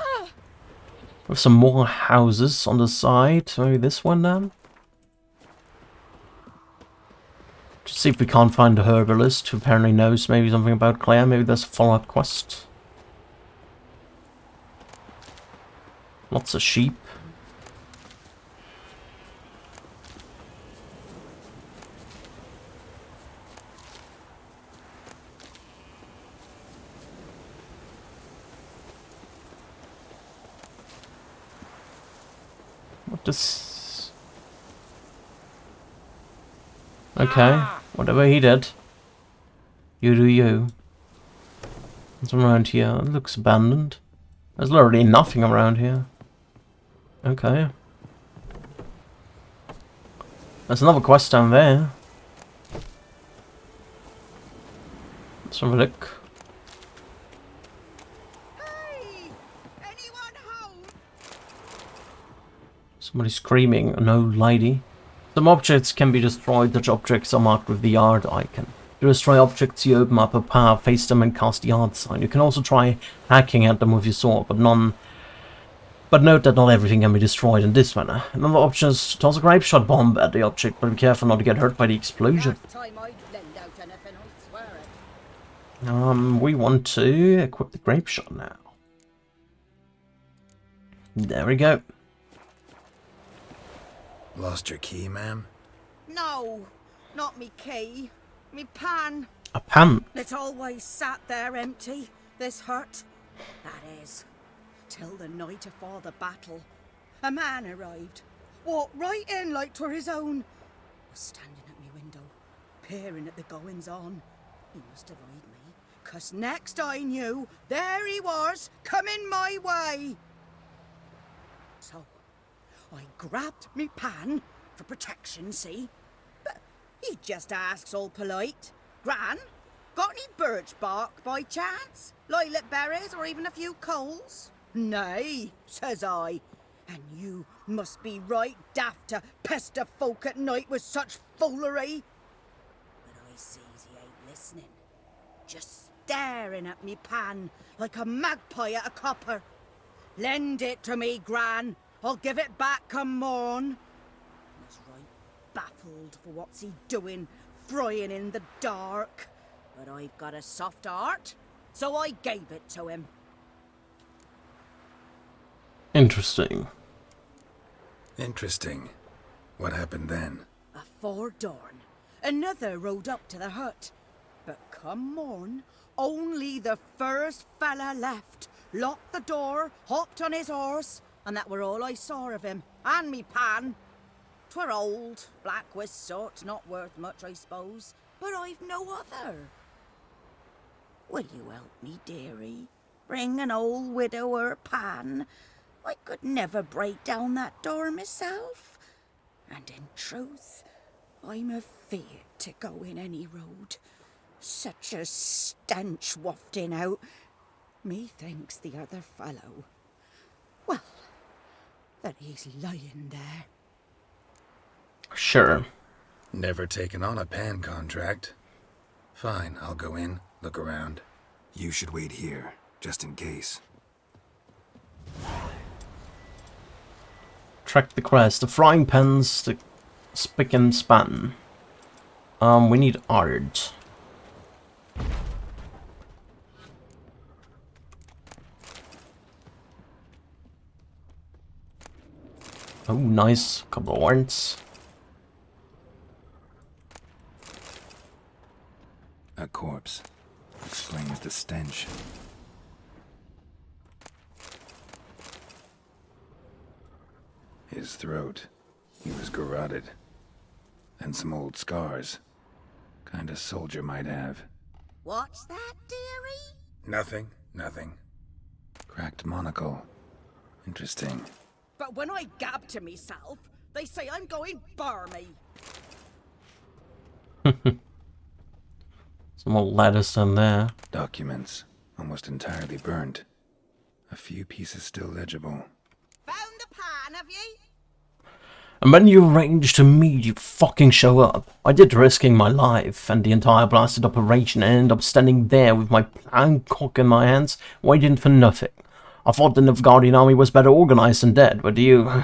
With some more houses on the side. Maybe this one then? Just see if we can't find a herbalist who apparently knows maybe something about Claire. Maybe there's a follow-up quest. Lots of sheep. What does... Okay, whatever he did. You do you. What's around here? It looks abandoned. There's literally nothing around here. Okay. There's another quest down there. Let's have a look. Somebody's screaming. No lady. Some objects can be destroyed. Such objects are marked with the yard icon. To destroy objects, you open up a path, face them, and cast the yard sign. You can also try hacking at them with your sword, but note that not everything can be destroyed in this manner. Another option is to toss a grape shot bomb at the object, but be careful not to get hurt by the explosion. We want to equip the grape shot now. There we go. Lost your key, ma'am? No, not me key. Me pan. A pan? It always sat there empty, this hut. That is, till the night afore the battle. A man arrived, walked right in like 'twere his own. Was standing at me window, peering at the goings-on. He must have eyed me, 'cause next I knew, there he was, coming my way. So, I grabbed me pan, for protection, see? But he just asks all polite, Gran, got any birch bark by chance? Lilac berries or even a few coals? Nay, says I, and you must be right daft to pester folk at night with such foolery. But I sees he ain't listening, just staring at me pan like a magpie at a copper. Lend it to me, Gran. I'll give it back come morn. I was right baffled for what's he doing, frying in the dark. But I've got a soft heart, so I gave it to him. Interesting. Interesting. What happened then? Afore dawn, another rode up to the hut. But come morn, only the first fella left, locked the door, hopped on his horse, and that were all I saw of him, and me pan. 'Twere old, black with soot, not worth much, I suppose, but I've no other. Will you help me, dearie? Bring an old widower pan. I could never break down that door myself. And in truth, I'm afeard to go in any road. Such a stench wafting out. Methinks the other fellow, well, that he's lying there. Sure. Never taken on a pan contract. Fine, I'll go in, look around. You should wait here, just in case. Track the quest. The frying pans, the spick and span. We need art. Oh, nice. Couple of warrants. A corpse. Explains the stench. His throat. He was garroted. And some old scars. Kind of soldier might have. What's that, dearie? Nothing. Cracked monocle. Interesting. But when I gab to myself, they say I'm going barmy. Some old letters in there. Documents. Almost entirely burnt. A few pieces still legible. Found the pan, have ye? And when you arranged to meet, you fucking show up. I did risking my life and the entire blasted operation and ended up standing there with my plan cock in my hands, waiting for nothing. I thought the Nilfgaardian army was better organized than dead, but you...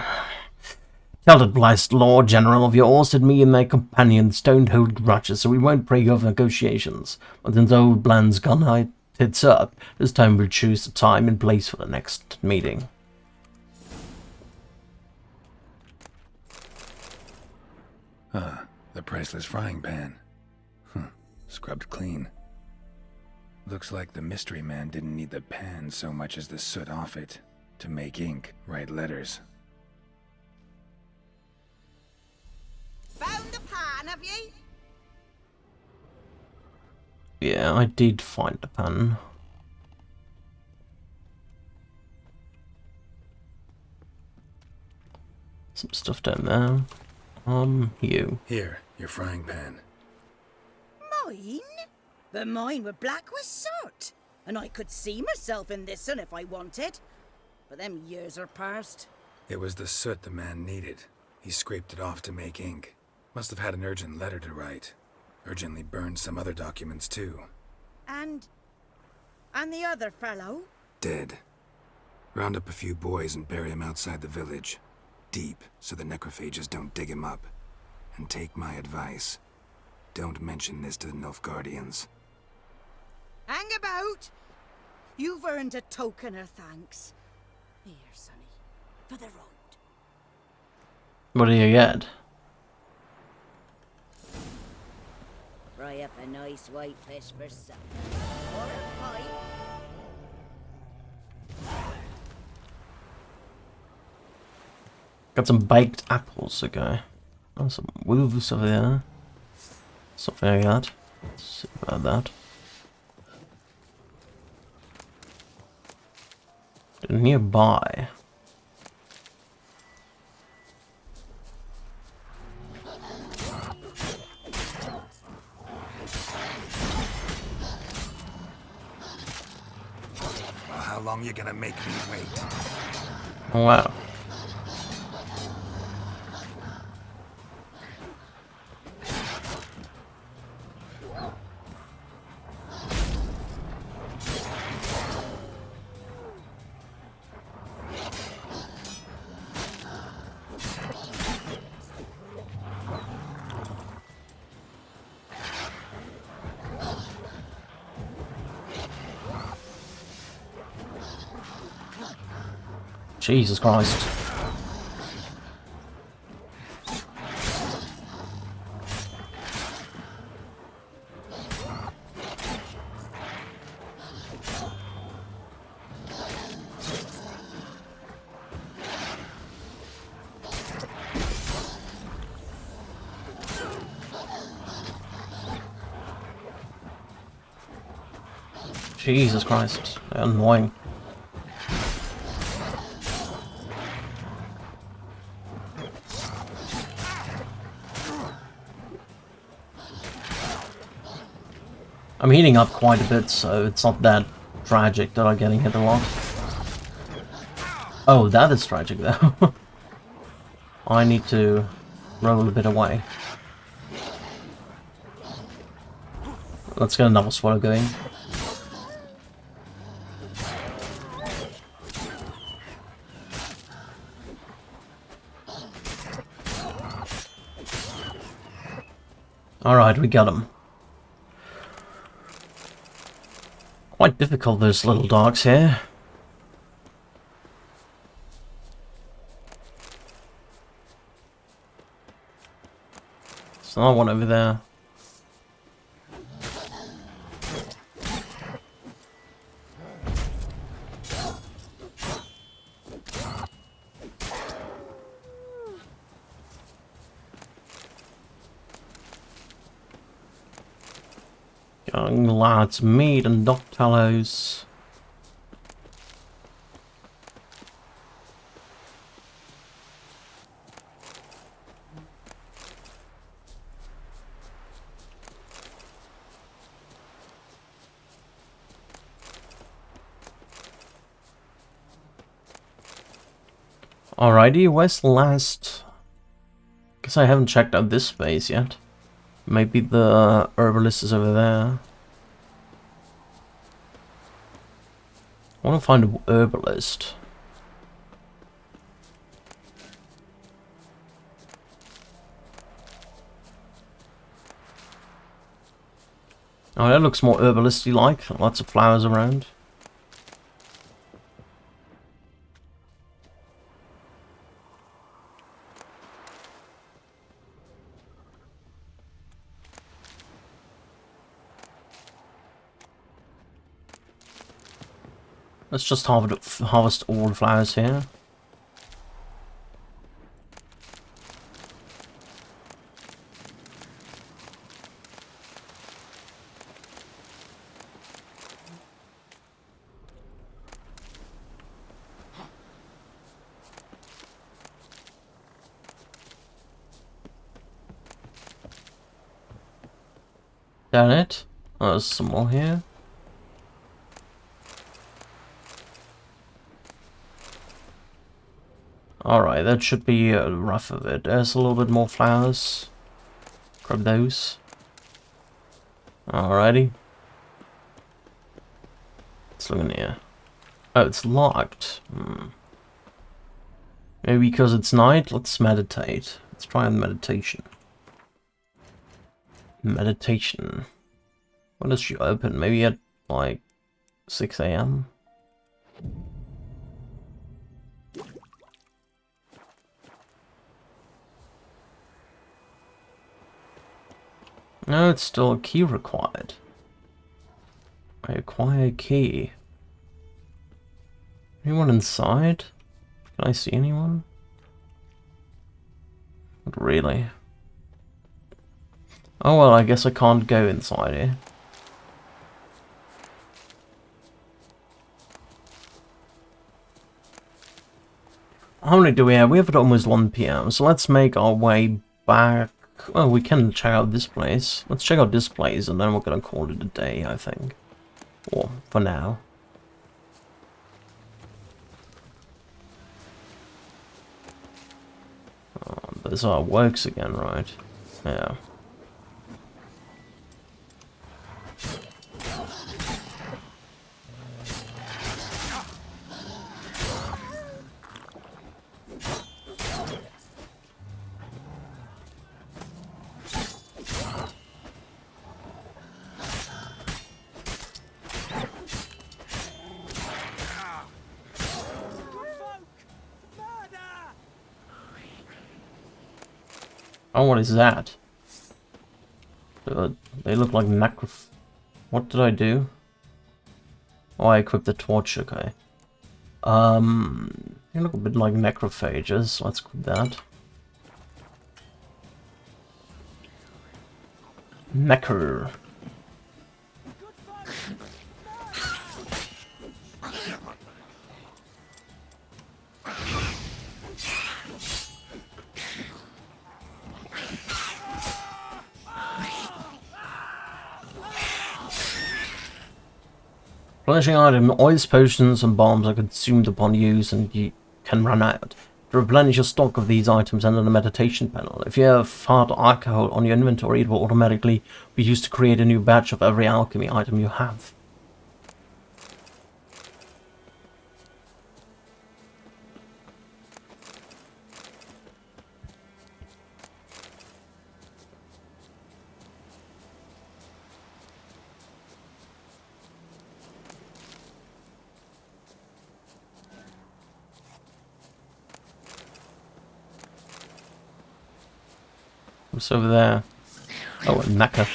Tell that blessed Lord General of yours that me and my companions don't hold grudges, so we won't break off negotiations. But since old Bland's gone high tits up, this time we'll choose the time and place for the next meeting. The priceless frying pan. Scrubbed clean. Looks like the mystery man didn't need the pan so much as the soot off it. To make ink, write letters. Found the pan, have ye? Yeah, I did find the pen. Some stuff down there. You. Here, your frying pan. Mine? But mine were black with soot. And I could see myself in this one if I wanted. But them years are past. It was the soot the man needed. He scraped it off to make ink. Must have had an urgent letter to write. Urgently burned some other documents too. And the other fellow? Dead. Round up a few boys and bury him outside the village. Deep, so the necrophages don't dig him up. And take my advice. Don't mention this to the Nilfgaardians. Hang about! You've earned a token of thanks. Here, sonny, for the road. What do you get? Fry up a nice white fish for supper. Or a pipe. Got some baked apples, okay. Oh, some wolves over there. Something like that. Let's see about that. Nearby. Well, how long you gonna make me wait? Oh, wow. Jesus Christ. Jesus Christ, they're annoying. I'm heating up quite a bit, so it's not that tragic that I'm getting hit a lot. Oh, that is tragic though. I need to roll a bit away. Let's get another swallow going. Alright, we got him. Quite difficult, those little dogs here. There's another one over there. Young lads, meat and dog tallows. Alrighty, where's the last? Guess I haven't checked out this space yet. Maybe the herbalist is over there. I want to find a herbalist. Oh, that looks more herbalisty like. Lots of flowers around. Let's just harvest all the flowers here. Damn it. Oh, there's some more here. Alright, that should be rough of it. There's a little bit more flowers. Grab those. Alrighty. Let's look in here. Oh, it's locked. Maybe because it's night? Let's meditate. Let's try meditation. Meditation. When does she open? Maybe at like 6 AM? No, it's still a key required. I acquire a key. Anyone inside? Can I see anyone? Not really. Oh well, I guess I can't go inside here. How many do we have? We have at almost 1 PM, so let's make our way back. Well, we can check out this place. Let's check out this place, and then we're gonna call it a day, I think. Or, for now. Oh, there's our works again, right? Yeah. Oh, what is that? They look like What did I do? Oh, I equipped the torch, okay. They look a bit like necrophages. Let's equip that. Necro. Replenishing item, oils, potions, and bombs are consumed upon use and you can run out. To replenish your stock of these items, enter the meditation panel. If you have hard alcohol on your inventory, it will automatically be used to create a new batch of every alchemy item you have. What's over there? Oh, a knacker.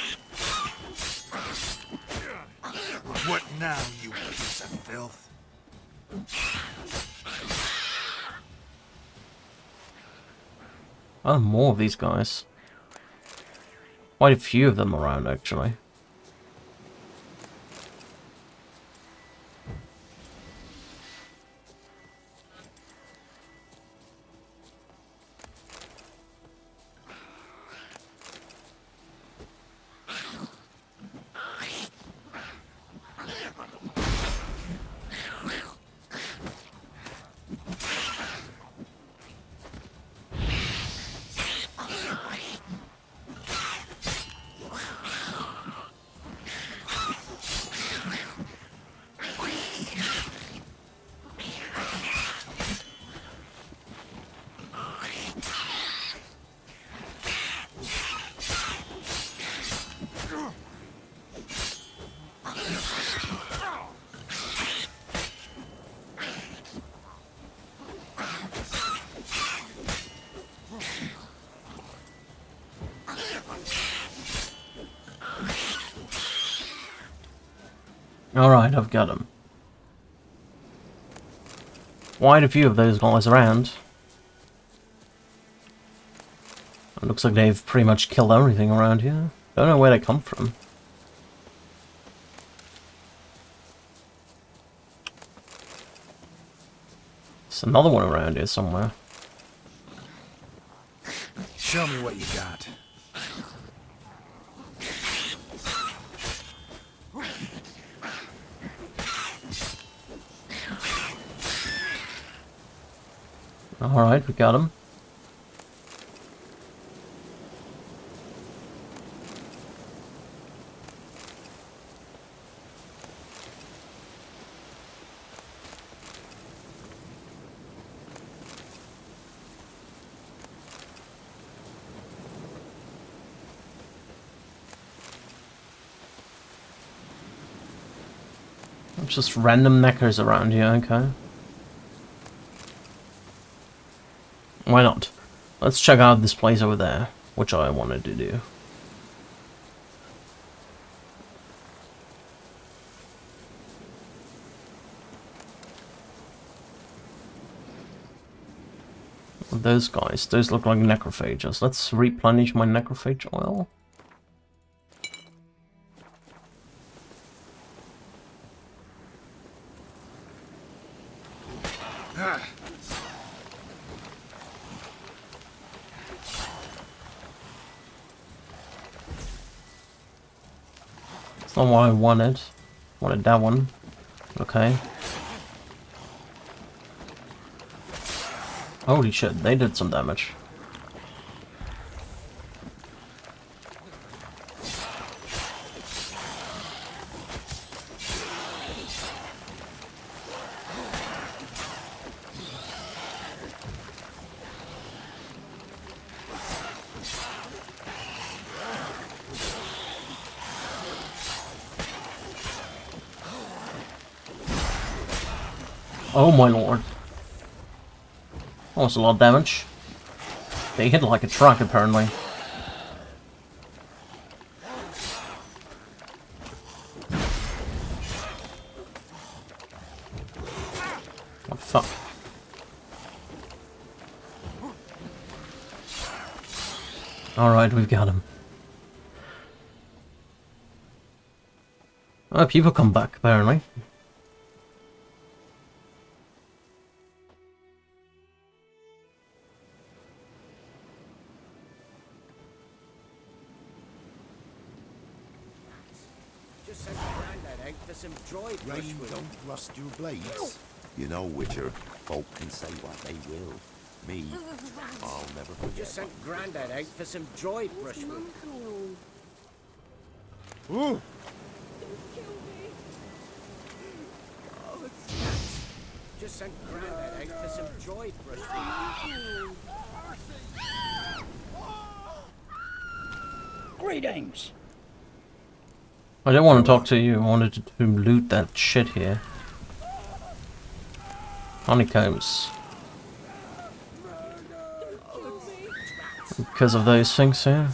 What now, you piece of filth? Oh, more of these guys. Quite a few of them around, actually. Alright, I've got him. Quite a few of those guys around. It looks like they've pretty much killed everything around here. Don't know where they come from. There's another one around here somewhere. Show me what you got. Alright, we got him. Just random knackers around here, okay. Why not? Let's check out this place over there, which I wanted to do. Those guys, those look like necrophages. Let's replenish my necrophage oil. It's not what I wanted. Wanted that one. Okay. Holy shit, they did some damage. Oh my lord. That was a lot of damage. They hit like a truck, apparently. What the fuck? Alright, we've got him. Oh, people come back, apparently. Rain don't rust your blades. You know, Witcher, folk can say what they will. Me, I'll never forget. Just sent Grandad out for some dried brushwood. Ooh! Just sent Grandad out for some dried brushwood. Greetings. I don't want to talk to you, I wanted to loot that shit here. Honeycombs. because of those things here.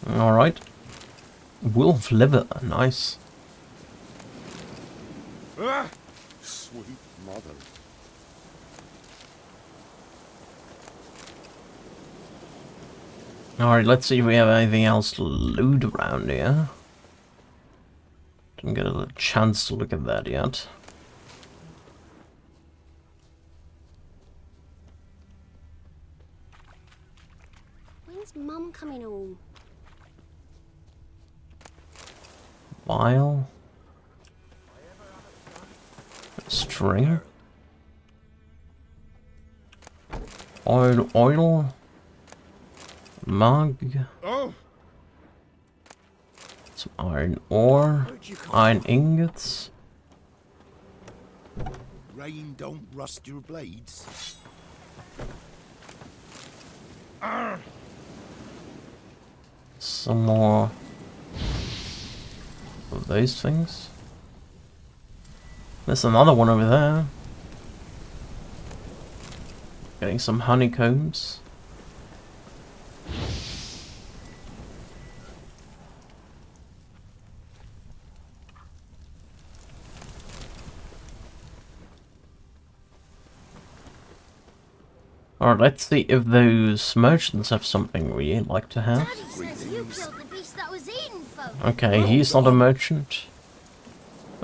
Alright. Wolf liver, nice. Sweet mother. Alright, let's see if we have anything else to loot around here. Didn't get a chance to look at that yet. When's Mum coming home? Vial. String. Oil. Mug. Some iron ore. Iron ingots. Rain don't rust your blades. Some more of those things. There's another one over there. Getting some honeycombs. Alright, let's see if those merchants have something we'd like to have. Daddy says you killed the beast that was eating folk. Okay, he's not a merchant.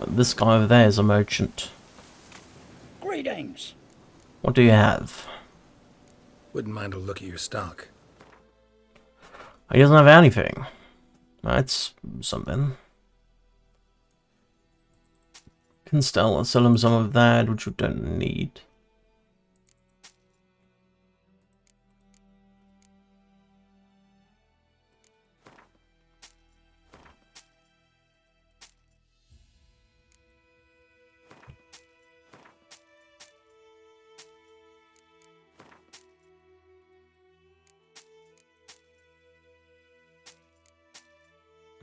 This guy over there is a merchant. Greetings. What do you have? Wouldn't mind a look at your stock. He doesn't have anything. That's something. Can sell him some of that, which we don't need.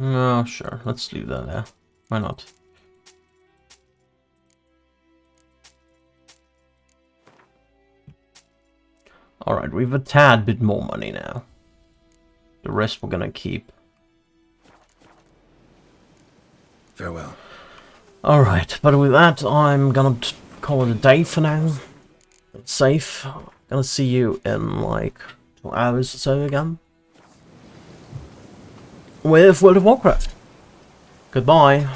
Oh, sure. Let's leave that there. Why not? Alright, we've a tad bit more money now. The rest we're gonna keep. Farewell. Alright, but with that, I'm gonna call it a day for now. It's safe. Gonna see you in like 2 hours or so again. With World of Warcraft. Goodbye.